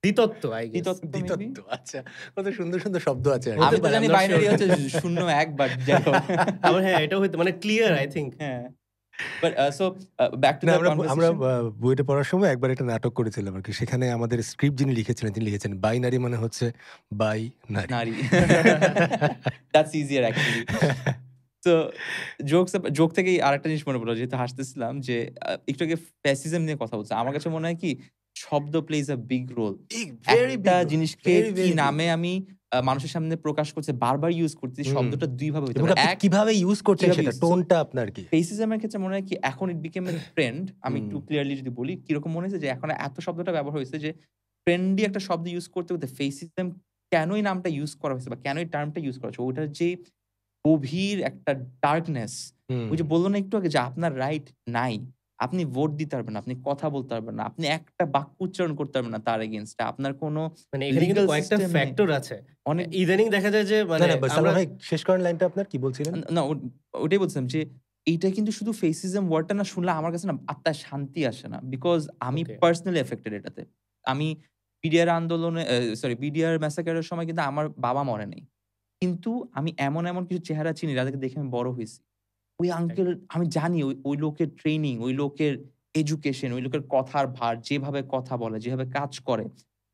দ্বিতত্ব I guess. দ্বিতত্ব maybe? দ্বিতত্ব, আচ্ছা। কত সুন্দর সুন্দর শব্দ আছে আর কি। আমি তো পারে, জানি I'm not বাইনারি sure. হচ্ছে ০ ১ বাট যাই হোক। আবার হ্যাঁ, এটাও হইতে মানে ক্লিয়ার I think. হ্যাঁ। বাট সো ব্যাক টু না, দ্য আমরা কনভারসেশন। বুয়েটে পড়ার সময় একবার একটা নাটক করেছিলাম আর কি। সেখানে আমাদের স্ক্রিপ্ট যিনি লিখেছিলেন তিনি লিখেছেন বাইনারি মানে হচ্ছে বাই নারী। নারী। That's easier actually. তো জোক থেকেই আরেকটা জিনিস মনে পড়লো, যেহেতু হাসতেছিলাম যে একটু আগে ফ্যাসিজম নিয়ে কথা বলছে। আমার কাছে মনে হয় কি শব্দ প্লেজ আ বিগ রোল। একটা জিনিসকে কি নামে আমি মানুষের সামনে প্রকাশ করছে বারবার ইউজ করতেছি, শব্দটা ২ ভাবে হইতে এবং পারে। আপনি এক কিভাবে ইউজ করছেন কিভাবে সেটা, use- টোনটা আপনার কি? ফেসিজমের ক্ষেত্রে মনে হয় কি এখন ইট বিকেম এ ট্রেন্ড। আমি একটু ক্লিয়ারলি যদি বলি কিরকম মনে হয়েছে যে এখন এত শব্দটা ব্যবহার হয়েছে যে ট্রেন্ডি একটা শব্দ ইউজ করতে করতে ফেসিজম কেনই নামটা ইউজ করা হয়েছে বা কেনই টার্মটা ইউজ করা হয়েছে ওটার যে গভীর একটা ডার্কনেস, হুম। ওই যে বললো না একটু আগে যে আপনার রাইট নাই, আপনি ভোট দিতে পারবেন না, আপনি কথা বলতে পারবেন না, আপনি একটা বাক্য উচ্চারণ করতে পারবেন না তার এগেইনস্টে, আপনার কোনো মানে এখানে কিন্তু legal কয়েকটা system নেই। ফ্যাক্টর আছে। অনেক ইদানিং দেখা যায় যে না মানে না, সালমান আমরা ভাই শেষ করেন লাইনটা আপনার, কি বলছিলেন? না ওটাই বলছিলাম যে এইটা কিন্তু শুধু ফেসিজম ওয়ার্ডটা না শুনলে আমার কাছে না আত্মায় শান্তি আসে না, বিকজ আমি Okay. পার্সোনালি এফেক্টেড এটাতে। আমি বিডিআর আন্দোলনে বিডিআর ম্যাসাকারের সময় কিন্তু আমার বাবা মরে নাই, কিন্তু আমি এমন কিছু চেহারা চিনি যাদেরকে দেখে আমি বড় হয়েছি। ওই আঙ্কেল আমি জানি ওই লোকের ট্রেনিং, ওই লোকের এডুকেশন, ওই লোকের কথার ভার, যেভাবে কথা বলে, যেভাবে কাজ করে,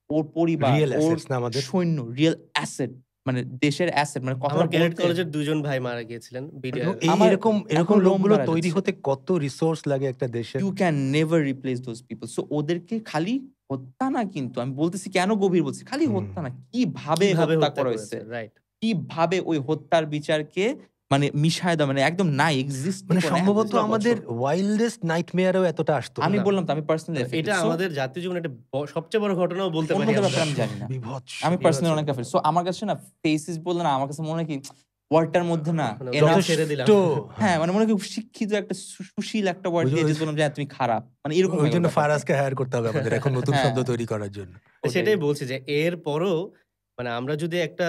ওর পরিবার, রিয়েল ওর অ্যাসেটস না আমাদের? সৈন্য, রিয়েল অ্যাসেট, মানে দেশের অ্যাসেট, মানে কথা আমার ক্যাডেট বলতে কলেজের ২ জন ভাই মারা গিয়েছিলেন বিডিআর। আমার এরকম এখন লোম লোকগুলো বাড়া তৈরি যাচ্ছে। হতে কত রিসোর্স লাগে একটা দেশের। You can never replace those people. So ওদেরকে খালি হত্যা না, কিন্তু আমি বলতেছি কেন গভীর বলছি, খালি হত্যা না, কিভাবে কিভাবে হত্যা হত্যা করা করেছে, হয়েছে, রাইট। কিভাবে ওই হত্যার বিচারকে মানে মিশায় দেওয়া, মানে একদম নাই এক্সিস্ট। মানে সম্ভবত আমাদের ওয়াইল্ডেস্ট নাইটমেয়ারেও এতটা আসতো না। আমি বললাম তো আমি পার্সোনালি এটা আমাদের জাতীয় জীবনে একটা সবচেয়ে বড় ঘটনাও বলতে পারি অন্যদের আমরা। ব্যাপারে আমি জানি না, বিভৎস। আমি পার্সোনালি অনেক অ্যাফেক্ট। সো আমার কাছে না ফেসিস বললে না আমার কাছে মনে হয় কি ওয়ার্ডটার মধ্যে না মানে enough- যথেষ্ট ছেড়ে দিলাম। হ্যাঁ মানে মনে হয় কি শিক্ষিত একটা সুশীল একটা ওয়ার্ড ওই যে- দিয়ে যে বললাম যে হ্যাঁ, তুমি খারাপ, মানে এরকম ওই হয়ে গেল জন্য ব্যাপারটা। ফারাজকে হায়ার করতে হবে আমাদের এখন নতুন হ্যাঁ। শব্দ তৈরি করার জন্য। ওটাই। সেটাই বলছি যে এর পরও মানে আমরা যদি একটা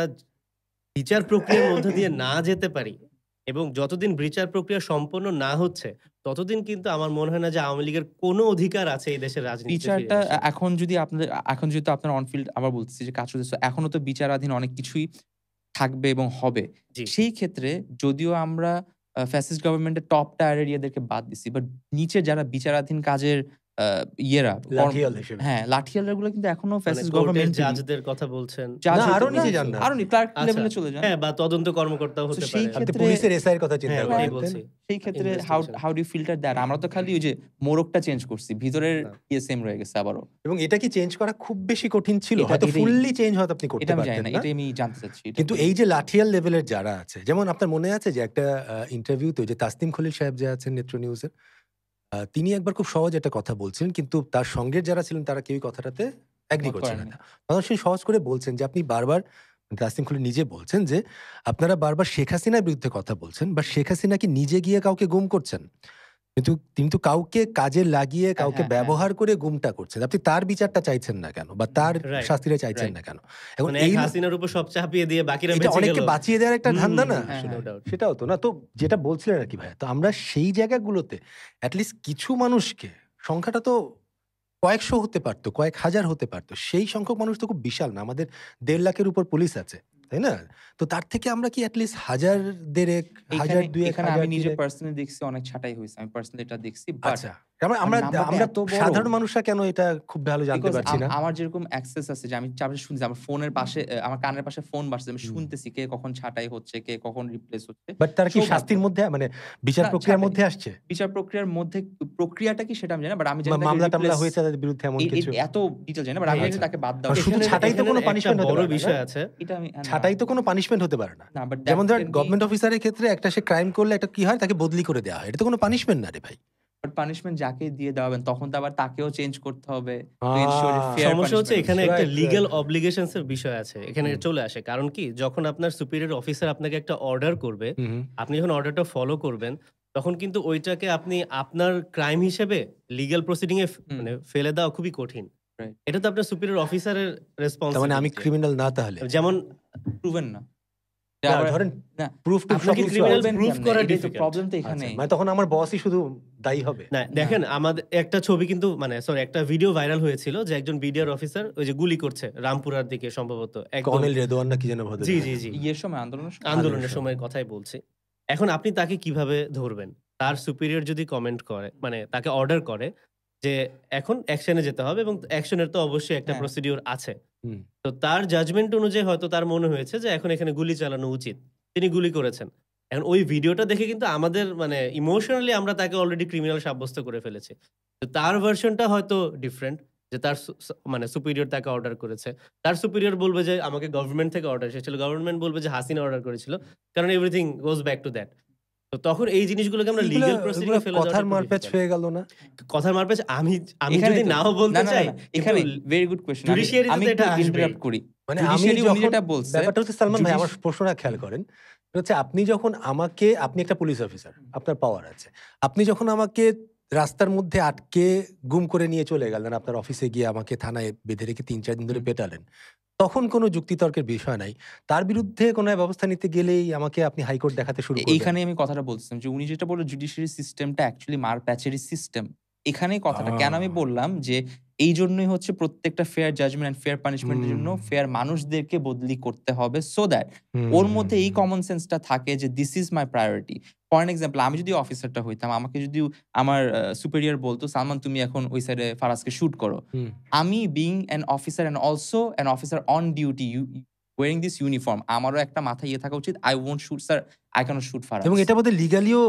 বিচার প্রক্রিয়ার মধ্যে দিয়ে না যেতে পারি এবং যতদিন বিচার প্রক্রিয়া সম্পন্ন না হচ্ছে ততদিন কিন্তু আমার মনে হয় না যে আওয়ামী লীগের কোনো অধিকার আছে এই দেশের রাজনীতিতে ফিরে বিচারটা আসার। এখন যেহেতু আপনার অনফিল্ড আবার বলতেছি যে কাজ করতেছে, এখনো তো বিচারাধীন অনেক কিছুই থাকবে এবং হবে। জি। সেই ক্ষেত্রে যদিও আমরা ফ্যাসিস্ট গভর্নমেন্টের টপ টায়ারের ইয়েদেরকে বাদ দিছি, বাট নিচে যারা বিচারাধীন কাজের ইয়েরা লাঠিয়াল হিসেবে। হ্যাঁ লাঠিয়ালরা গুলো কিন্তু এখনো মানে ফ্যাসিস্ট কোর্টের গভর্নমেন্ট জাজদের কথা বলছেন। না, আরো নিচে যান না। আরো ক্লার্ক আচ্ছা, লেভেলে চলে যান। হ্যাঁ, বা তদন্ত কর্মকর্তাও হতে তো সেই পারে। আপনি ক্ষেত্রে- পুলিশের এসআই এর কথা চিন্তা হ্যাঁ, করেন, ওটাই তাই বলছি। না? সেই ক্ষেত্রে Investigation. How do you filter that? আমরা তো খালি ওই যে মোড়কটা চেঞ্জ করছি, ভিতরের না। ইয়ে সেম রয়ে গেছে আবারও। এবং এটা কি চেঞ্জ করা খুব বেশি কঠিন ছিল? এটা- হয়তো এটাই- ফুললি চেঞ্জ হয়তো আপনি করতে এটা আমি জানি পারতেন না, না। এটাই আমি জানতে চাচ্ছি। এটা কিন্তু কি- এই যে লাঠিয়াল লেভেলের যারা আছে, যেমন আপনার মনে আছে যে একটা ইন্টারভিউতে যে তাসনিম খলিল সাহেব যে আছেন নেত্র নিউজের, তিনি একবার খুব সহজ একটা কথা বলছিলেন, কিন্তু তার সঙ্গের যারা ছিলেন তারা কেউই কথাটাতে অ্যাগ্রি মত করছিলেন করেননি। না। তখন সে সহজ করে বলছেন যে আপনি বারবার, তাসনিম খলিল নিজে বলছেন যে আপনারা বারবার শেখ হাসিনার বিরুদ্ধে কথা বলছেন, বা শেখ হাসিনা কি নিজে গিয়ে কাউকে গুম করছেন, কিন্তু কাউকে কাজে লাগিয়ে কাউকে হ্যাঁ, ব্যবহার করে গুমটা করছেন। আপনি তার বিচারটা চাইছেন না কেন, বা তার Right, শাস্তিটা চাইছেন right. না কেন? এখন মানে এই এক হাসিনার উপর সব চাপিয়ে দিয়ে বাকিরা এটা বেঁচে অনেককে গেল। বাঁচিয়ে দেওয়ার একটা ধান্দা না? হ্যাঁ, no হ্যাঁ। doubt. সেটাও তো না। তো যেটা বলছিলেন আর কি ভাইয়া, তো আমরা সেই জায়গাগুলোতে অ্যাটলিস্ট কিছু মানুষকে, সংখ্যাটা তো কয়েকশো হতে পারতো, কয়েক হাজার হতে পারতো, সেই সংখ্যক মানুষ তো খুব বিশাল না। আমাদের ১.৫ লাখের উপর পুলিশ আছে, তাই না? তো তার থেকে আমরা কি অ্যাটলিস্ট হাজার দেড়েক, হাজার দুয়েক, এখানে হাজার আমি নিজে তিনেক, পার্সোনালি দেখছি অনেক ছাঁটাই হয়েছে, আমি পার্সোনালি এটা দেখছি। বাট আচ্ছা আমরা নাম্বারটা আমরা এত বড় সাধারণ মানুষরা কেন এটা খুব ভালো জানতে বিকজ পারছি না? আমার যেরকম অ্যাক্সেস আছে যে আমি চাপে শুনতেছি আমার ফোনের পাশে আমার কানের পাশে ফোন বাজছে। আমি হুম। শুনতেছি কে কখন ছাঁটাই হচ্ছে, কে কখন রিপ্লেস হচ্ছে। বাট তারা কি সৌভাগ্য। শাস্তির মধ্যে মানে বিচার না, প্রক্রিয়ার ছাঁটাই। মধ্যে আসছে? বিচার প্রক্রিয়ার মধ্যে প্রক্রিয়াটা কি সেটা আমি জানি না। বাট আমি জানি তাকে মামলা-টামলা রিপ্লেস হয়েছে তাদের বিরুদ্ধে এমন এই কিছু? এত ডিটেইল জানি না। বাট আমি ভাই জানি আচ্ছা। তাকে বাদ দেওয়া আর শুধু এখানে ছাঁটাই তো এখানে কোনো একটা পানিশমেন্ট হতে বড় পারে না, বিষয় না? আছে। এটা আমি ছাঁটাই তো কোনো পানিশমেন্ট হতে পারে না। না বাট যেমন ধরেন দ্যাট ক্যান বি গভর্নমেন্ট অফিসারের ক্ষেত্রে একটা সে ক্রাইম করলে একটা কি হয় তাকে বদলি করে দেওয়া হয়। এটা তো কোনো পানিশমেন্ট না রে ভাই। বাট পানিশমেন্ট যাকে দিয়ে দেওয়াবেন তখন তো আবার তাকেও চেঞ্জ করতে হবে। টু এনশিওর ফেয়ার সমস্যা হচ্ছে পানিশমেন্ট এখানে হচ্ছে। একটা রাইট, লিগ্যাল রাইট। অব্লিগেশনস এর বিষয় আছে। এখানে হুম। চলে আসে। কারণ কি যখন আপনার সুপিরিয়র অফিসার আপনাকে একটা অর্ডার করবে, হুম, হুম। আপনি যখন অর্ডারটা ফলো করবেন, তখন কিন্তু ওইটাকে আপনি আপনার ক্রাইম হিসেবে লিগ্যাল প্রসিডিং এ হুম, মানে ফেলে দেওয়া খুবই কঠিন। রাইট। এটা তো আপনার সুপিরিয়র অফিসারের তার মানে আমি রেসপন্সিবিলিটি। ক্রিমিনাল না তাহলে? যেমন প্রুভেন না। না আবার ধরেন না প্রুফ টুফ আপনাকে সবকিছু criminal আছে। বলবেন proof কেমনে? করা এটাই তো difficult। প্রবলেম তো আচ্ছা, এখানেই। মানে তখন আমার বসই শুধু দায়ী হবে? না দেখেন আমাদের একটা ছবি কিন্তু মানে সরি একটা ভিডিও ভাইরাল হয়েছিল যে একজন বিডিআর অফিসার ওই যে গুলি করছে রামপুরার দিকে সম্ভবত একদম কর্নেল রেদওয়ান না কি যেন জি ভদ্রলোক? জি জি ইয়ের সময় আন্দোলনের সময়? আন্দোলনের সময়। সময়ের কথাই বলছি। এখন আপনি তাকে কিভাবে ধরবেন? তার সুপিরিয়র যদি কমেন্ট করে মানে তাকে অর্ডার করে যে এখন অ্যাকশনে যেতে হবে এবং অ্যাকশনের তো অবশ্যই একটা হ্যাঁ। প্রসিডিউর আছে। হুম। তো তার জাজমেন্ট অনুযায়ী হয়তো তার মনে হয়েছে যে এখন এখানে গুলি চালানো উচিত। তিনি গুলি করেছেন। এখন ওই ভিডিওটা দেখে কিন্তু আমাদের মানে ইমোশনালি আমরা তাকে অলরেডি ক্রিমিনাল সাব্যস্ত করে ফেলেছি। তো তার ভার্শনটা হয়তো ডিফারেন্ট যে তার মানে সুপিরিয়র তাকে অর্ডার করেছে। তার সুপিরিয়র বলবে যে আমাকে গভর্নমেন্ট থেকে অর্ডার এসেছিল। গভর্নমেন্ট বলবে যে হাসিনা অর্ডার করেছিল। কারণ everything goes back to that. তো তখন এই জিনিসগুলোকে আমরা এগুলা লিগ্যাল প্রসিডিং এগুলা এ ফেলে দেওয়াটা কথার একটু মারপ্যাচ difficult। হয়ে গেল না? কথার মারপ্যাচ আমি এখানেই যদি তো। নাও বলতে না, চাই এখানে কিন্তু ভেরি গুড কোয়েশ্চেন। জুডিশিয়ারিতে আমি তো একটু এটা আসবেই। ইন্টারাপ্ট করি। মানে আমি জুডিশিয়ারি উনি যখন যেটা বলছে ব্যাপারটা হচ্ছে সালমান ভাই আমার জুডিশ প্রশ্নটা খেয়াল করেন। সেটা হচ্ছে আপনি যখন আপনি একটা পুলিশ অফিসার, আপনার পাওয়ার আছে। আপনি যখন আমাকে রাস্তার মধ্যে আটকে গুম করে নিয়ে চলে গেলেন, আপনার অফিসে গিয়ে আমাকে থানায় বেঁধে রেখে ৩-৪ দিন ধরে হুম। পেটালেন। তখন কোনো যুক্তিতর্কের বিষয় নাই। তার বিরুদ্ধে কোনো ব্যবস্থা নিতে গেলেই আমাকে আপনি হাইকোর্ট দেখাতে শুরু করবেন। এইখানেই আমি কথাটা বলছিলাম যে উনি যেটা বলল জুডিশিয়ারি সিস্টেমটা অ্যাকচুয়ালি মারপ্যাচেরই সিস্টেম। এখানেই কথাটা। কেন আমি বললাম যে এইজন্যই হচ্ছে প্রত্যেকটা fair judgment and fair punishment এর জন্য হুম। ফেয়ার মানুষদেরকে বদলি করতে হবে সো দ্যাট ওর মধ্যে এই কমন সেন্সটা থাকে যে this is my priority. For an example আমি যদি অফিসারটা হইতাম, আমাকে যদি আমার সুপিরিয়র বলতো সালমান তুমি এখন ওই সাইডে ফারাজকে শুট করো। হুম। আমি being an officer and also an officer on duty wearing this uniform আমারও একটা মাথায় ইয়ে থাকা উচিত। I won't shoot sir, I can't shoot Faraz. এবং এটা বোধহয় লিগালিও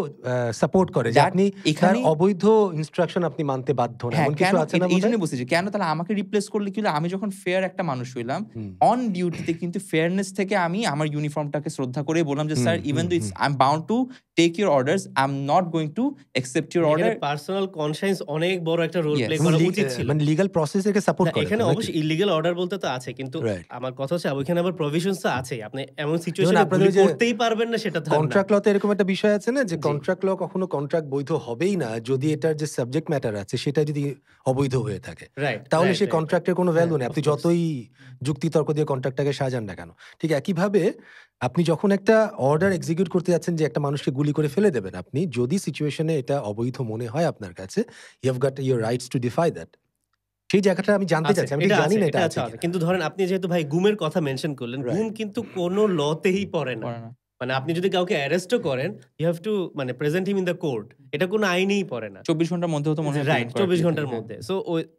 সাপোর্ট করে যে That আপনি তার এখানেই অবৈধ ইনস্ট্রাকশন আপনি মানতে বাধ্য না। হ্যাঁ, এমন কেন কিছু আছে না এই বোধহয়? জন্যই বলছি যে কেন তাহলে আমাকে রিপ্লেস করলে কি হলো? আমি যখন ফেয়ার একটা মানুষ হইলাম, হুম। অন ডিউটিতে কিন্তু ফেয়ারনেস থেকে আমি আমার ইউনিফর্মটাকে শ্রদ্ধা করে বললাম যে হুম, sir even hmm, though it's I am bound to take your orders, I am not going to accept your এখানে অর্ডার। পার্সোনাল কনসায়েন্স অনেক বড় একটা রোল Yes. প্লে এবং করা উচিত ছিল। মানে লিগাল প্রসেস একে সাপোর্ট না করে এখানে তো, নাকি? অবশ্যই ইলিগাল অর্ডার বলতে তো আছে কিন্তু রাইট। আমার কথা হচ্ছে ওইখানে আবার প্রভিশনস তো আছেই। আপনি এমন যেমন সিচুয়েশনে আপনাদের গুলি যে করতেই পারবেন না সেটা তো আর না। কন্ট্রাক্ট লতে এরকম একটা বিষয় আছে না যে জি। কন্ট্রাক্ট ল কখনো কন্ট্রাক্ট বৈধ হবেই না যদি এটার যে সাবজেক্ট ম্যাটার আছে সেটা যদি অবৈধ হয়ে থাকে। রাইট, তাহলে রাইট, সেই রাইট, কন্ট্রাক্টের কোনো ভ্যালু নেই। of আপনি course। যতই যুক্তিতর্ক দিয়ে কন্ট্রাক্টটাকে সাজান না কেন। ঠিক একইভাবে আপনি যখন একটা অর্ডার এক্সিকিউট করতে যাচ্ছেন যে একটা মানুষকে গুলি করে ফেলে দেবেন, আপনি যদি সিচুয়েশনে এটা অবৈধ মনে হয় আপনার কাছে, you have got your rights to defy that. সেই জায়গাটা আমি জানতে আছে, চাচ্ছি। আমি ঠিক এটা জানি আছে, না এটা এটা আছে, আছে আছে। কিনা। কিন্তু ধরেন আপনি যেহেতু ভাই গুমের কথা মেনশন করলেন, Right. গুম কিন্তু কোনো লতেই পড়ে না। করে না। মানে আপনি যদি কাউকে অ্যারেস্টও করেন, ইউ হ্যাভ টু মানে present him in the court. এটা কোনো আইনেই পড়ে না। 24 ঘন্টার মধ্যেও তো মনে হয় রাইট, present করা 24 ঠিক ঘন্টার আছে। মধ্যে। সো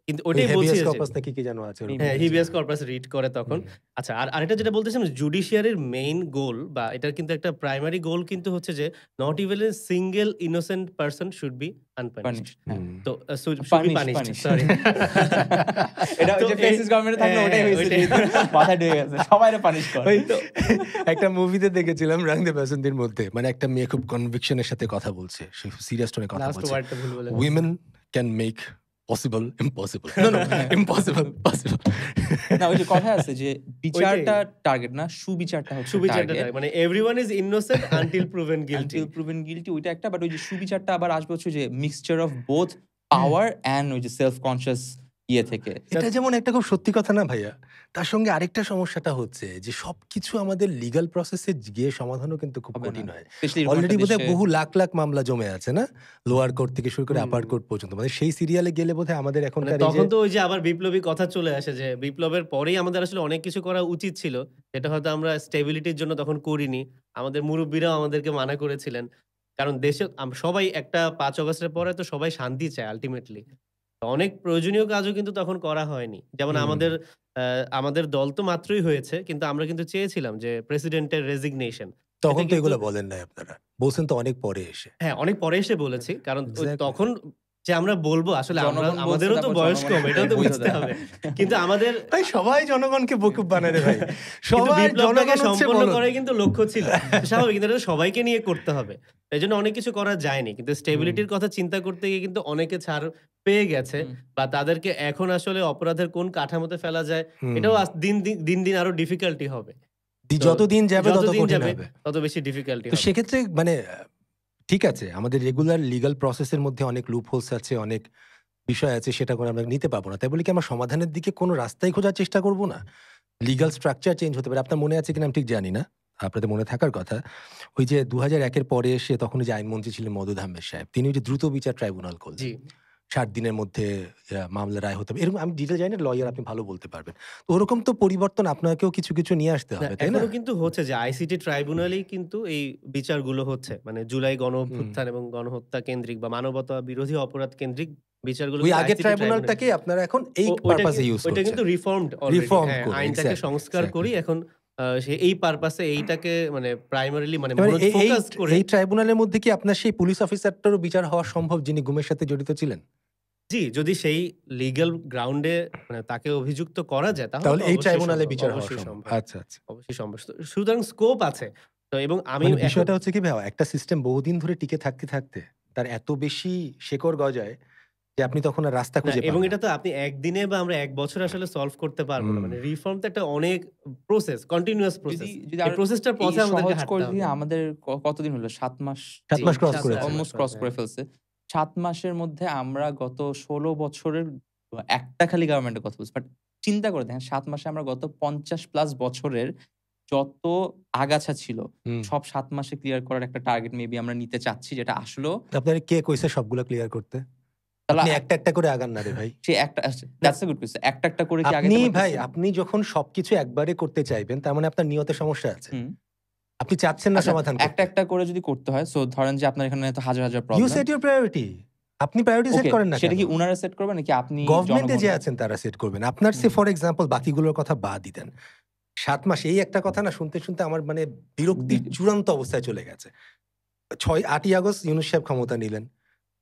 কিন্তু ওই ওইটাই বলছি হেভিয়াস যে কর্পাস নাকি কি যেন আছে ওরকম হ্যাঁ, কিছু। হিবিয়াস কর্পাস রিড করে তখন। হুম। আচ্ছা আরেকটা যেটা বলতেছিলাম জুডিশিয়ারির মেইন গোল বা এটার কিন্তু একটা প্রাইমারি গোল কিন্তু হচ্ছে যে not even a single innocent person should be আনপানিশড। Punished, হ্যাঁ। তো should be punished, Punished. Sorry. এটা ওই তো যে ফেসিস গভর্নমেন্টে থাকলে ওটাই হয়েছে যে মাথায় ঢুকে গেছে। সবাইরে পানিশ করে। ওই তো একটা মুভিতে দেখেছিলাম রাং দে প্যাসেন্টের মধ্যে মানে একটা মেয়ে খুব কনভিকশনের সাথে কথা বলছে, সে সিরিয়াস টোনে কথা লাস্ট বলছে। ওয়ার্ডটা ভুল বলে। Women can make possible impossible, no no impossible possible. না ওই যে কথা আছে যে বিচারটা টার্গেট না, সুবিচারটা হচ্ছে সুবিচারটা টার্গেট। মানে everyone is innocent until proven guilty. Until proven guilty ওইটা একটা, বাট ওই যে সুবিচারটা আবার আসবে হচ্ছে যে mixture of both power and ওই যে সেলফ কনসিয়াস ইয়ে থেকে। এটা যেমন একটা খুব সত্যি কথা না ভাইয়া, তার সঙ্গে আরেকটা সমস্যাটা হচ্ছে যে সবকিছু আমাদের লিগ্যাল প্রসেসে গিয়ে সমাধানও কিন্তু খুব হবে কঠিন না। হয়। Especially এরকম অলরেডি একটা বোধহয় দেশে- বহু লাখ লাখ মামলা জমে আছে না, লোয়ার কোর্ট থেকে শুরু করে আপার কোর্ট পর্যন্ত। মানে সেই সিরিয়ালে গেলে বোধহয় আমাদের মানে এখনকার এই যে তখন তো ওই যে আবার বিপ্লবী কথা চলে আসে যে বিপ্লবের পরেই আমাদের আসলে অনেক কিছু করা উচিত ছিল, যেটা হয়তো আমরা স্টেবিলিটির জন্য তখন করিনি। আমাদের মুরব্বীরাও আমাদেরকে মানা করেছিলেন। কারণ দেশে সবাই একটা ৫ অগাস্টের পরে তো সবাই শান্তি চায় আল্টিমেটলি। অনেক প্রয়োজনীয় কাজও কিন্তু তখন করা হয়নি। যেমন হুম। আমাদের দল তো মাত্রই হয়েছে। কিন্তু আমরা কিন্তু চেয়েছিলাম যে প্রেসিডেন্টের রেজিগনেশন। এতে তখন তো কিন্তু এগুলো বলেন নাই আপনারা। বলছেন তো অনেক পরে এসে। হ্যাঁ, অনেক পরে এসে বলেছি। কারণ এক্সাক্টলি। তখন যে আমরা বলব আসলে জনগণ বলছে, আমাদেরও তো তারপর বয়স কম, জনগণের এটাও তো বুঝতে বুঝতে হবে। হবে। কিন্তু আমাদের ভাই সবাই জনগণকে বকুব বানায় রে ভাই। কিন্তু সবাই বিপ্লবটাকে জনগণ হচ্ছে সম্পন্ন বলদ। করাই কিন্তু লক্ষ্য ছিল। স্বাভাবিক, কিন্তু এটা সবাইকে নিয়ে করতে হবে। এজন্য অনেক কিছু করা যায়নি। কিন্তু হুম, স্টেবিলিটির কথা চিন্তা করতে গিয়ে কিন্তু অনেকে ছাড় পেয়ে গেছে হুম। বা তাদেরকে এখন আসলে অপরাধের কোন কাঠামোতে ফেলা যায় হুম। এটাও দিন আরো ডিফিকাল্টি হবে। তো যতদিন যাবে তত যতদিন কঠিন যাবে হবে। তত বেশি ডিফিকাল্টি তো হবে। সেক্ষেত্রে মানে ঠিক আছে, আমাদের রেগুলার লিগ্যাল প্রসেসের মধ্যে অনেক লুপ হোলস আছে, অনেক বিষয় আছে, সেটা করে আমরা নিতে পারবো না। তাই বলে কি আমরা সমাধানের দিকে কোনো রাস্তাই খোঁজার চেষ্টা করব না? লিগ্যাল স্ট্রাকচার চেঞ্জ হতে পারে। আপনার মনে আছে কিনা আমি ঠিক জানি না। আপনাদের মনে থাকার কথা। ওই যে ২০০১ এর পরে এসে তখন ওই যে আইনমন্ত্রী ছিলেন মওদুদ আহমেদ সাহেব। তিনি ওই যে দ্রুত বিচার ট্রাইব্যুনাল করলেন। জি। ৬০ দিনের মধ্যে মামলার রায় হতে হবে। এরকম আমি ডিটেইল জানি না, লয়ার আপনি ভালো বলতে পারবেন। তো ওরকম তো পরিবর্তন আপনাকেও কিছু নিয়ে আসতে না, হবে, তাই না? এখনো কিন্তু হচ্ছে যে আইসিটি ট্রাইব্যুনালেই কিন্তু এই বিচারগুলো হচ্ছে। মানে জুলাই গণ হুম। অভ্যুত্থান এবং গণহত্যা কেন্দ্রিক বা মানবতা বিরোধী অপরাধ কেন্দ্রিক বিচারগুলো ওই কিন্তু আগের আইসিটি ট্রাইব্যুনাল ট্রাইব্যুনালটাকে আপনারা এখন এই ওইটা পারপাসে ইউজ ওইটা করছেন। কিন্তু রিফর্মড অলরেডি। রিফর্ম হ্যাঁ, করে আইনটাকে এক্সাক্টলি, সংস্কার করি এক্সাক্টলি। এখন এই পারপাসে এইটাকে মানে প্রাইমারিলি মানে এবারে এই ফোকাস করে এই ট্রাইব্যুনালের মধ্যে কি আপনার সেই পুলিশ অফিসারটারও বিচার হওয়া সম্ভব যিনি গুমের সাথে জড়িত ছিলেন? জি, যদি সেই লিগ্যাল গ্রাউন্ডে মানে তাকে অভিযুক্ত করা যায় তাহলে তাহলে তো এই অবশ্যই ট্রাইব্যুনালে সম্ভব, বিচার হওয়া অবশ্যই সম্ভব। সম্ভব, আচ্ছা, আচ্ছা। অবশ্যই সম্ভব। সুতরাং স্কোপ আছে। তো এবং আমি মানে এখন বিষয়টা হচ্ছে কি ভাই, একটা সিস্টেম বহুদিন ধরে টিকে থাকতে তার এত বেশি শেকড় গজায় যে আপনি তখন আর রাস্তা না, খুঁজে পান এবং না। এটা তো আপনি একদিনে বা আমরা ১ বছরে আসলে সলভ করতে পারব না। হুম। মানে রিফর্ম তো একটা অনেক প্রসেস, কন্টিনিউয়াস যদি প্রসেস। যদি এই আর প্রসেসটার এই পথে আমাদেরকে সহজ হাঁটতে করে দিই, হবে। আমাদের কতদিন হলো? ৭ মাস ৭ জি, মাস ক্রস ৭ করেছে। মাস অলমোস্ট ক্রস করে হ্যাঁ। ফেলছে। ৭ মাসের মধ্যে আমরা গত ১৬ বছরের একটা খালি গভর্নমেন্টের কথা বলছি। বাট চিন্তা করে দেখেন ৭ মাসে আমরা গত ৫০ প্লাস বছরের যত আগাছা ছিল হুম। সব ৭ মাসে ক্লিয়ার করার একটা টার্গেট মেবি আমরা নিতে চাচ্ছি, যেটা আসলেও আপনারে কে কইছে সবগুলা ক্লিয়ার করতে? তাহলে আপনি একটা করে আগান না রে ভাই। সে একটা দ্যাটস আ গুড কোয়েশ্চেন। একটা করে কি আপনি আগাইতে ভাই পারতেছি? আপনি যখন সবকিছু একবারে করতে চাইবেন তার মানে আপনার নিয়তে সমস্যা আছে। হুম। আপনি চাচ্ছেন না আচ্ছা, সমাধান করতে। একটা করে যদি করতে হয়, সো ধরেন যে আপনার এখানে তো হাজার you problem. Set your priority. আপনি প্রায়োরিটি সেট ওকে, করেন না সেটা কেন? কি উনারা সেট করবে নাকি আপনি গভর্নমেন্টে যে জনগণ? আছেন তারা সেট করবেন। আপনার সে হুম। ফর এক্সাম্পল বাকিগুলোর কথা বাদই দেন। ৭ মাস এই একটা কথা না শুনতে আমার মানে বিরক্তির চূড়ান্ত অবস্থায় চলে গেছে। ৮ই আগস্ট ইউনূস সাহেব ক্ষমতা নিলেন।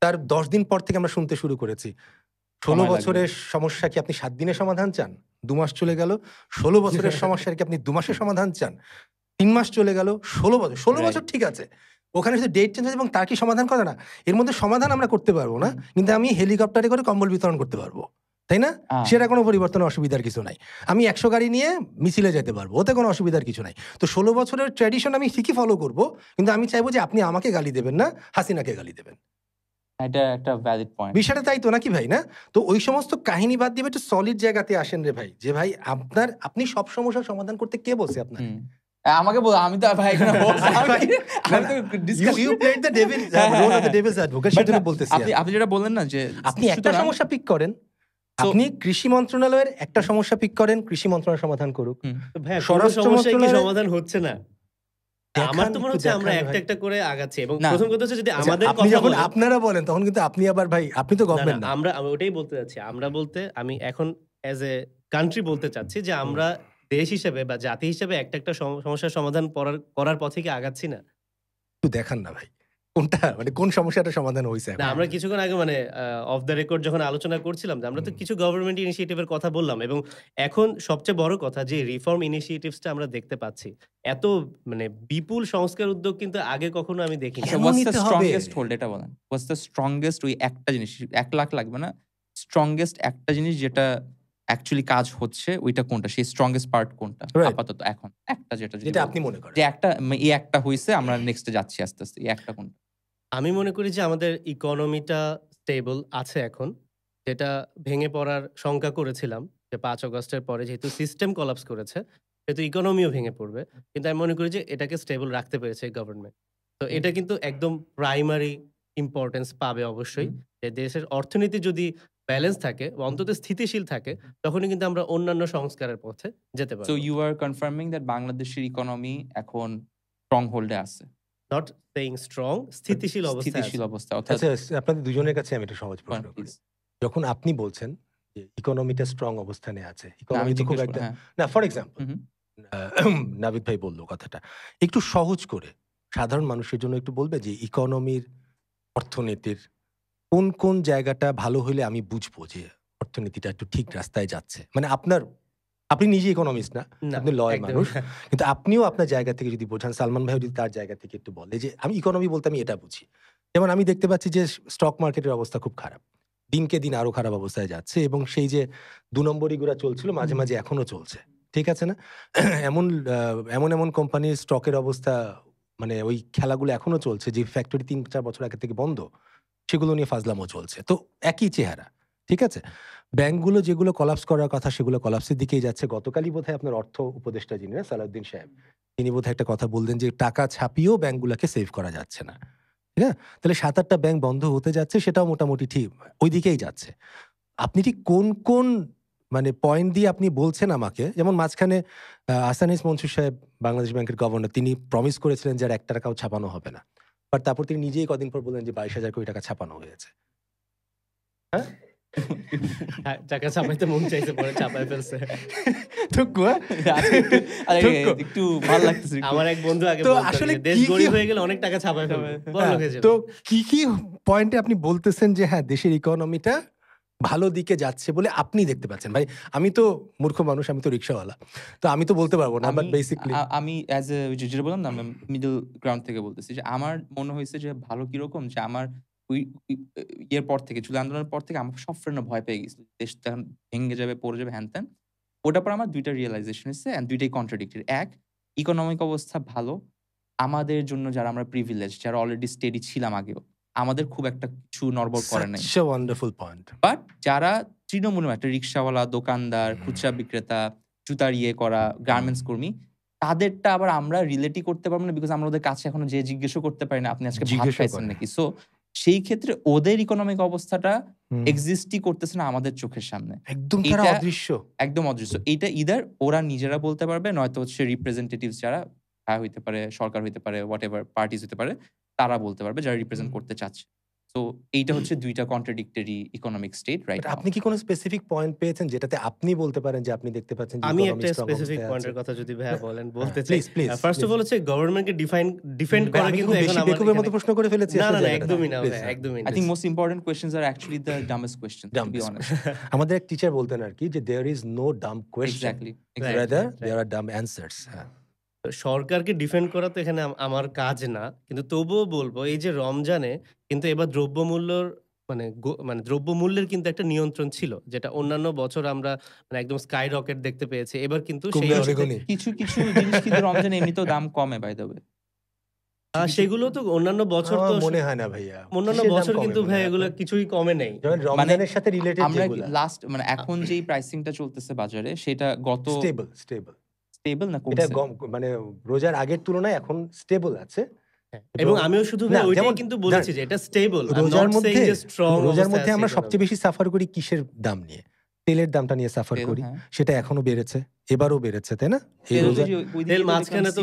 তার ১০ দিন পর থেকে আমরা শুনতে শুরু করেছি। ১৬ সময় লাগবে। বছরের সমস্যা কি আপনি ৭ দিনে সমাধান চান? ২ মাস চলে গেল। ১৬ বছরের সমস্যার কি আপনি ২ মাসে সমাধান চান? ৩ মাস চলে গেল। ১৬ বছর। ১৬ রাইট। বছর ঠিক আছে। ওখানে শুধু ডেট চেঞ্জ হয়েছে এবং তার কি সমাধান করে না? এর মধ্যে সমাধান আমরা করতে পারব না। কিন্তু আমি হেলিকপ্টারে করে কম্বল বিতরণ করতে পারবো। তাই না? সেটা কোনো পরিবর্তনের অসুবিধার কিছু নাই। আমি ১০০ গাড়ি নিয়ে মিছিলে যেতে পারবো। ওতে কোনো অসুবিধার কিছু নাই। তো ১৬ বছরের ট্র্যাডিশন আমি ঠিকই ফলো করব। কিন্তু আমি চাইবো যে আপনি আমাকে গালি দেবেন না, হাসিনাকে গালি দেবেন। এটা একটা ভ্যালিড পয়েন্ট। বিষয়টা তাই তো নাকি ভাই, না? তো ওই সমস্ত কাহিনী বাদ দিয়ে একটু সলিড জায়গাতে আসেন রে ভাই। যে ভাই আপনি সব সমস্যার সমাধান করতে কে বলছে আপনাকে? হুম। আমাকে বল, আমি তো ভাই এখানে বলছি। আমি তো discuss You played the devil role of the devil's advocate, সেজন্য বলতেছি আপনি আমি। আপনি যেটা বললেন না যে আপনি একটা সুতরাং সমস্যা পিক করেন। So- আপনি কৃষি মন্ত্রণালয়ের একটা সমস্যা পিক করেন, কৃষি মন্ত্রণালয় সমাধান করুক। হুম। তো ভাইয়া কোনো স্বরাষ্ট্র সমস্যাই কি মন্ত্রণালয়ে- সমাধান হচ্ছে না? আমার তো মনে হচ্ছে আমরা একটা করে আগাচ্ছি এবং না। প্রথম কথা হচ্ছে যদি আচ্ছা, আমাদের আপনি কথা যখন বলেন আপনারা বলেন তখন কিন্তু আপনি আবার ভাই আপনি তো না, গভর্নমেন্ট না। আমি ওটাই বলতে চাচ্ছি। আমরা বলতে আমি এখন অ্যাজ এ কান্ট্রি বলতে চাচ্ছি যে আমরা দেশ হিসেবে বা জাতি হিসেবে একটা সমস্যার সমাধান করার পথে কি আগাচ্ছি না? একটু দেখান না ভাই। কোনটা মানে কোন সমস্যাটা সমাধান হইছে না, এখন? আমরা কিছুক্ষণ আগে মানে অফ দ্য রেকর্ড যখন আলোচনা করছিলাম যে আমরা তো কিছু গভর্নমেন্ট ইনিশিয়েটিভ এর কথা বললাম এবং এখন সবচেয়ে বড় কথা যে রিফর্ম ইনিশিয়েটিভস টা আমরা দেখতে পাচ্ছি। এত মানে বিপুল সংস্কার উদ্যোগ কিন্তু আগে কখনো আমি দেখিনি। আচ্ছা, কেন what's the নিতে হবে? strongest hold এটা বলেন। What's the strongest ওই একটা জিনিস ১ লাখ লাগবে না। strongest একটা জিনিস যেটা অ্যাকচুয়ালি কাজ হচ্ছে ওইটা কোনটা? সেই strongest পার্ট কোনটা? Right. আপাতত এখন। একটা যেটা যদি যেটা বলেন। আপনি মনে করেন। যে একটা এই একটা হইছে, আমরা নেক্সট এ যাচ্ছি আস্তে, আস্তে। এই একটা কোনটা? আমি মনে করি যে আমাদের ইকোনমিটা স্টেবল আছে এখন। যেটা ভেঙে পড়ার শঙ্কা করেছিলাম যে ৫ অগাস্টের পরে যেহেতু সিস্টেম কোলাপস করেছে, সেহেতু ইকোনমিও ভেঙে পড়বে। কিন্তু আমি মনে করি যে এটাকে স্টেবল রাখতে পেরেছে এই গভর্নমেন্ট। তো এটা কিন্তু একদম প্রাইমারি ইম্পোর্টেন্স পাবে অবশ্যই। যে দেশের অর্থনীতি যদি ব্যালেন্স থাকে বা অন্তত স্থিতিশীল থাকে, তখনই কিন্তু আমরা অন্যান্য সংস্কারের পথে যেতে So পারব। you are confirming that বাংলাদেশের ইকোনমি এখন স্ট্রং হোল্ড এ আছে। নট সেইং স্ট্রং, স্থিতিশীল অবস্থায় আছে। স্থিতিশীল অবস্থা অর্থাৎ আচ্ছা, আপনাদের দুজনের কাছে আমি একটা সহজ বলেন প্রশ্ন করি। প্লিজ। যখন আপনি বলছেন যে ইকোনমিটা স্ট্রং অবস্থানে আছে, না, আমি ইকোনমি তো খুব জিজ্ঞেস একটা হ্যাঁ। না, ফর এক্সাম্পল হুম, হুম। নাভিদ ভাই বললো কথাটা একটু সহজ করে সাধারণ মানুষের জন্য একটু বলবে যে ইকোনমির, অর্থনীতির কোন কোন জায়গাটা ভালো হলে আমি বুঝবো যে অর্থনীতিটা একটু ঠিক রাস্তায় যাচ্ছে। মানে আপনি নিজে ইকোনমিস্ট না, না, আপনি লয়ের একদমই মানুষ, না। কিন্তু আপনিও আপনার জায়গা থেকে যদি বোঝান, সালমান ভাই যদি তার জায়গা থেকে একটু বলে যে আমি ইকোনমি বলতে আমি এটা বুঝি। যেমন আমি দেখতে পাচ্ছি যে স্টক মার্কেটের অবস্থা খুব খারাপ, দিনকে দিন আরো খারাপ অবস্থায় যাচ্ছে, এবং সেই যে ২ নম্বরই গুলা চলছিল মাঝে মাঝে এখনো চলছে, ঠিক আছে না? এমন এমন কোম্পানির স্টকের অবস্থা, মানে ওই খেলাগুলো এখনো চলছে যে ফ্যাক্টরি ৩-৪ বছর আগে থেকে বন্ধ, সেগুলো নিয়ে ফাজলামো চলছে। তো একই চেহারা, ঠিক আছে? ব্যাংকগুলো যেগুলো কলাপস করার কথা সেগুলো কলাপসের দিকেই যাচ্ছে। গতকালই বোধহয় আপনার অর্থ উপদেষ্টা যিনি না, সালাউদ্দিন সাহেব, তিনি বোধহয় একটা কথা বললেন যে টাকা ছাপিয়েও ব্যাংকগুলোকে সেভ করা যাচ্ছে না। ঠিক আছে? তাহলে ৭-৮টা ব্যাংক বন্ধ হতে যাচ্ছে, সেটাও মোটামুটি ঠিক ওই দিকেই যাচ্ছে। আপনি ঠিক কোন কোন মানে পয়েন্ট দিয়ে আপনি বলছেন আমাকে, যেমন মাঝখানে আহসানিস মনসুর সাহেব বাংলাদেশ ব্যাংকের গভর্নর, তিনি প্রমিস করেছিলেন যে আর ১ টাকাও ছাপানো হবে না। বাট তারপর তিনি নিজেই কদিন পর বললেন যে ২২,০০০ কোটি টাকা ছাপানো হয়েছে। হ্যাঁ? হ্যাঁ, টাকা চাপাইতে মন চাইছে, পরে চাপায় ফেলছে। টুকু, হ্যাঁ? আজকে একটু আরে টুকু। একটু ভাল লাগতেছে একটু। আমার এক বন্ধু আগে তো বলতো আসলে যে দেশ কি গরিব হয়ে গেলে অনেক টাকা ছাপায় ফেলবে, বড়লোক হয়ে যাবে। তো কি পয়েন্টে আপনি বলতেছেন যে হ্যাঁ দেশের ইকোনমিটা ভালো দিকে যাচ্ছে বলে আপনি দেখতে পাচ্ছেন? ভাই আমি তো মূর্খ মানুষ, আমি তো রিক্সাওয়ালা, তো আমি তো বলতে পারবো না, বাট বেসিক্যালি আমি অ্যাজ এ যেটা বললাম না, আমি মিডল গ্রাউন্ড থেকে বলতেছি যে আমার মনে হয়েছে যে ভালো কিরকম যে আমার ওই ইয়ের পর থেকে, জুলাই আন্দোলনের পর থেকে আমার সব ফ্রেন্ডরা ভয় পেয়ে গেছিল। দেশ তখন ভেঙে যাবে, পড়ে যাবে, হ্যান-ত্যান। ওটার পর আমার ২ টা রিয়ালাইজেশন হইছে অ্যান্ড ২ টাই কন্ট্রাডিক্টরি। এক, ইকোনমিক অবস্থা ভালো। আমাদের জন্য যারা আমরা প্রিভিলেজড, যারা অলরেডি স্টেডি ছিলাম আগেও, আমাদের খুব একটা কিছু নড়বড় করে নাই। Such a wonderful point. But যারা তৃণমূল, একটা রিক্শাওয়ালা, দোকানদার, খুচরা বিক্রেতা, জুতার ইয়ে করা, গার্মেন্টস কর্মী, তাদেরটা আবার আমরা রিলেটই করতে পারবো না, বিকজ আমরা ওদের কাছে এখনো যেয়ে জিজ্ঞেসও করতে পারি না, আপনি আজকে ভাত জিজ্ঞেসও খাইছেন করে না। নাকি? সো সেই ক্ষেত্রে ওদের ইকোনমিক অবস্থাটা হুম। এক্সিস্টই করতেছে না আমাদের চোখের সামনে। একদম তারা এটা অদৃশ্য। একদম অদৃশ্য। এইটা ইদার ওরা নিজেরা বলতে পারবে, নয়তো হচ্ছে রিপ্রেজেন্টেটিভস যারা হইতে পারে, সরকার হইতে পারে, হোয়াটএভার পার্টিজ হইতে পারে, তারা বলতে পারবে যারা রিপ্রেজেন্ট করতে চাচ্ছে। সো এইটা হচ্ছে ২ টা contradictory economic state right but now. আপনি কি কোনো স্পেসিফিক পয়েন্ট পেয়েছেন যেটাতে আপনি বলতে পারেন যে আপনি দেখতে পাচ্ছেন যে আমি ইকোনমি একটা স্ট্রং স্পেসিফিক অবস্থায় আছে? পয়েন্টের কথা যদি ভাইয়া না, বলেন, হ্যাঁ, বলতে চাই। Please, please, first of please. All হচ্ছে গভর্নমেন্টকে ডিফেন্ড ভাই, করা আমি কি কিন্তু খুব এখন বেশি আমার বেকুবের মতো এখানে প্রশ্ন করে ফেলেছি না, আসলে না, না, জায়গাটাতে? একদমই না প্লিজ, ভাই, হ্যাঁ। একদমই I না। think most important questions are actually the dumbest questions, to be Dumbest honest. আমাদের এক টিচার বলতেন আরকি যে there is no dumb question, Exactly, Right, exactly. rather right, there are dumb answers. হ্যাঁ। তো সরকারকে ডিফেন্ড করা তো এখানে আমার কাজ না। কিন্তু তবুও বলব এই যে রমজানে কিন্তু এবার দ্রব্যমূল্যর মানে দ্রব্যমূল্যের কিন্তু একটা নিয়ন্ত্রণ ছিল। যেটা অন্যান্য বছর আমরা মানে একদম স্কাই রকেট দেখতে পেয়েছি। এবার কিন্তু সেই কমবে ইস্যুতে অনেকগুণই। কিছু জিনিস কিন্তু রমজানে এমনিতেও দাম কমে by the way. সেগুলো তো অন্যান্য বছর তো আমার মনে হয় না ভাইয়া। অন্যান্য কিসের দাম বছর কমে কিন্তু মনে ভাই হয় এগুলো আপনার? কিছুই কমে নেই। যেমন রমজানের সাথে রিলেটেড আমরা যেগুলা লাস্ট মানে এখন যেই প্রাইসিংটা চলতেছে বাজারে সেটা গত স্টেবল স্টেবল না এটা কমছে? মানে রোজার আগের তুলনায় এখন স্টেবল আছে। এবং আমিও শুধু ভাই না, ওইটাই যেমন কিন্তু বলেছি যে এটা স্টেবল। I'm রোজার not মধ্যে saying যে স্ট্রং রোজার অবস্থায় মধ্যে আছে আমরা economy। সবচেয়ে বেশি সাফার করি কিসের দাম নিয়ে? তেলের দামটা নিয়ে সাফার তেল, করি। হ্যাঁ। সেটা এখনো বেড়েছে, এবারও বেড়েছে, তাই না? এই তেল রোজা ওই যে ওইদিকে তেল তো মাঝখানে দেখলাম তো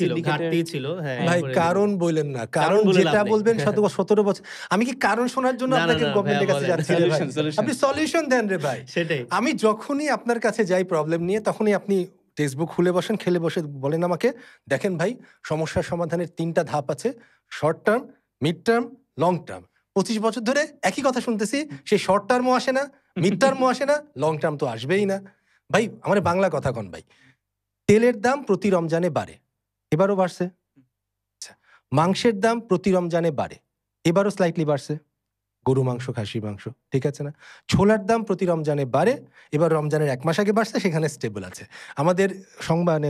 syndicate ঘাটতি ছিল। হ্যাঁ, ভাই এরপরে কারণ বললেন না, কারণ কারণ বলে যেটা লাভ নেই। বলবেন ১৭ বছর আমি কি কারণ শোনার জন্য না, না, আপনাকে না, গভর্নমেন্টের ভাইয়া কাছে বলেন। যাচ্ছি রে ভাই? Solution. আপনি সলিউশন দেন রে ভাই। সেটাই। আমি যখনই আপনার কাছে যাই প্রবলেম নিয়ে, তখনই আপনি টেক্সটবুক খুলে বসেন, খেলে বসে বলেন আমাকে, দেখেন ভাই সমস্যার সমাধানের ৩টা ধাপ আছে, short term, mid term, long term. ২৫ বছর ধরে একই কথা শুনতেছি, সেই শর্ট টার্মও আসে না, মিড টার্মও আসে না, লং টার্ম তো আসবেই না। ভাই আমার বাংলা কথা কন ভাই। তেলের দাম প্রতি রমজানে বাড়ে, এবারও বাড়ছে। আচ্ছা, মাংসের দাম প্রতি রমজানে বাড়ে, এবারও স্লাইটলি বাড়ছে। গরু মাংস, খাসির মাংস, ঠিক আছে না? ছোলার দাম প্রতি রমজানে বাড়ে, এবার রমজানের ১ মাস আগে বাড়ছে, সেখানে স্টেবল আছে। আমাদের সংবাদ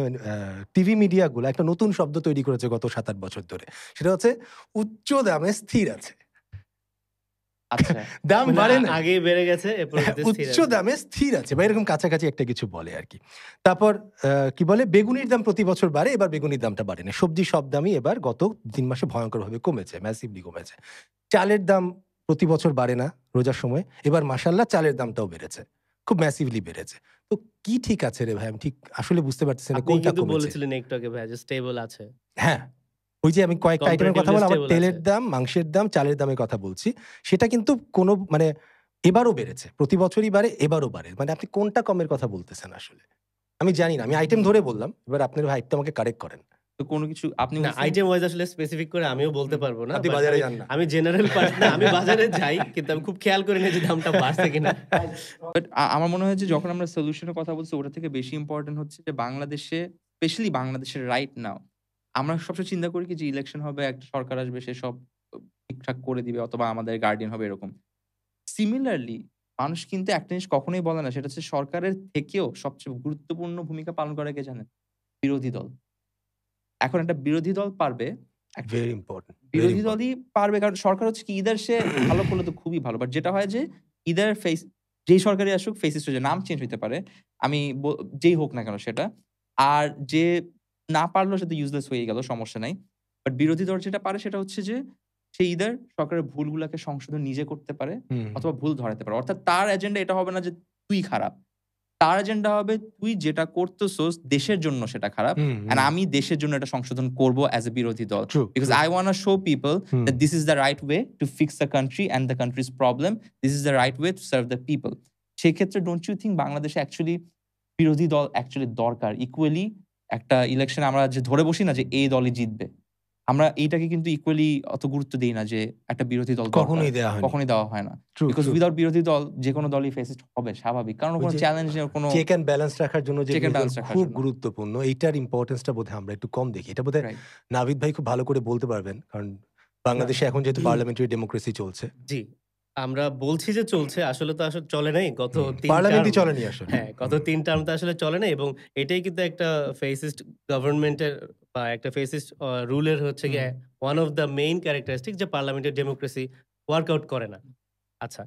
টিভি মিডিয়াগুলো একটা নতুন শব্দ তৈরি করেছে গত ৭-৮ বছর ধরে, সেটা হচ্ছে উচ্চ দামে স্থির আছে। আচ্ছা। দাম মানে বাড়ে না, আগেই বেড়ে গেছে, এরপর স্থির উচ্চ আছে। দামে স্থির আছে বা এরকম কাছাকাছি একটা কিছু বলে আর কি। তারপর কি বলে, বেগুনির দাম প্রতি বছর বাড়ে, এবার বেগুনির দামটা বাড়ে না। সবজি সব দামই এবার গত ৩ মাসে ভয়ঙ্করভাবে কমেছে, ম্যাসিভলি কমেছে। চালের দাম প্রতি বছর বাড়ে না রোজার সময়, এবার মাশাআল্লাহ চালের দামটাও বেড়েছে, খুব ম্যাসিভলি বেড়েছে। তো কি ঠিক আছে রে ভাই? আমি ঠিক আসলে বুঝতে পারতেছি না আপনি কোনটা কিন্তু কমেছে। বলেছিলেন একটু আগে ভাই যে স্টেবল আছে। হ্যাঁ, ওই যে আমি কয়েকটা আইটেমের কথা বললাম, Comparatively আমার stable তেলের আছে। দাম, মাংসের দাম, চালের দামের কথা বলছি। সেটা কিন্তু কোনো মানে এবারও বেড়েছে। প্রতি বছরই বাড়ে, এবারও বাড়ে। মানে আপনি কোনটা কমের কথা বলতেছেন আসলে? আমি জানি না। আমি আইটেম ধরে বললাম। এবার আপনার আইটেমটা আমাকে কারেক্ট করেন। তো কোনো কিছু আপনি না, বলছেন আইটেম ওয়াইজ আসলে স্পেসিফিক করে আমিও বলতে হুম, পারবো না। আপনি বাট বাজারে আমি যান না। আমি জেনারেল না, আমি বাজারে যাই কিন্তু আমি খুব খেয়াল করি না যে দামটা বাড়ছে কিনা। বাট আমার মনে হয় যে যখন আমরা সলিউশন এর কথা বলছি ওটা থেকে বেশি ইম্পোর্টেন্ট হচ্ছে যে বাংলাদেশে স্পেশালি বাংলাদেশের রাইট নাও আমরা সবসময় চিন্তা করি কি যে ইলেকশন হবে একটা সরকার আসবে সে সব ঠিকঠাক করে দিবে অথবা আমাদের গার্ডিয়ান হবে এরকম। সিমিলারলি মানুষ কিন্তু একটা জিনিস কখনোই বলে না সেটা হচ্ছে সরকারের থেকেও সবচেয়ে গুরুত্বপূর্ণ ভূমিকা পালন করে কে জানেন? বিরোধী দল। এখন একটা বিরোধী দল পারবে একটা ভেরি ইম্পোর্টেন্ট, ভেরি বিরোধী ইম্পোর্টেন্ট। দলই পারবে কারণ সরকার হচ্ছে কি ইদার সে ভালো করলে তো খুবই ভালো। বাট যেটা হয় যে ইদার ফেস যেই সরকারই আসুক ফেসিস্ট হয়ে যায়। নাম চেঞ্জ হইতে পারে। আমি যেই হোক না কেন সেটা। আর যে না পারলেও সে তো ইউজলেস হয়েই গেল সমস্যা নাই। বাট বিরোধী দল যেটা পারে সেটা হচ্ছে যে সে ইদার সরকারের ভুলগুলাকে সংশোধন নিজে করতে পারে হুম, অথবা ভুল ধরাতে পারে। অর্থাৎ তার এজেন্ডা এটা হবে না যে তুই খারাপ। তার এজেন্ডা হবে তুই যেটা করতেছস দেশের জন্য সেটা খারাপ। হুম, অ্যান্ড হুম। আমি দেশের জন্য এটা সংশোধন করব অ্যাজ এ বিরোধী দল। True, Because true. I wanna show people hmm. that this is the right way to fix the country and the country's problem. This is the right way to serve the people. সেক্ষেত্রে don't you think বাংলাদেশে actually বিরোধী দল actually দরকার? Equally একটা ইলেকশনে আমরা যে ধরে বসি না যে এই দলই জিতবে। আমরা এইটাকে কিন্তু ইকুয়ালি অত গুরুত্ব দেই না যে একটা বিরোধী দল দরকার। কখনোই দেয়া হয়নি। কখনোই দেওয়া হয় না। True, because true. উইথআউট বিরোধী দল যেকোনো দলই ফেসিস্ট হবে স্বাভাবিক। কারণ ওই কোনো যে চ্যালেঞ্জ নেই কোনো চেক অ্যান্ড ব্যালেন্স রাখার জন্য যে চেক অ্যান্ড বিরোধী দল ব্যালেন্স রাখার খুব জন্য। গুরুত্বপূর্ণ। এইটার ইম্পোর্টেন্সটা বোধহয় আমরা একটু কম দেখি। এটা বোধহয় রাইট। নাভিদ ভাই খুব ভালো করে বলতে পারবেন। কারণ বাংলাদেশে এখন যেহেতু পার্লামেন্টারি ডেমোক্রেসি চলছে। জি। আমরা বলছি যে চলছে, আসলে তো আসলে চলে নাই। গত ৩ পার্লামেন্টই টার্ম চলেনি আসলে। হ্যাঁ, গত ৩ টার্ম তো আসলে চলে নাই এবং এটাই কিন্তু একটা ফেসিস্ট গভর্নমেন্টের বা একটা ফেসিস্ট রুলের হচ্ছে গিয়ে one of the main characteristic যে পার্লামেন্টারি ডেমোক্রেসি ওয়ার্কআউট করে না। আচ্ছা।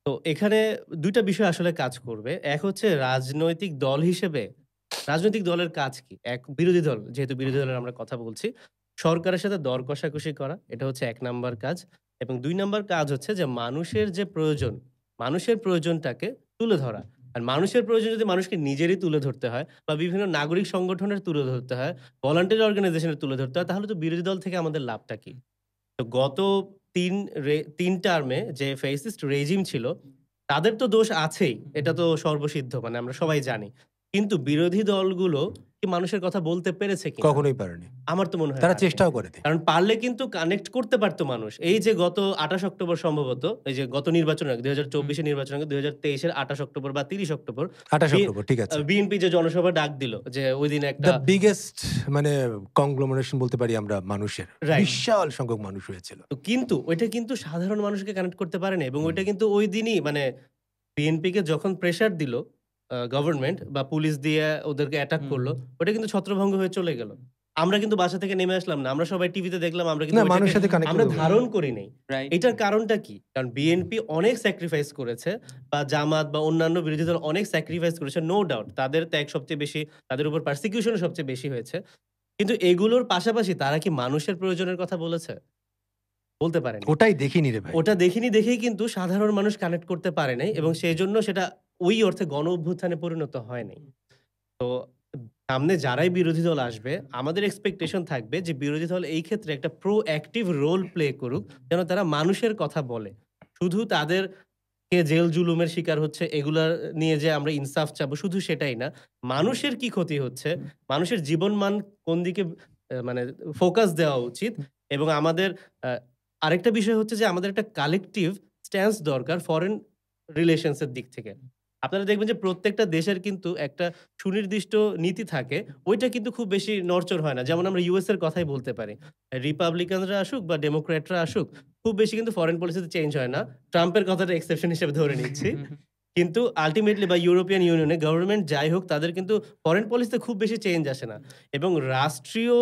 তো এখানে ২ টা বিষয় আসলে কাজ করবে। এক হচ্ছে রাজনৈতিক দল হিসেবে রাজনৈতিক দলের কাজ কি? এক বিরোধী দল, যেহেতু বিরোধী দলের আমরা কথা বলছি, সরকারের সাথে দর কষাকষি করা। এটা হচ্ছে ১ নাম্বার কাজ। এবং ২ নাম্বার কাজ হচ্ছে যে মানুষের যে প্রয়োজন, মানুষের প্রয়োজনটাকে তুলে ধরা। আর মানুষের প্রয়োজন যদি মানুষকে নিজেরই তুলে ধরতে হয় বা বিভিন্ন নাগরিক সংগঠনের তুলে ধরতে হয়, ভলান্টিয়ার অর্গানাইজেশনের তুলে ধরতে হয়, তাহলে তো বিরোধী দল থেকে আমাদের লাভটা কি? তো গত ৩ টার্মে যে ফ্যাসিস্ট রেজিম ছিল, তাদের তো দোষ আছেই। এটা তো সর্বসিদ্ধ মানে আমরা সবাই জানি। কিন্তু বিরোধী দলগুলো কি মানুষের কথা বলতে পেরেছে কিনা? কখনোই পারেনি। আমার তো মনে হয় তারা পারেনি। চেষ্টাও করেনি। কারণ পারলে কিন্তু কানেক্ট করতে পারত মানুষ। এই যে গত ২৮ অক্টোবর সম্ভবত, এই যে গত নির্বাচনের আগে ২০২৪ এর নির্বাচনের আগে ২০২৩ এর ২৮ অক্টোবর বা ৩০ অক্টোবর ২৮ বি অক্টোবর ঠিক আছে। বিএনপি যে জনসভা ডাক দিল যে ওইদিন একটা দ্য বিগেস্ট মানে কংগ্লোমারেশন বলতে পারি আমরা মানুষের। রাইট। বিশাল সংখ্যক মানুষ হয়েছিল। তো কিন্তু ওইটা কিন্তু সাধারণ মানুষকে কানেক্ট করতে পারেনি এবং ওইটা কিন্তু ওই দিনই মানে বিএনপিকে যখন প্রেশার দিল গভর্নমেন্ট বা পুলিশ দিয়ে ওদেরকে অ্যাটাক হুম। করলো, ওটা কিন্তু ছত্রভঙ্গ হয়ে চলে গেল। আমরা কিন্তু বাসা থেকে নেমে আসলাম না। আমরা সবাই টিভিতে দেখলাম, আমরা কিন্তু না, ওইটাকে মানুষের সাথে কানেক্ট আমরা করতে পারি। ধারণ করি নাই। রাইট। এটার কারণটা কি? কারণ বিএনপি অনেক স্যাক্রিফাইস করেছে বা জামাত বা অন্যান্য বিরোধী দল অনেক স্যাক্রিফাইস করেছে, নো ডাউট। তাদের ত্যাগ সবচেয়ে বেশি, তাদের উপর পারসিকিউশন সবচেয়ে বেশি হয়েছে। কিন্তু এগুলোর পাশাপাশি তারা কি মানুষের প্রয়োজনের কথা বলেছে? বলতে পারেনি। ওটাই দেখিনি রে ভাই। ওটা দেখিনি দেখেই কিন্তু সাধারণ মানুষ কানেক্ট করতে পারে নাই এবং সেইজন্য সেটা ওই অর্থে গণ অভ্যুত্থানে পরিণত হয় নাই। তো সামনে যারাই বিরোধী দল আসবে, আমাদের এক্সপেকটেশন থাকবে যে বিরোধী দল এই ক্ষেত্রে একটা প্রোঅ্যাক্টিভ রোল প্লে করুক, যেন তারা মানুষের কথা বলে। শুধু তাদেরকে জেল জুলুমের শিকার হচ্ছে এগুলা নিয়ে যে আমরা ইনসাফ চাবো শুধু সেটাই না। মানুষের কি ক্ষতি হচ্ছে, মানুষের জীবনমান কোন দিকে মানে ফোকাস দেওয়া উচিত এবং আমাদের আ আরেকটা বিষয় হচ্ছে যে আমাদের একটা কালেকটিভ স্ট্যান্স দরকার ফরেন রিলেশনস এর দিক থেকে। আপনারা দেখবেন যে প্রত্যেকটা দেশের কিন্তু একটা সুনির্দিষ্ট নীতি থাকে। ওইটা কিন্তু খুব বেশি নড়চড় হয় না। যেমন আমরা ইউএস এর কথাই বলতে পারি। রিপাবলিকানরা আসুক বা ডেমোক্র্যাটরা আসুক, খুব বেশি কিন্তু ফরেন পলিসিতে চেঞ্জ হয় না। ট্রাম্পের কথাটা এক্সেপশন হিসেবে ধরে নিচ্ছি। কিন্তু আল্টিমেটলি বা ইউরোপিয়ান ইউনিয়নে গভর্নমেন্ট যাই হোক তাদের কিন্তু ফরেন পলিসিতে খুব বেশি চেঞ্জ আসে না। এবং রাষ্ট্রীয়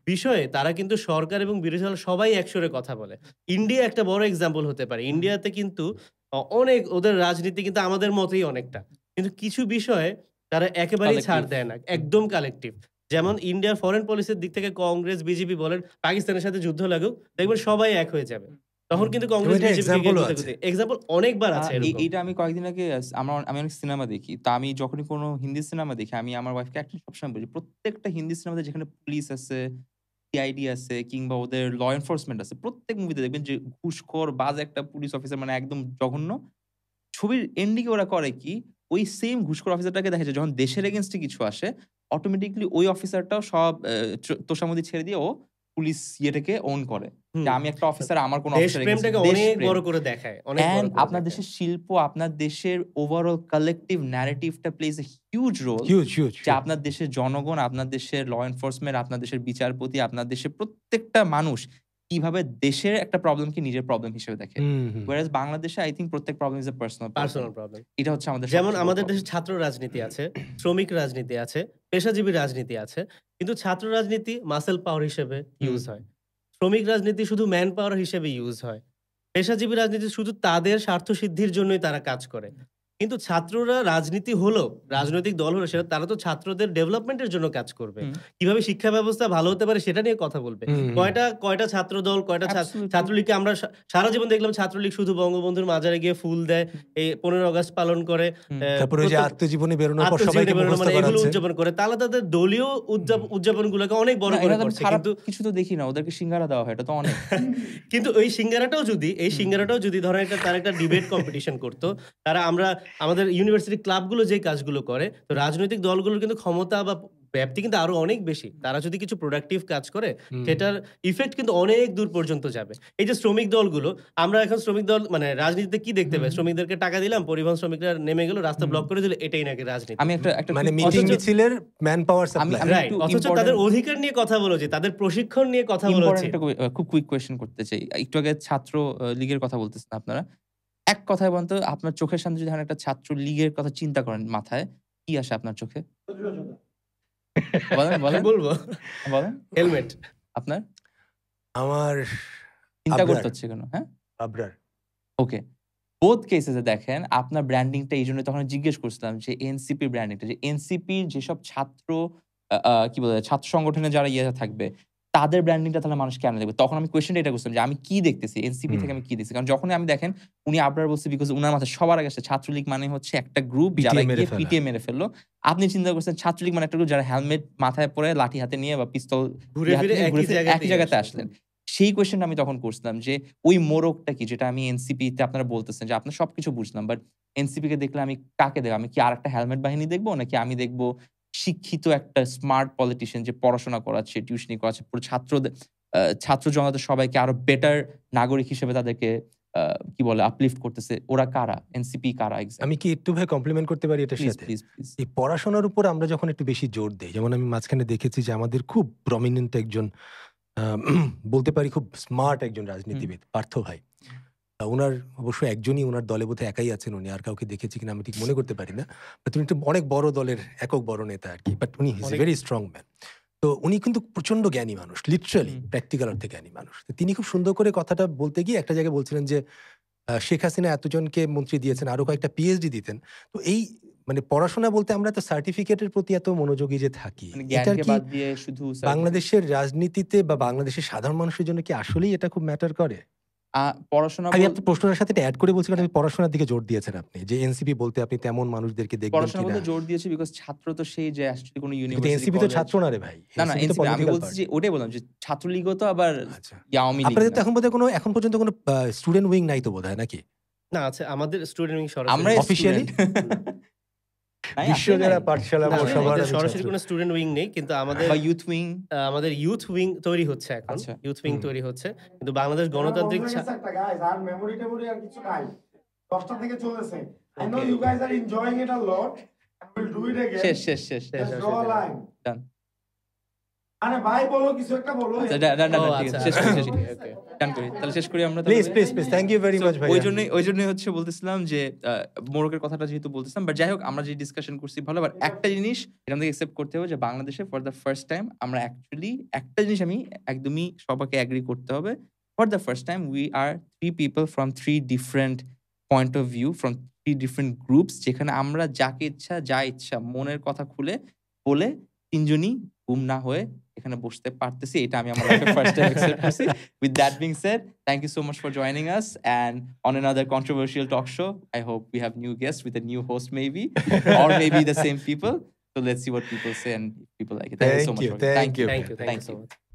বিষয়ে তারা কিন্তু সরকার এবং বিরোধী দল সবাই একসুরে কথা বলে। ইন্ডিয়া একটা বড় এক্সাম্পল হতে পারে। ইন্ডিয়াতে কিন্তু অনেক ওদের রাজনীতি কিন্তু আমাদের মতই অনেকটা। কিন্তু কিছু বিষয়ে তারা একেবারেই ছাড় কালেক্টিভ। দেয় না। একদম কালেক্টিভ। যেমন ইন্ডিয়ার ফরেন পলিসির দিক থেকে কংগ্রেস, বিজেপি বলেন পাকিস্তানের সাথে যুদ্ধ লাগুক, দেখবেন সবাই এক হয়ে যাবে। তখন কিন্তু এবং কংগ্রেস এটা বিজেপিকে এক্সাম্পলও গুঁতে, আছে। গুঁতে এক্সাম্পল অনেকবার আছে এরকম। এইটা আমি কয়েকদিন আগে আমি অনেক সিনেমা দেখি। তো আমি যখনই কোনো হিন্দি সিনেমা দেখি আমি আমার ওয়াইফকে একটা সবসময় বলি, প্রত্যেকটা হিন্দি সিনেমাতে যেখানে পুলিশ আছে, সিআইডি আছে কিংবা ওদের ল এনফোর্সমেন্ট আছে, প্রত্যেক মুভিতে দেখবেন যে ঘুষখোর বাজে একটা পুলিশ অফিসার, মানে একদম জঘন্য। ছবির এন্ডিং এ ওরা করে কি, ওই সেম ঘুষখোর অফিসারটাকে দেখা যায় যখন দেশের এগেইনস্টে কিছু আসে, অটোমেটিক্যালি ওই অফিসারটাও সব তোষামোদি ছেড়ে দিয়ে ও পুলিশ ইয়েটাকে ওন করে। যে হুম। আমি একটা অফিসার, আমার কোন অফিসার দেশপ্রেমটাকে অনেক বড় করে দেখায়, অনেক বড় অ্যান্ড করে আপনার দেখায়। দেশের শিল্প, আপনার দেশের ওভারঅল কালেকটিভ ন্যারেটিভটা plays a huge role. Huge huge যে আপনার দেশের জনগণ, আপনার দেশের ল এনফোর্সমেন্ট, আপনার দেশের বিচারপতি, আপনার দেশের প্রত্যেকটা মানুষ কিভাবে দেশের একটা প্রবলেমকে নিজের প্রবলেম হিসেবে দেখে। Whereas বাংলাদেশে আই থিংক প্রত্যেক problem is a personal personal problem. এটা হচ্ছে আমাদের যেমন সবচেয়ে বড় আমাদের problem। দেশে ছাত্র রাজনীতি আছে, শ্রমিক রাজনীতি আছে, পেশাজীবী রাজনীতি আছে। কিন্তু ছাত্র রাজনীতি মাসেল পাওয়ার হিসেবে ইউজ হয়। শ্রমিক রাজনীতি শুধু ম্যান পাওয়ার হিসেবে ইউজ হয়। পেশাজীবী রাজনীতি শুধু তাদের স্বার্থ সিদ্ধির জন্যই তারা কাজ করে। কিন্তু ছাত্ররা রাজনীতি হলো, রাজনৈতিক দল হলো, সেটা তারা তো ছাত্রদের ডেভেলপমেন্টের জন্য কাজ করবে। হুম। কিভাবে শিক্ষা ব্যবস্থা ভালো হতে পারে সেটা নিয়ে কথা বলবে। কয়টা ছাত্র দল, কয়টা Absolutely. ছাত্রলীগকে আমরা সারা জীবন দেখলাম ছাত্রলীগ শুধু বঙ্গবন্ধুর মাজারে গিয়ে ফুল দেয়, এই 15 আগস্ট পালন করে, তারপরে ওই যে প্রত্যেক- আত্মজীবনী বেরোনোর পর আত্মজীবনী সবাইকে বেরোনো, মুখস্থ মানে এগুলো করাচ্ছে। উদযাপন করে। তাহলে তাদের দলীয় উদযাপনগুলোকে অনেক বড় না, করে এটা তো আমি করছে। খারাপ কিন্তু কিছু তো দেখি না, ওদেরকে সিঙ্গারা দেওয়া হয়, এটা তো অনেক। কিন্তু এই সিঙ্গারাটাও যদি ধরেন তারা একটা ডিবেট কম্পিটিশন করতো, তারা আমাদের ইউনিভার্সিটি ক্লাবগুলো যে কাজগুলো করে, তো রাজনৈতিক দলগুলোর কিন্তু ক্ষমতা বা ব্যাপ্তি কিন্তু আরো অনেক বেশি। তারা যদি কিছু প্রোডাক্টিভ কাজ করে, সেটার ইফেক্ট কিন্তু অনেক দূর পর্যন্ত যাবে। এই যে শ্রমিক দলগুলো, আমরা এখন শ্রমিক দল মানে রাজনীতিতে কি দেখতে পাই? শ্রমিকদেরকে টাকা দিলাম, পরিবহন শ্রমিকরা নেমে গেল, রাস্তা ব্লক করে দিল, এটাই নাকি রাজনীতি। আমি একটা মানে quick- মিটিং অথচ- মিছিলের ম্যান পাওয়ার সাপ্লাই। আমি রাইট, একটু অথচ important- তাদের অধিকার নিয়ে কথা বলা উচিত, তাদের প্রশিক্ষণ নিয়ে কথা বলা ইম্পর্টেন্ট উচিত। একটা খুব কুইক কোয়েশ্চেন করতে চাই। একটু আগে ছাত্র লীগের কথা বলতেছেন আপনারা। এক কথায় বলেন তো, আপনার চোখের সামনে যদি একটা ছাত্র লীগের কথা চিন্তা করেন মাথায়, কি আসে আপনার চোখে? বলেন, বলেন, বলবো বলেন। হেলমেট। আপনার আমার চিন্তা আবরার। করতে হচ্ছে কেন? হ্যাঁ? আবরার। ওকে। বোথ কেসেস এ দেখেন আপনার ব্র্যান্ডিংটা, এইজন্য তখন জিজ্ঞেস করছিলাম যে এনসিপি ব্র্যান্ডিংটা, যে এনসিপির যেসব ছাত্র কি বলে ছাত্র সংগঠনে যারা ইয়ে থাকবে, তাদের ব্র্যান্ডিংটা তাহলে মানুষ কেন দেখবে? তখন আমি কোয়েশ্চেনটা এটা করছিলাম যে আমি কি দেখতেছি এনসিপি থেকে, আমি কি দেখছি? কারণ যখনই আমি দেখেন উনি আবরার বলছে, বিকজ উনার মাথায় সবার আগে আসছে ছাত্রলীগ মানে হচ্ছে একটা গ্রুপ যারা পিটিয়ে মেরে গিয়ে ফেলা। পিটিয়ে মেরে ফেললো। আপনি চিন্তা করছেন ছাত্রলীগ মানে একটা গ্রুপ যারা হেলমেট মাথায় পরে, লাঠি হাতে নিয়ে বা পিস্তল ঘুরে ফিরে একই জায়গাতে আসলেন। সেই কোয়েশ্চেনটা আমি তখন করছিলাম যে ওই মোড়কটা কি, যেটা আমি এনসিপি তে আপনারা বলতেছেন যে আপনার সবকিছু বুঝলাম, বাট এনসিপি কে দেখলে আমি কাকে দেখবো? আমি কি আরেকটা হেলমেট বাহিনী দেখবো, নাকি আমি দেখবো শিক্ষিত একটা স্মার্ট পলিটিশিয়ান যে পড়াশোনা করাচ্ছে, টিউশনি করাচ্ছে, পুরো ছাত্র জনতা সবাইকে আরো বেটার নাগরিক হিসেবে তাদেরকে কি বলে আপলিফট করতেছে? ওরা কারা? এনসিপি কারা? আমি কি একটু ভাই কমপ্লিমেন্ট করতে পারি এটার প্লিজ সাথে? Please please. এই পড়াশোনার উপর আমরা যখন একটু বেশি জোর দেই, যেমন আমি মাঝখানে দেখেছি যে আমাদের খুব প্রমিনেন্ট একজন বলতে পারি খুব স্মার্ট একজন রাজনীতিবিদ, পার্থ ভাই। উনার অবশ্য একজনই উনার দলে বোধহয় একাই আছেন উনি, আর কাউকে দেখেছি কিনা আমি ঠিক মনে করতে পারি না। বাট উনি একটা অনেক বড় দলের একক বড় নেতা আর কি, বাট উনি ইজ ভেরি স্ট্রং ম্যান। তো উনি কিন্তু প্রচন্ড জ্ঞানী মানুষ, লিটারালি প্র্যাকটিক্যাল অর্থে জ্ঞানী মানুষ। তো তিনি খুব সুন্দর করে কথাটা বলতে গিয়ে একটা জায়গায় বলছিলেন যে শেখ হাসিনা এতজনকে মন্ত্রী দিয়েছেন, আরো কয়েকটা পিএইচডি দিতেন। তো এই মানে পড়াশোনা বলতে আমরা তো সার্টিফিকেটের প্রতি এত মনোযোগী যে থাকি, মানে এটার জ্ঞানকে কি বাদ দিয়ে শুধু বাংলাদেশের রাজনীতিতে বা বাংলাদেশের সাধারণ মানুষের জন্য কি আসলেই এটা খুব ম্যাটার করে? পড়াশোনা আমি আপনার প্রশ্নটার সাথে অ্যাড করে বলছি, কারণ আমি পড়াশোনার দিকে জোর দিয়েছেন আপনি, যে এনসিপি বলতে আপনি তেমন মানুষদেরকে দেখবেন পড়াশোনা কিনা। বলতে জোর দিয়েছি বিকজ ছাত্র তো সেই যে আসলে কোনো কিন্তু ইউনিভার্সিটি এনসিপি তো ছাত্র না রে ভাই, না না NCP তো এনসিপি আমি political বলছি party। যে ওটাই বললাম যে ছাত্রলীগও তো আবার আচ্ছা, আওয়ামী লীগ আপনাদের তো না। এখন বোধহয় এখন পর্যন্ত কোনো স্টুডেন্ট উইং নাই তো বোধহয়, নাকি? না আছে আমাদের স্টুডেন্ট উইং আমরা সরাসরি। Officially? নাই, বিশ্ব আসলে যারা নাই। পাঠশালা না, সবার আমাদের আমি সরাসরি ছাত্র। কোনো স্টুডেন্ট উইং নেই, কিন্তু আমাদের বা ইউথ উইং। আমাদের ইউথ উইং তৈরি হচ্ছে এখন। আচ্ছা। ইউথ উইং হুম। তৈরি হচ্ছে, কিন্তু বাংলাদেশ গণতান্ত্রিক একটা গাইস আর মেমোরি টেমোরি আর কিছু নাই, 10টা থেকে চলেছে। I know Okay. you guys are enjoying it a lot and we'll do it again. শেষ শেষ শেষ শেষ। Let's draw a line. Done. আরে ভাই বলো, কিছু একটা বলো। আচ্ছা, ডান ও ঠিক আছে, আচ্ছা, শেষ করি আচ্ছা, শেষ করি। okay. ডান করি, তাহলে শেষ করি আমরা। প্লিজ তাহলে? Please please, thank you very So, much ভাই। ওই জন্যই হচ্ছে বলতেছিলাম যে মোরকের কথাটা যেহেতু বলতেছিলাম, বাট যাই হোক আমরা যে ডিসকাশন করছি ভালো, বাট একটা জিনিস এখান থেকে একসেপ্ট করতে হবে যে বাংলাদেশে ফর দ্য ফার্স্ট টাইম আমরা অ্যাকচুয়ালি একটা জিনিস আমি একদমই সবাইকে অ্যাগ্রি করতে হবে, for the first time we are 3 people from 3 different point of view, from 3 different groups, যেখানে আমরা যাকে ইচ্ছা যা ইচ্ছা মনের কথা খুলে বলে তিনজনই গুম না হয়ে এখানে বসতে পারতেছি। এটা আমি আমার লাইফে ফার্স্ট টাইম অ্যাকসেপ্ট করছি। With that being said, thank you so much for joining us, and on another controversial talk show, I hope we have new guests with a new host maybe, or maybe the same people. So let's see what people say and if people like it. Thank you so Thank much. you, for- thank you. Thank you so much.